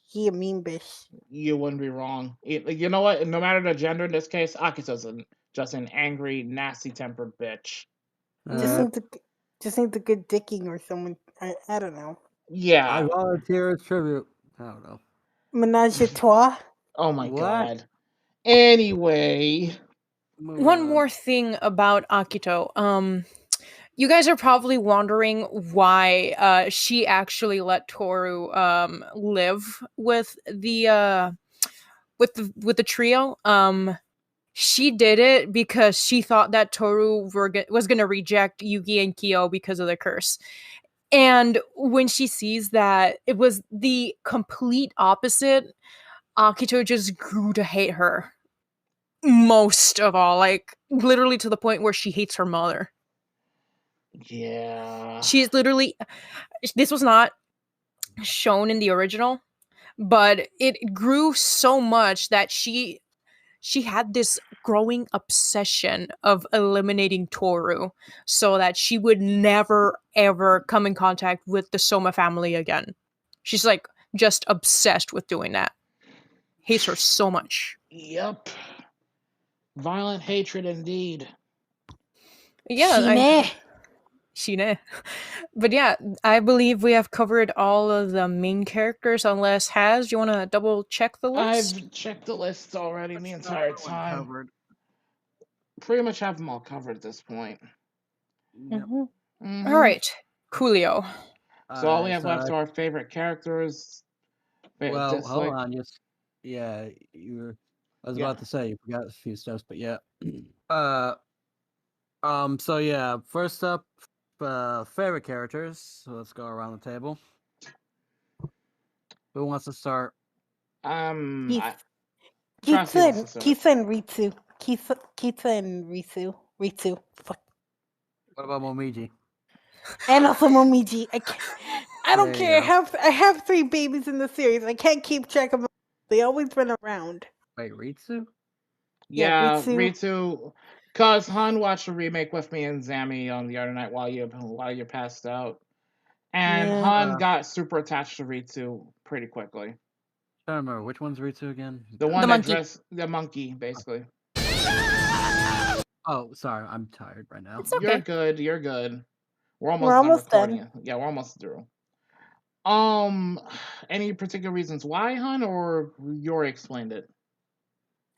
D: You wouldn't be wrong. You know what? No matter the gender in this case, Akito's just an angry, nasty-tempered bitch.
C: Just needs a good dicking or someone. I don't know.
D: Yeah.
B: I volunteer as tribute. I don't know.
C: Menage a trois.
D: Oh my god. Anyway.
E: One more thing about Akito. You guys are probably wondering why she actually let Toru live with the trio. She did it because she thought that Toru was gonna reject Yugi and Kyo because of the curse. And when she sees that it was the complete opposite, Akito just grew to hate her most of all, like literally to the point where she hates her mother.
D: Yeah.
E: She's literally, this was not shown in the original, but it grew so much that she had this growing obsession of eliminating Toru so that she would never ever come in contact with the Soma family again. She's like just obsessed with doing that. Hates her so much.
D: Yep. Violent hatred indeed.
E: Yeah, Shine. But yeah, I believe we have covered all of the main characters, unless Has, you want to double check the list?
D: I've checked the list already the entire time.
B: Covered.
D: Pretty much have them all covered at this point.
B: Yep.
D: Mhm.
E: All right, Coolio.
D: So all we have left are our favorite characters.
B: Well, hold
D: dislike.
B: on, just yeah, you were. I was
D: Yeah.
B: about to say you forgot a few steps, but yeah. So yeah, first up, favorite characters. So let's go around the table. Who wants to start?
C: Keitha
D: Crossy
C: and
D: wants to start.
C: Keitha and Ritsu. Keitha and Ritsu. Ritsu. Fuck.
B: What about Momiji?
C: And also Momiji. I don't
B: There you
C: care.
B: go.
C: I have 3 babies in the series. I can't keep track of them. They always run around.
B: Wait, Ritsu?
D: Yeah,
C: Ritsu.
D: Ritsu. Cause Han watched the remake with me and Zammy on the other night while you passed out, and
C: Yeah.
D: Han got super attached to Ritsu pretty quickly.
B: I don't remember which one's Ritsu again.
D: The one that dressed the monkey, basically.
B: Oh, sorry, I'm tired right now.
E: It's okay.
D: You're good. You're good. We're
C: We're almost
D: recording
C: done.
D: it. Yeah, we're almost through. Any particular reasons why, Han, or you already explained it?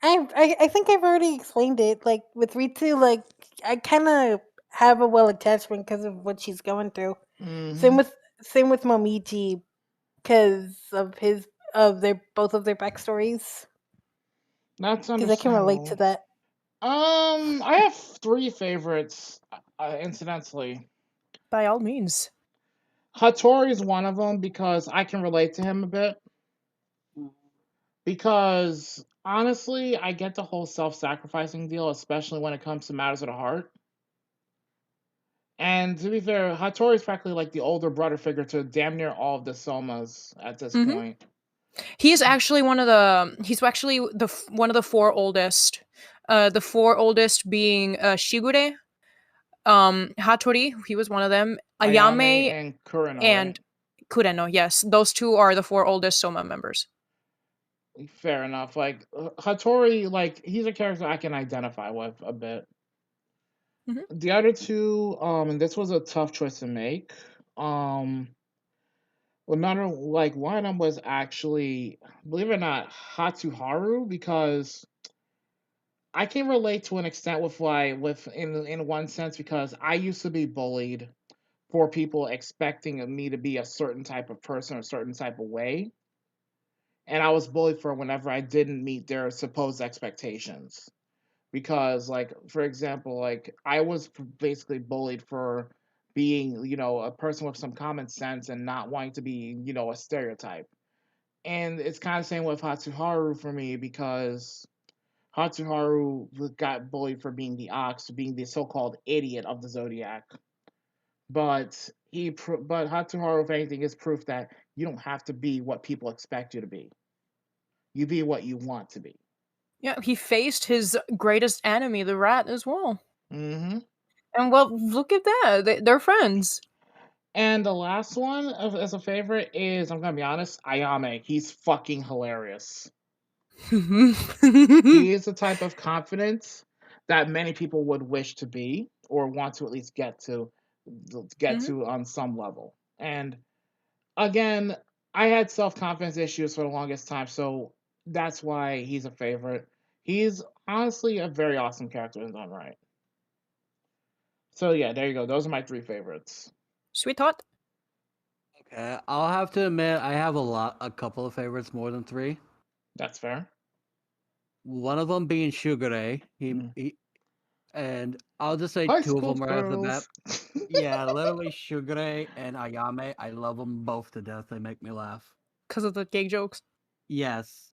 C: I think I've already explained it. Like with Ritsu, like I kind of have a attachment because of what she's going through. Same with Momiji because of both of their backstories.
D: That's
C: Because I can relate to that.
D: I have 3 favorites. Incidentally,
E: by all means.
D: Hattori is one of them because I can relate to him a bit. Because honestly, I get the whole self-sacrificing deal, especially when it comes to matters of the heart. And to be fair, Hattori is practically like the older brother figure to damn near all of the Somas at this point.
E: He's actually one of the. He's actually one of the 4 oldest. The 4 oldest being Shigure, Hattori. He was one of them. Ayame
D: and Kureno.
E: And Kureno. Yes, those 2 are the 4 oldest Soma members.
D: Fair enough. Like Hattori, like he's a character I can identify with a bit. The other 2, and this was a tough choice to make. Well, another like one of them was actually, believe it or not, Hatsuharu, because I can relate to an extent with in one sense because I used to be bullied for people expecting me to be a certain type of person or a certain type of way. And I was bullied for whenever I didn't meet their supposed expectations. Because, like, for example, like, I was basically bullied for being, a person with some common sense and not wanting to be, a stereotype. And it's kind of the same with Hatsuharu for me because Hatsuharu got bullied for being the ox, being the so-called idiot of the Zodiac. But Hatsuharu, if anything, is proof that you don't have to be what people expect you to be. You be what you want to be.
E: Yeah, he faced his greatest enemy, the rat, as well.
D: Mm-hmm.
E: And well, look at that. They're friends.
D: And the last one as a favorite is, I'm gonna be honest, Ayame. He's fucking hilarious. He is the type of confidence that many people would wish to be or want to at least get to on some level. And again, I had self-confidence issues for the longest time, so that's why he's a favorite. He's honestly a very awesome character in his own right. So yeah, there you go. Those are my 3 favorites.
E: Sweetheart.
B: Okay, I'll have to admit I have a couple of favorites more than 3.
D: That's fair.
B: One of them being Shigure. He and I'll just say
D: High
B: 2 of
D: school
B: them right off the bat.
D: girls.
B: Yeah, literally Shigure and Ayame. I love them both to death. They make me laugh.
E: Because of the gay jokes.
B: Yes.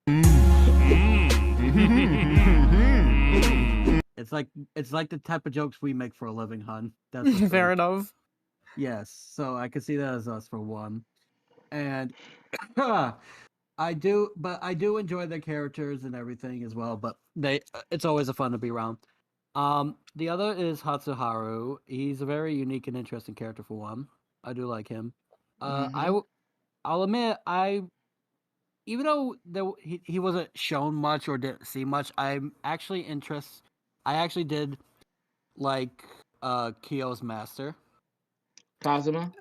B: It's like the type of jokes we make for a living, hun. That's the
E: Fair
B: truth.
E: enough.
B: Yes, so I can see that as us for one. And I do enjoy their characters and everything as well, but it's always a fun to be around. The other is Hatsuharu. He's a very unique and interesting character for one. I do like him. I'll admit even though he wasn't shown much or didn't see much, I actually did like Kyo's master.
E: Kazuma?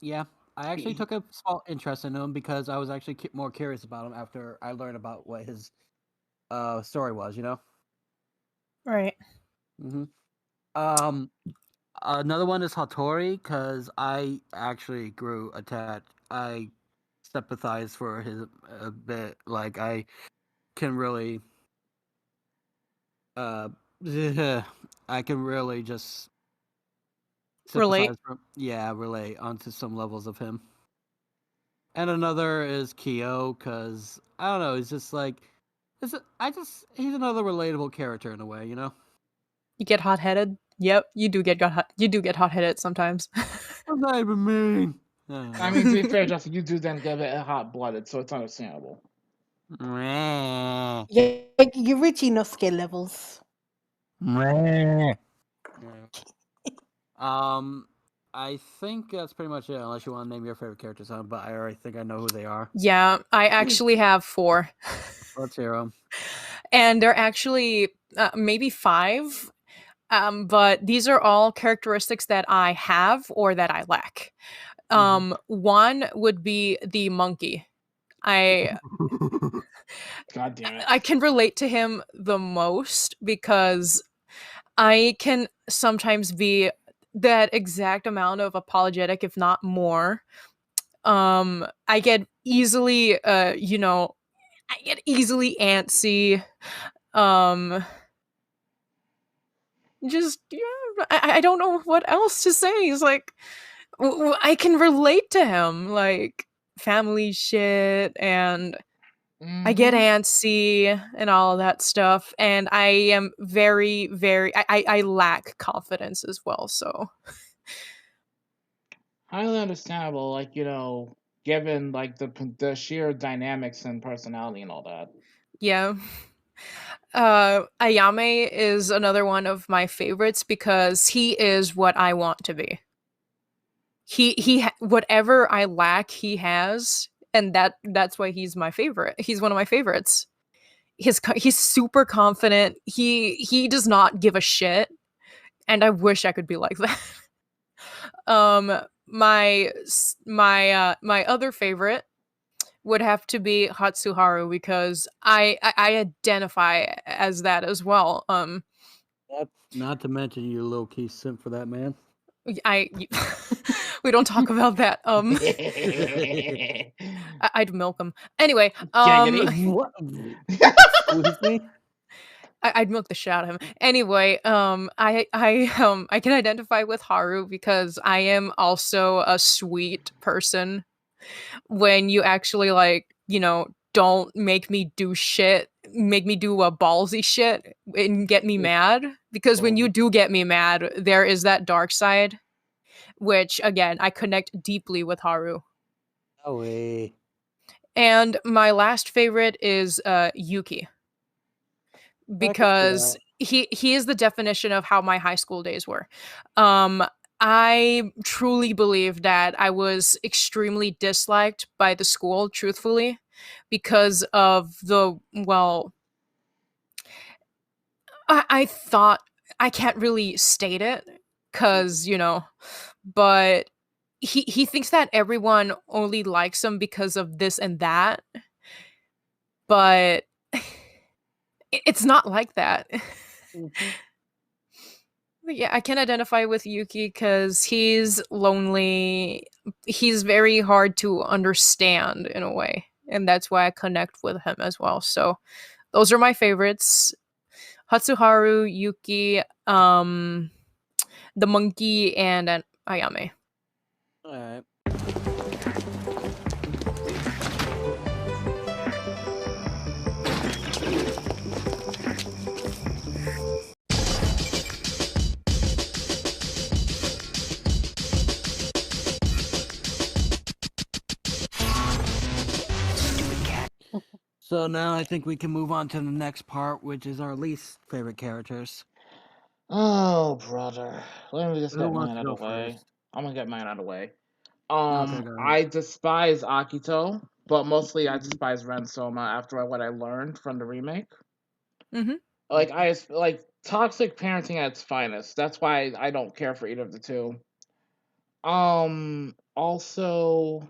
B: Yeah, I actually took a small interest in him because I was actually more curious about him after I learned about what his story was, you know?
E: Right.
B: Another one is Hattori because I actually grew attached. I sympathize for his a bit. Like I can really, I can really just
E: Relate.
B: relate onto some levels of him. And another is Kyo because I don't know. He's just like, he's another relatable character in a way, you know.
E: You get hot-headed? Yep, you do get hot-headed sometimes.
B: What's that even mean?
D: I mean, to be fair, Justin, you do then get it hot-blooded, so it's understandable.
C: Yeah, you reach Inosuke levels.
B: I think that's pretty much it. Unless you want to name your favorite characters, huh? But I already think I know who they are.
E: Yeah, I actually have 4.
B: Let's hear them.
E: And they're actually maybe 5. But these are all characteristics that I have or that I lack. One would be the monkey.
D: God damn it.
E: I can relate to him the most because I can sometimes be that exact amount of apologetic, if not more. I get easily, antsy. Just yeah, I don't know what else to say. It's like I can relate to him, like family shit, and I get antsy and all that stuff, and I am very, very. I lack confidence as well. So
D: highly understandable. Like given like the sheer dynamics and personality and all that.
E: yeah. Ayame is another one of my favorites because he is what I want to be. Whatever I lack, he has, and that's why he's my favorite. He's one of my favorites. He's super confident. He does not give a shit, and I wish I could be like that. My other favorite would have to be Hatsuharu because I identify as that as well.
B: Not to mention you low key simp for that man.
E: We don't talk about that. I'd milk him anyway.
B: What?
E: I'd milk the shit out of him. Anyway, I can identify with Haru because I am also a sweet person. When you actually don't make me do shit, make me do a ballsy shit and get me mad. Because when you do get me mad, there is that dark side, which again I connect deeply with Haru.
B: No way.
E: And my last favorite is Yuki. Because he is the definition of how my high school days were. I truly believe that I was extremely disliked by the school, truthfully, because of I thought, I can't really state it because, but he thinks that everyone only likes him because of this and that. But it's not like that. Yeah, I can identify with Yuki because he's lonely. He's very hard to understand in a way, and that's why I connect with him as well. So those are my favorites: Hatsuharu, Yuki, the monkey, and Ayame.
B: All right. So now I think we can move on to the next part, which is our least favorite characters.
D: Oh, brother. Let me just
B: Who
D: get
B: wants
D: mine
B: to
D: out
B: go
D: of the way.
B: first?
D: I'm gonna get mine out of the way.
B: Okay, go ahead.
D: I despise Akito, but mostly I despise Ren Soma after what I learned from the remake.
E: Mm-hmm.
D: Like toxic parenting at its finest. That's why I don't care for either of the two. Also,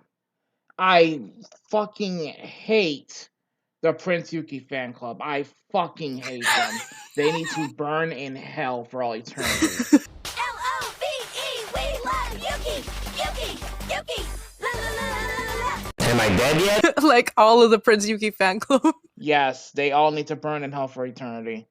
D: I fucking hate the Prince Yuki fan club. I fucking hate them. They need to burn in hell for all eternity.
A: L-O-V-E, we love Yuki! Yuki! Yuki! La la la la la la la!
G: Am I dead yet?
E: Like all of the Prince Yuki fan club.
D: Yes, they all need to burn in hell for eternity.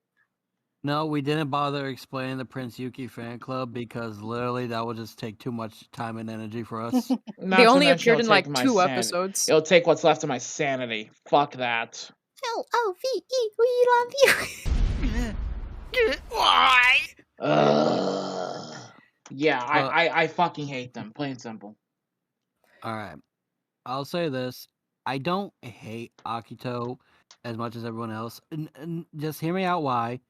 B: No, we didn't bother explaining the Prince Yuki fan club because literally that would just take too much time and energy for us.
D: Not
E: They
D: to
E: only
D: mention
E: appeared
D: it'll
E: in
D: take
E: like
D: my
E: 2
D: sanity.
E: episodes.
D: It'll take what's left of my sanity. Fuck that.
A: L-O-V-E, we love you!
B: Why?
D: Yeah,
B: Well-
D: I fucking hate them. Plain and simple.
B: All right. I'll say this. I don't hate Akito as much as everyone else. And just hear me out why.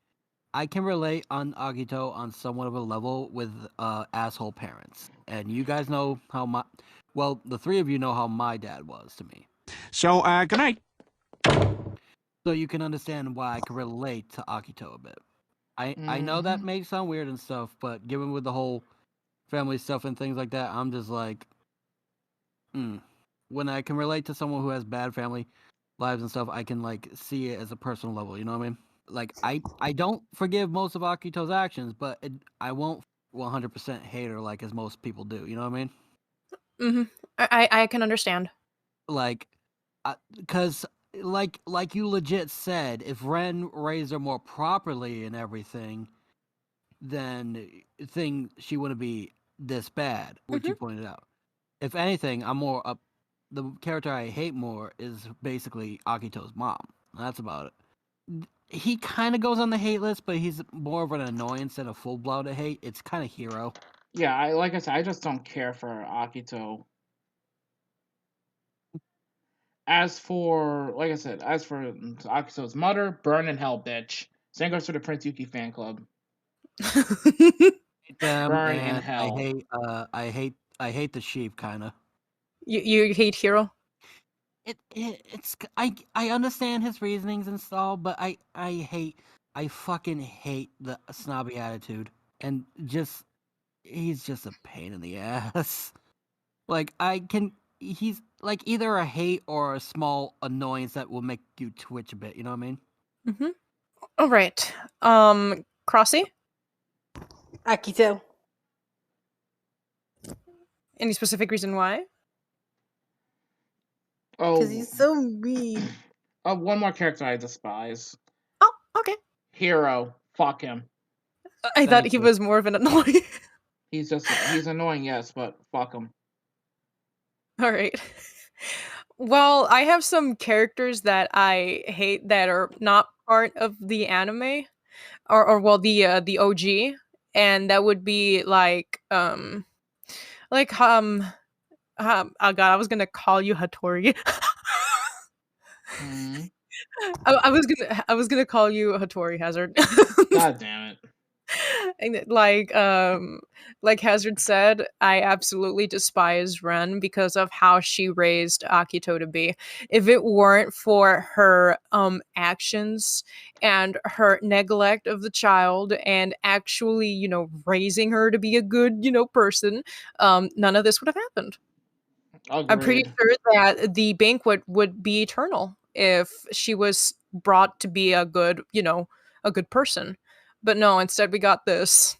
B: I can relate on Akito on somewhat of a level with asshole parents. And you guys know how the three of you know how my dad was to me.
F: So, good night.
B: So you can understand why I can relate to Akito a bit. I know that may sound weird and stuff, but given with the whole family stuff and things like that, I'm just like, when I can relate to someone who has bad family lives and stuff, I can like see it as a personal level. You know what I mean? Like I don't forgive most of Akito's actions, but I won't 100% hate her like as most people do. You know what I mean?
E: Mm-hmm. I can understand.
B: Like, because like you legit said, if Ren raised her more properly and everything, then she wouldn't be this bad, which you pointed out. If anything, I'm more up. The character I hate more is basically Akito's mom. That's about it. He kind of goes on the hate list, but he's more of an annoyance than a full-blooded hate. It's kind of hero.
D: Yeah, like I said, I just don't care for Akito. As for Akito's mother, burn in hell, bitch. Same goes for the Prince Yuki fan club.
B: Them,
D: Burn in
B: and
D: hell.
B: I hate the sheep, kind of.
E: You hate Hero?
B: I understand his reasonings and stuff, but I fucking hate the snobby attitude, and he's just a pain in the ass. Like he's like either a hate or a small annoyance that will make you twitch a bit. You know what I mean?
E: Mm-hmm. All right. Crossy?
C: Akito.
E: Any specific reason why?
C: Because he's so mean.
D: One more character I despise.
E: Oh, okay.
D: Hero. Fuck him.
E: I thought he was more of an annoying.
D: He's annoying, yes, but fuck him.
E: All right. Well, I have some characters that I hate that are not part of the anime, or well, the OG, and that would be oh God, I was gonna call you Hattori. I was gonna call you Hattori Hazard.
D: God damn it.
E: And like Hazard said, I absolutely despise Ren because of how she raised Akito to be. If it weren't for her actions and her neglect of the child and actually, raising her to be a good, person, none of this would have happened.
D: Agreed.
E: I'm pretty sure that the banquet would be eternal if she was brought to be a good, a good person. But no, instead we got this.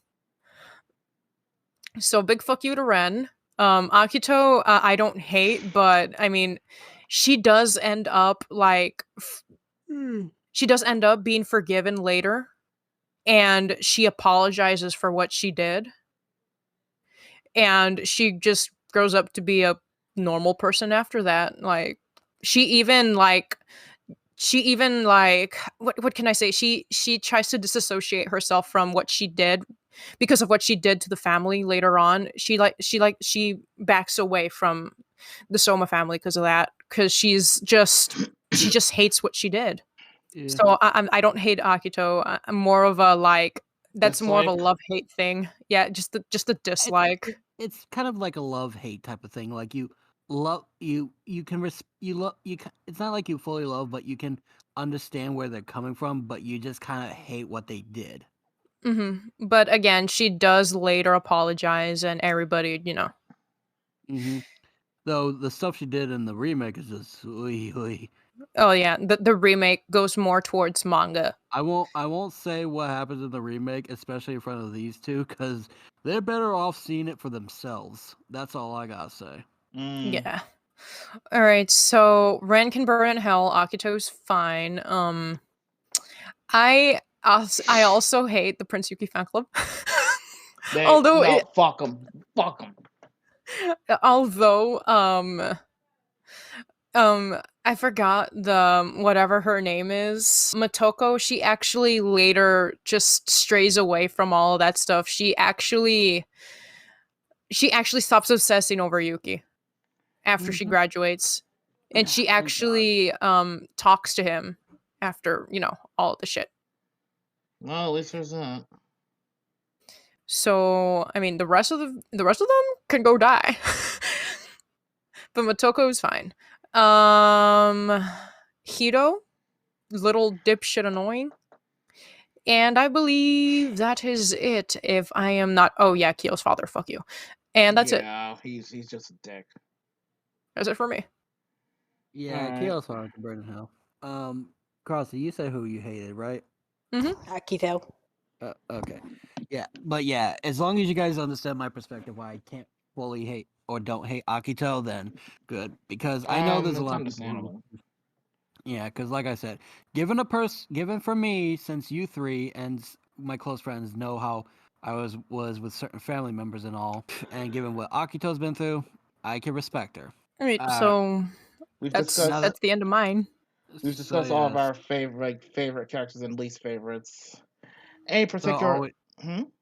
E: So big fuck you to Ren. Akito, I don't hate, but I mean, she does end up she does end up being forgiven later, and she apologizes for what she did, and she just grows up to be a normal person after that. Like, she even what can I say? She tries to disassociate herself from what she did because of what she did to the family later on. She backs away from the Soma family because of that, because she's just she just hates what she did.
B: Yeah.
E: So I don't hate Akito. I'm more of a like. That's more of a
D: Dislike?
E: love-hate thing. Yeah, just a dislike.
B: It's kind of like a love-hate type of thing. Like you love you can you love it's not like you fully love, but you can understand where they're coming from, but you just kind of hate what they did.
E: But again, she does later apologize, and everybody,
B: Though the stuff she did in the remake is just ooey.
E: Oh yeah, the remake goes more towards manga.
B: I won't say what happens in the remake, especially in front of these two, because they're better off seeing it for themselves. That's all I gotta say.
E: Yeah. All right, so Ren can burn in hell. Akito's fine. I also hate the Prince Yuki fan club. Although
D: fuck them.
E: although I forgot the whatever her name is, Motoko, she actually later just strays away from all of that stuff. She actually stops obsessing over Yuki after she graduates. And she actually talks to him after, all of the shit.
D: Well, at least there's that.
E: So, I mean, the rest of them can go die. But Motoko is fine. Hito, little dipshit annoying. And I believe that is it. If I am not, oh yeah, Kyo's father, fuck you. And that's it.
D: Yeah, he's just a dick.
E: That's it for me.
B: Yeah, Kyo's fine to burn in hell. Crossy, you said who you hated, right?
C: Akito.
B: Okay. Yeah, but yeah, as long as you guys understand my perspective, why I can't fully hate or don't hate Akito, then good. Because I know there's a lot of people. Yeah, because like I said, given for me, since you three and my close friends know how I was with certain family members and all, and given what Akito's been through, I can respect her.
E: All right, so that's the end of mine.
D: We've discussed all of our favorite characters and least favorites. Any particular?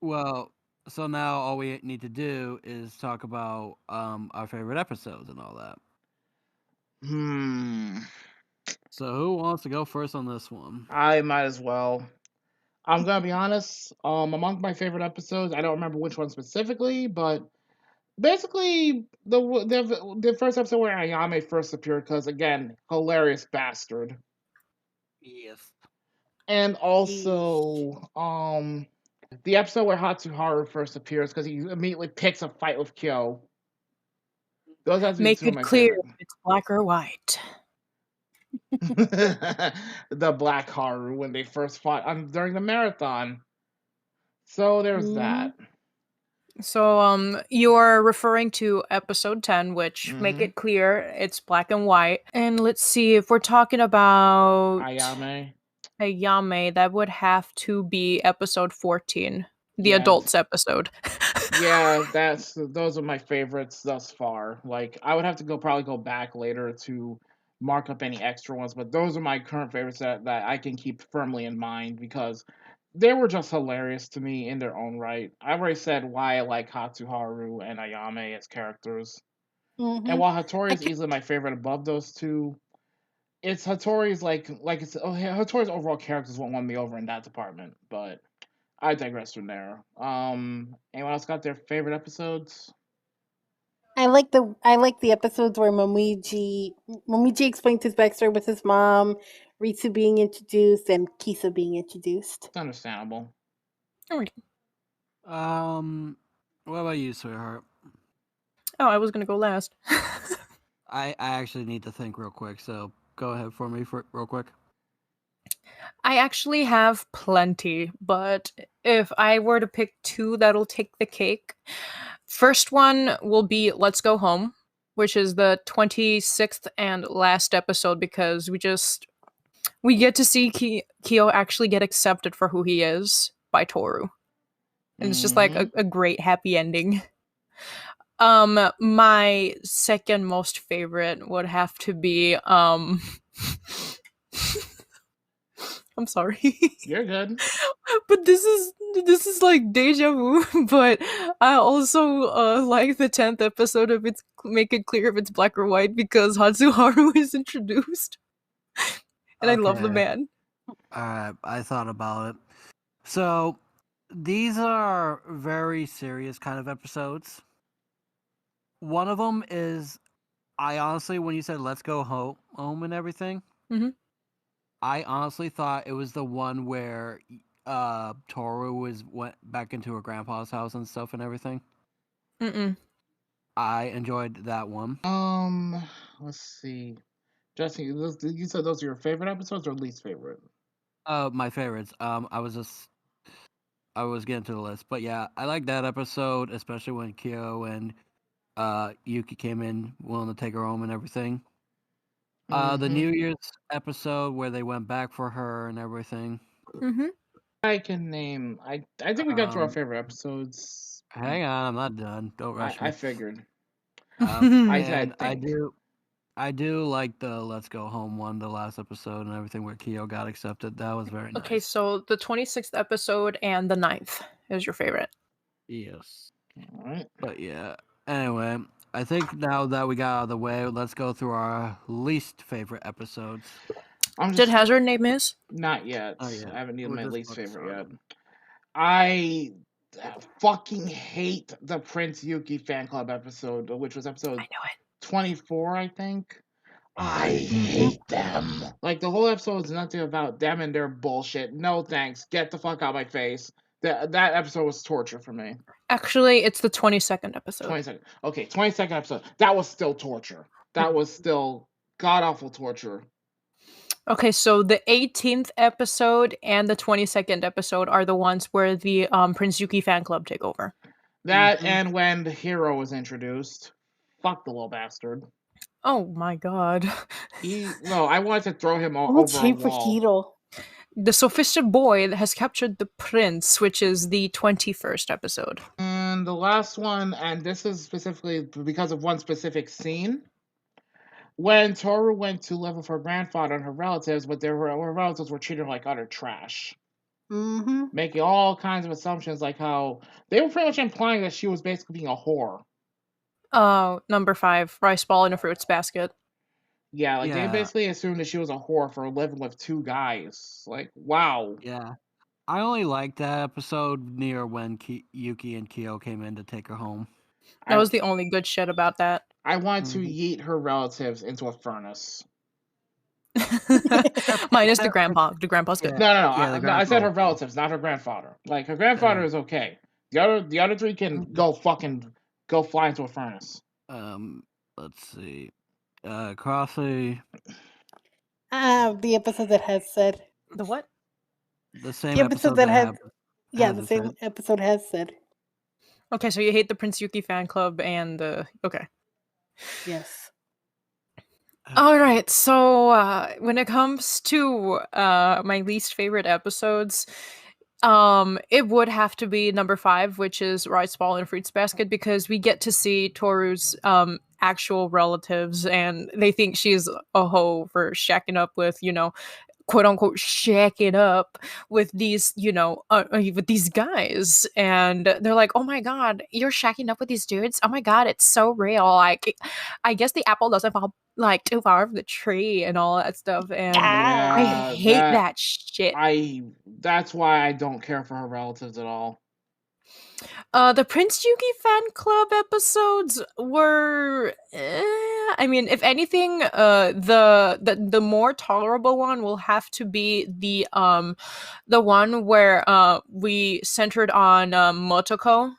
B: Well, so now all we need to do is talk about our favorite episodes and all that. So who wants to go first on this one?
D: I might as well. I'm gonna be honest. Among my favorite episodes, I don't remember which one specifically, but basically the first episode where Ayame first appeared, because again, hilarious bastard.
B: Yes.
D: And also, the episode where Hatsuharu first appears, because he immediately picks a fight with Kyo. Those have to be
E: Make
D: two of
E: it
D: my
E: clear
D: favorite.
E: if it's black or white.
D: The Black Haru when they first fought during the marathon. So there's that.
E: So you're referring to episode 10, which make it clear it's black and white. And let's see, if we're talking about Ayame, that would have to be episode 14, the adults episode.
D: Yeah, those are my favorites thus far. Like, I would have to probably go back later to mark up any extra ones, but those are my current favorites that I can keep firmly in mind because they were just hilarious to me in their own right. I've already said why I like Hatsuharu and Ayame as characters. And while Hattori is easily my favorite above those two, it's Hattori's Hattori's overall characters won't win me over in that department, but I digress from there. Anyone else got their favorite episodes?
C: I like the episodes where Momiji explains his backstory with his mom, Ritsu being introduced, and Kisa being introduced.
D: It's understandable.
B: What about you, sweetheart?
E: Oh, I was gonna go last.
B: I actually need to think real quick, so go ahead for me real quick.
E: I actually have plenty, but if I were to pick two that'll take the cake, first one will be Let's Go Home, which is the 26th and last episode because we get to see Kyo actually get accepted for who he is by Toru. And it's just like a great happy ending. My second most favorite would have to be I'm sorry.
D: You're good.
E: But this is like deja vu, but I also like the 10th episode of Make It Clear if it's black or white because Hatsuharu is introduced. and I love the
B: Okay.
E: man.
B: Alright, I thought about it. So, these are very serious kind of episodes. One of them is, I honestly, when you said let's go home and everything,
E: Mhm.
B: I honestly thought it was the one where Toru went back into her grandpa's house and stuff and everything.
E: Mm-mm.
B: I enjoyed that one.
D: Let's see. Jesse, you said those are your favorite episodes or least favorite?
B: My favorites. I was getting to the list, but yeah, I like that episode, especially when Kyo and Yuki came in willing to take her home and everything. The New Year's episode where they went back for her and everything.
E: Mm-hmm.
D: I can name. I think we got to our
B: Um,
D: favorite episodes.
B: Hang on, I'm not done. Don't rush
D: I
B: me.
D: figured.
B: I
D: said think.
B: I do like the Let's Go Home one, the last episode and everything where Kyo got accepted. That was very
E: Okay,
B: nice.
E: so the 26th episode and the 9th is your favorite.
B: Yes.
D: All right.
B: But yeah. Anyway, I think now that we got out of the way, let's go through our least favorite episodes.
E: Did Hazard name his?
D: Not yet.
B: Oh, yeah.
D: I haven't needed
B: We'll
D: my
B: just
D: least
B: focus
D: favorite
B: on
D: yet. I fucking hate the Prince Yuki fan club episode, which was episode 24, I think. I hate them. Like, the whole episode is nothing about them and their bullshit. No thanks. Get the fuck out of my face. That episode was torture for me.
E: Actually, it's the 22nd episode.
D: 22nd. Okay, 22nd episode. That was still torture. That was still god-awful torture.
E: Okay, so the 18th episode and the 22nd episode are the ones where the Prince Yuki fan club take over.
D: That and when the hero was introduced. Fuck the little bastard.
E: Oh my god.
D: No, I wanted to throw him over a wall.
C: Hero.
E: The sophistic boy that has captured the prince, which is the 21st episode.
D: And the last one, and this is specifically because of one specific scene, when Toru went to live with her grandfather and her relatives, but her relatives were treated like utter trash.
C: Mm-hmm.
D: Making all kinds of assumptions, like how they were pretty much implying that she was basically being a whore.
E: Number 5, rice ball in a fruits basket.
D: Yeah, like they
B: Yeah.
D: basically assumed that she was a whore for living with two guys. Like, wow.
B: Yeah. I only liked that episode near when Yuki and Kyo came in to take her home.
E: That was the only good shit about that.
D: I wanted to yeet her relatives into a furnace.
E: Minus the grandpa. The grandpa's good.
D: No.
B: Yeah,
D: I said her relatives, not her grandfather. Like, her grandfather is okay. The other three can go fly into a furnace.
B: Let's see. Crossy.
C: The episode that has said.
E: The what?
B: The same
C: The episode that has. Yeah, the
B: hasn't
C: same
B: said.
C: episode has said.
E: Okay, so you hate the Prince Yuki fan club and okay.
C: Yes.
E: All right, so when it comes to my least favorite episodes, it would have to be number 5, which is rice ball and fruits basket, because we get to see Toru's actual relatives, and they think she's a hoe for shacking up with, quote unquote shacking up with these, with these guys, and they're like, "Oh my god, you're shacking up with these dudes! Oh my god, it's so real! Like, I guess the apple doesn't fall like too far from the tree and all that stuff." And I hate that shit.
D: That's why I don't care for her relatives at all.
E: The Prince Yuki fan club episodes were, I mean, if anything, the more tolerable one will have to be the one where we centered on Motoko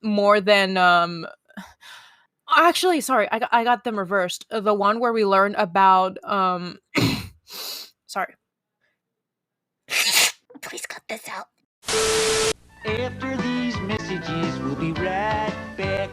E: more than actually, sorry, I got them reversed. The one where we learned about sorry.
A: Please cut this out.
F: After these messages, we'll be right back.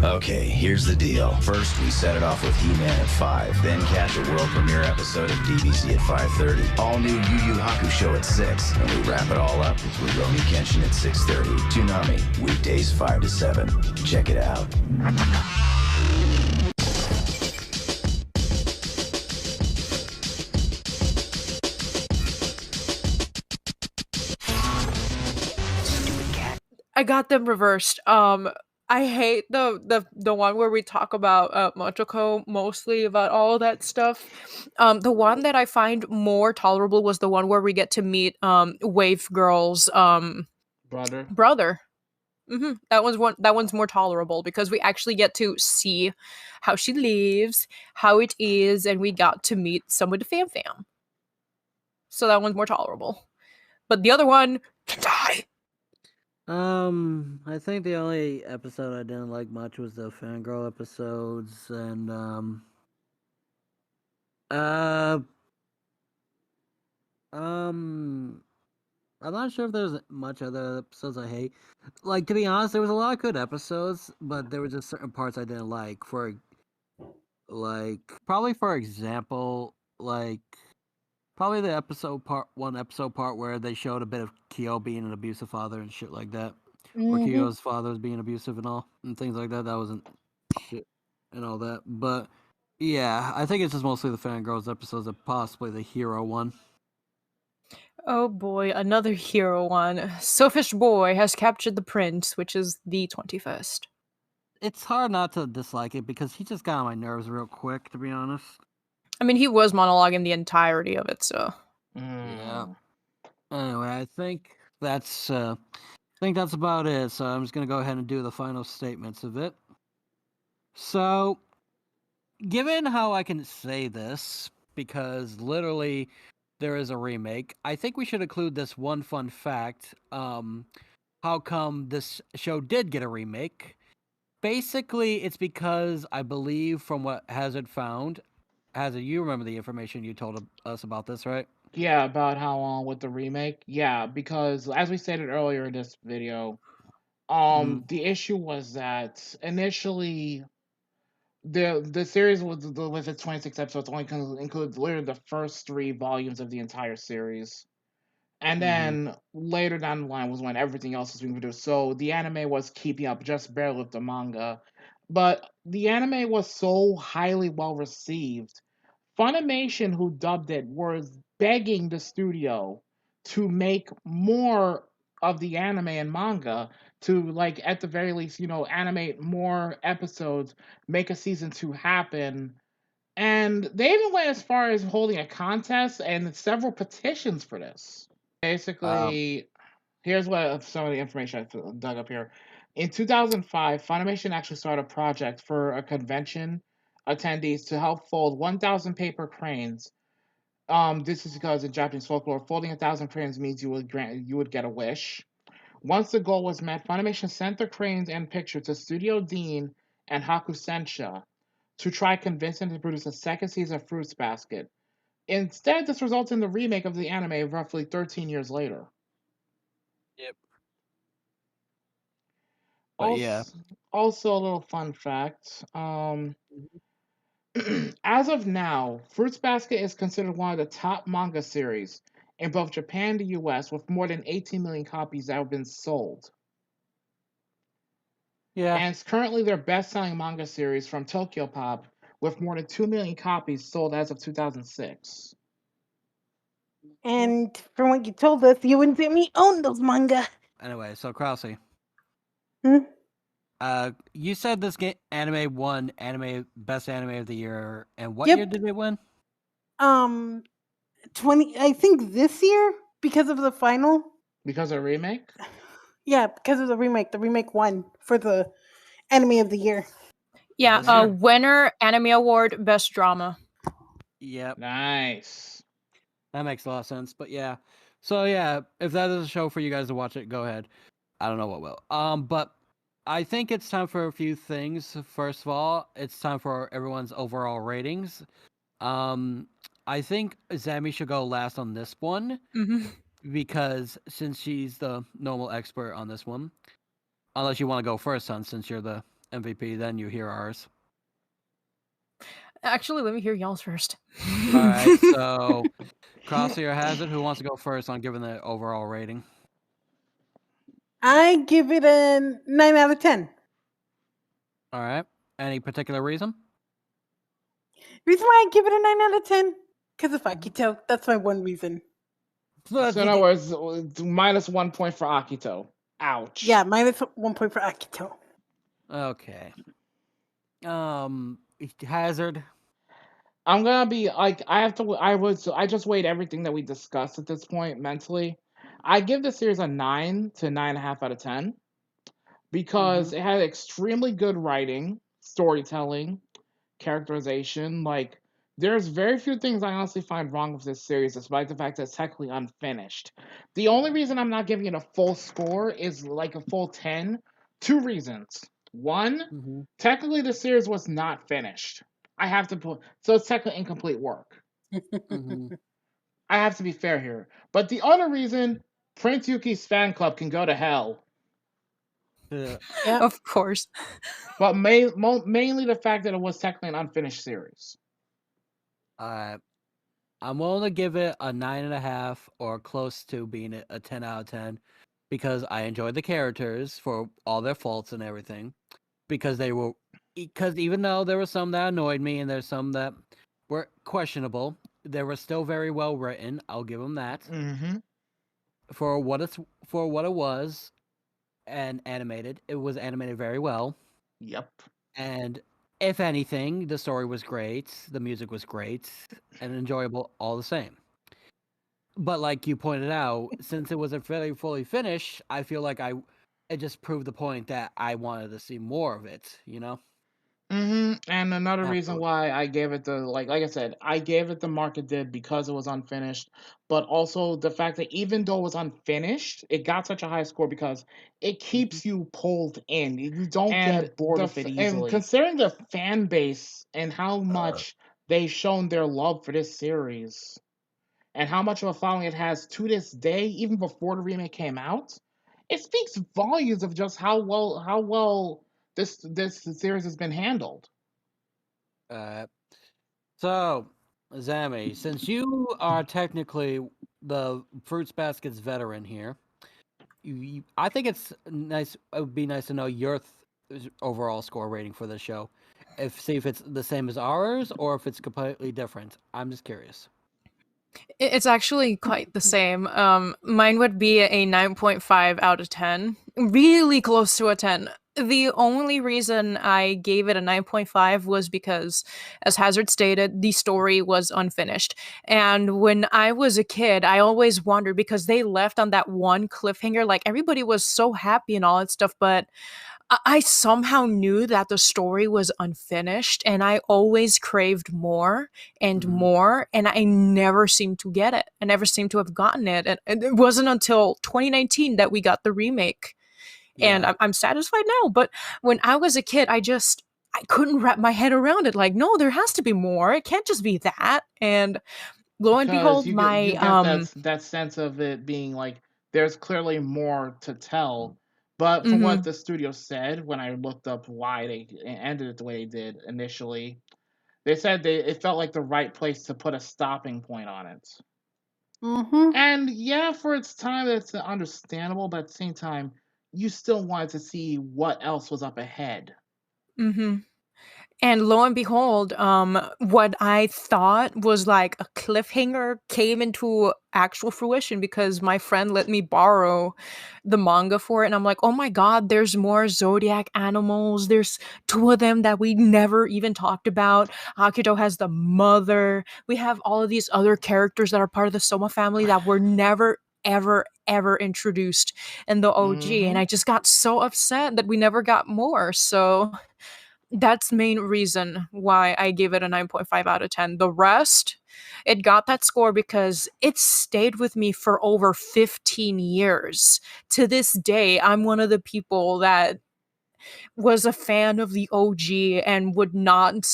J: Okay, here's the deal. First, we set it off with He-Man at 5, then catch a world premiere episode of DBZ at 5:30, all new Yu Yu Hakusho at 6, and we wrap it all up with Rurouni Kenshin at 6:30. Toonami, weekdays 5 to 7. Check it out.
E: I got them reversed. I hate the one where we talk about Machiko, mostly about all that stuff. The one that I find more tolerable was the one where we get to meet Wave Girl's
D: Brother.
E: brother. That one's more tolerable because we actually get to see how she lives, how it is, and we got to meet some of the fam. So that one's more tolerable. But the other one can die.
B: I think the only episode I didn't like much was the fangirl episodes, and I'm not sure if there's much other episodes I hate. Like, to be honest, there was a lot of good episodes, but there were just certain parts I didn't like. Probably for example, probably the episode part where they showed a bit of Kyo being an abusive father and shit like that. Where Kyo's father was being abusive and things like that. That wasn't shit and all that. But yeah, I think it's just mostly the fangirls episodes and possibly the hero one.
E: Oh boy, another hero one. Selfish Boy has captured the prince, which is the 21st.
B: It's hard not to dislike it because he just got on my nerves real quick, to be honest.
E: I mean, he was monologuing the entirety of it, so.
B: Yeah. Anyway, I think that's about it. So I'm just gonna go ahead and do the final statements of it. So, given how I can say this, because literally there is a remake, I think we should include this one fun fact. How come this show did get a remake? Basically, it's because I believe from what Hazard found, Hazard, you remember the information you told us about this, right?
D: Yeah, about how with the remake. Yeah, because as we stated earlier in this video, the issue was that initially the series with its 26 episodes only includes literally the first 3 volumes of the entire series. And then later down the line was when everything else was being produced. So the anime was keeping up just barely with the manga. But the anime was so highly well received. Funimation, who dubbed it, was begging the studio to make more of the anime and manga to, like, at the very least, animate more episodes, make a season 2 happen. And they even went as far as holding a contest and several petitions for this. Basically, here's what some of the information I dug up here. In 2005, Funimation actually started a project for a convention attendees to help fold 1,000 paper cranes. This is because in Japanese folklore, folding 1,000 cranes means you would get a wish. Once the goal was met, Funimation sent the cranes and pictures to Studio Dean and Hakusensha to try convincing them to produce a second season of Fruits Basket. Instead, this resulted in the remake of the anime roughly 13 years later.
B: Yep.
D: Also, a little fun fact. As of now, Fruits Basket is considered one of the top manga series in both Japan and the US, with more than 18 million copies that have been sold.
B: Yeah.
D: And it's currently their best-selling manga series from Tokyo Pop, with more than 2 million copies sold as of 2006.
C: And from what you told us, you and Timmy own those manga.
B: Anyway, so Crossy.
C: Hmm?
B: You said this anime won best anime of the year, and what
C: Yep.
B: year did it win?
C: 20. I think this year because of the final.
D: Because of the remake?
C: Yeah, because of the remake. The remake won for the anime of the year.
E: Yeah, winner anime award best drama.
B: Yep.
D: Nice.
B: That makes a lot of sense. But yeah. So yeah, if that is a show for you guys to watch it, go ahead. I don't know what will. But I think it's time for a few things. First of all, it's time for everyone's overall ratings. I think Zami should go last on this one. Because since she's the normal expert on this one. Unless you want to go first, son, since you're the MVP, then you hear ours.
E: Actually, let me hear y'all's first.
B: Alright, so Crossy or Hazard, who wants to go first on giving the overall rating?
C: I give it a 9 out of 10.
B: Alright. Any particular reason?
C: Reason why I give it a 9 out of 10? Because of Akito. That's my one reason.
D: So in other words, minus 1 point for Akito. Ouch.
C: Yeah, minus 1 point for Akito.
B: Okay. Hazard.
D: I'm gonna be like I have to. I just weighed everything that we discussed at this point mentally. I give this series a 9 to 9.5 out of 10 because it had extremely good writing, storytelling, characterization. Like, there's very few things I honestly find wrong with this series, despite the fact that it's technically unfinished. The only reason I'm not giving it a full score is like a full 10. Two reasons. One, technically the series was not finished. I have to put so it's technically incomplete work. I have to be fair here. But the other reason, Prince Yuki's fan club can go to hell.
B: Yeah.
E: Of course.
D: But mainly the fact that it was technically an unfinished series.
B: I'm willing to give it a 9.5 or close to being a 10 out of 10 because I enjoyed the characters for all their faults and everything. Because even though there were some that annoyed me and there's some that were questionable, they were still very well written. I'll give them that.
D: Mm-hmm.
B: For what it was and animated, it was animated very well.
D: Yep.
B: And if anything, the story was great, the music was great, and enjoyable all the same. But like you pointed out, since it wasn't fully finished, I feel like it just proved the point that I wanted to see more of it, you know?
D: And another reason
B: Afterward.
D: why I gave it the like I said, I gave it the mark it did because it was unfinished, but also the fact that even though it was unfinished, it got such a high score because it keeps you pulled in. You don't get bored of it easily. And considering the fan base and how much they've shown their love for this series, and how much of a following it has to this day, even before the remake came out, it speaks volumes of just how well this series has been handled.
B: So, Zami, since you are technically the Fruits Basket's veteran here, I think it's nice. It would be nice to know your overall score rating for the show. See if it's the same as ours or if it's completely different. I'm just curious.
E: It's actually quite the same. Mine would be a 9.5 out of 10. Really close to a 10. The only reason I gave it a 9.5 was because, as Hazard stated, the story was unfinished. And when I was a kid, I always wondered because they left on that one cliffhanger. Like, everybody was so happy and all that stuff, but I somehow knew that the story was unfinished and I always craved more and more, and I never seemed to get it. I never seemed to have gotten it. And it wasn't until 2019 that we got the remake. And I'm satisfied now. But when I was a kid, I couldn't wrap my head around it. Like, no, there has to be more. It can't just be that. And lo and
D: Because
E: behold,
D: you
E: my
D: get that sense of it being like there's clearly more to tell. But from what the studio said, when I looked up why they ended it the way they did initially, they said it felt like the right place to put a stopping point on it. And yeah, for its time, it's understandable, but at the same time, you still wanted to see what else was up ahead.
E: And lo and behold, what I thought was like a cliffhanger came into actual fruition because my friend let me borrow the manga for it. And I'm like, oh my God, there's more zodiac animals. There's two of them that we never even talked about. Akito has the mother. We have all of these other characters that are part of the Soma family that were never ever introduced in the OG. And I just got so upset that we never got more. So that's main reason why I give it a 9.5 out of 10. The rest, it got that score because it stayed with me for over 15 years. To this day, I'm one of the people that was a fan of the OG and would not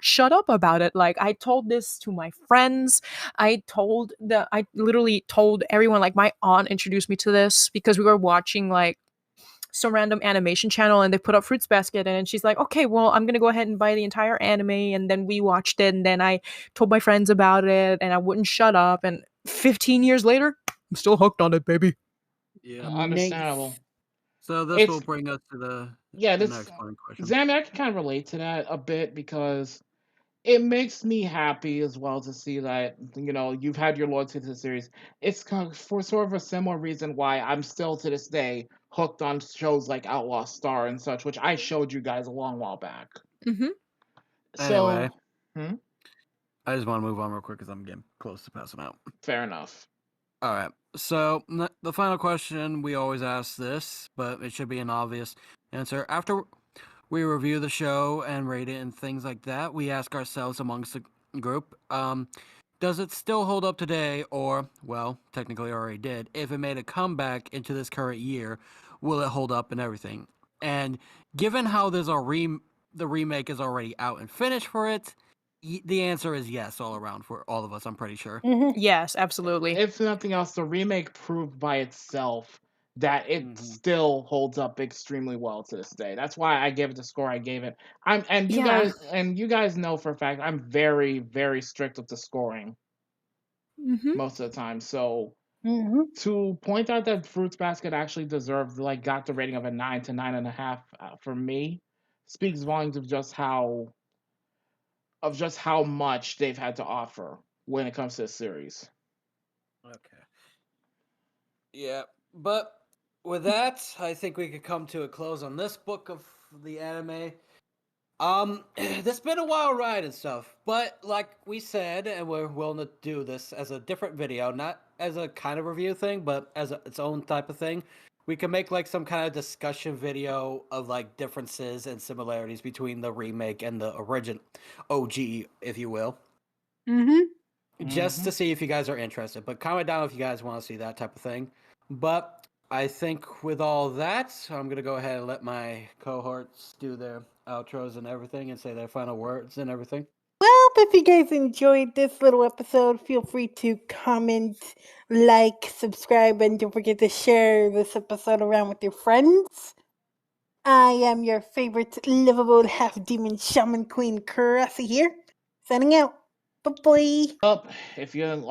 E: shut up about it. Like, I told this to my friends. I literally told everyone, like my aunt introduced me to this because we were watching like some random animation channel and they put up Fruits Basket and she's like, okay, well, I'm gonna go ahead and buy the entire anime. And then we watched it and then I told my friends about it and I wouldn't shut up. And 15 years later, I'm still hooked on it, baby.
B: Yeah,
D: Understandable.
B: So this will bring us to the next one question.
D: Zammy, I can kind of relate to that a bit because it makes me happy as well to see that you've had your loyalty to the series. It's kind of for sort of a similar reason why I'm still to this day hooked on shows like Outlaw Star and such, which I showed you guys a long while back.
E: Mm-hmm.
D: So,
B: Anyway, I just want to move on real quick because I'm getting close to passing out.
D: Fair enough.
B: All right. So the final question, we always ask this, but it should be an obvious answer. After we review the show and rate it and things like that, we ask ourselves amongst the group, does it still hold up today, or, well, technically already did. If it made a comeback into this current year, will it hold up and everything? And given how there's the remake is already out and finished for it, the answer is yes all around for all of us, I'm pretty sure.
E: Yes, absolutely.
D: If nothing else, the remake proved by itself that it still holds up extremely well to this day. That's why I gave it the score I gave it. You guys know for a fact I'm very, very strict with the scoring most of the time. So to point out that Fruits Basket actually deserved, got the rating of a 9 to 9.5 for me, speaks volumes of just how much they've had to offer when it comes to the series.
B: Okay. Yeah, but with that, I think we could come to a close on this book of the anime. It's been a wild ride and stuff, but like we said, and we're willing to do this as a different video, not as a kind of review thing, but as its own type of thing. We can make like some kind of discussion video of like differences and similarities between the remake and the original OG, if you will. Just to see if you guys are interested. But comment down if you guys want to see that type of thing. But I think with all that, I'm going to go ahead and let my cohorts do their outros and everything and say their final words and everything.
C: Well, if you guys enjoyed this little episode, feel free to comment, like, subscribe, and don't forget to share this episode around with your friends. I am your favorite livable half-demon shaman queen, Crossy here. Signing out. Bye-bye.
D: All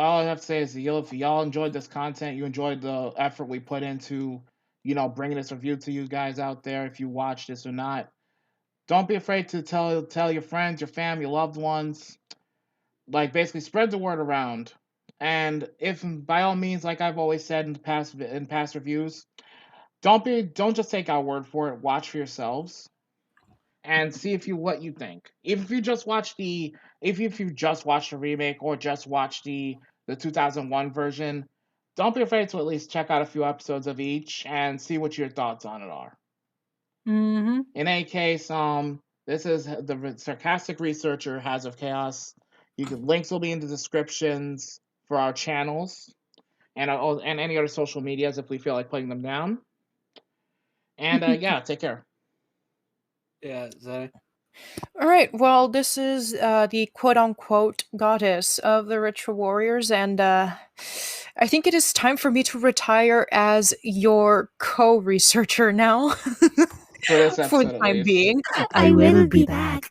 D: I have to say is, if y'all enjoyed this content, you enjoyed the effort we put into, bringing this review to you guys out there, if you watch this or not, don't be afraid to tell your friends, your family, your loved ones. Basically spread the word around. And if, by all means, like I've always said in past reviews, don't just take our word for it. Watch for yourselves and see what you think. If you just watch the remake or just watch the 2001 version, don't be afraid to at least check out a few episodes of each and see what your thoughts on it are. In any case, this is the sarcastic researcher, Has of Chaos. Links will be in the descriptions for our channels and any other social medias if we feel like putting them down. And yeah, take care.
B: Yeah, Zoe.
E: All right. Well, this is the quote-unquote goddess of the Ritual Warriors, and I think it is time for me to retire as your co-researcher now. For the time being.
A: I will be back.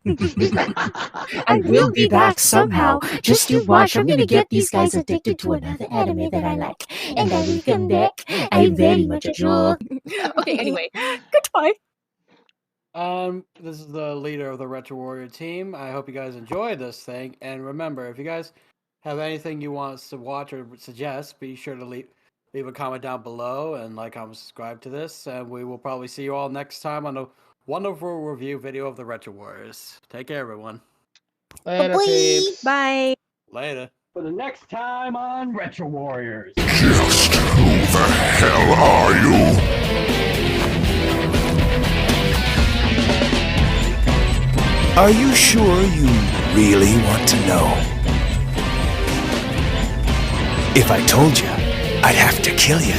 A: I will be back somehow. Just you watch. I'm gonna get these guys addicted to another anime that I like. And I will come back. I very much enjoy.
E: Okay, anyway. Goodbye.
B: This is the leader of the Retro Warrior team. I hope you guys enjoy this thing. And remember, if you guys have anything you want us to watch or suggest, be sure to leave a comment down below and like, comment, subscribe to this. And we will probably see you all next time on a wonderful review video of the Retro Warriors. Take care, everyone.
D: Later, peeps.
E: Bye.
B: Later.
F: For the next time on Retro Warriors.
I: Just who the hell are you?
J: Are you sure you really want to know? If I told you, I'd have to kill you.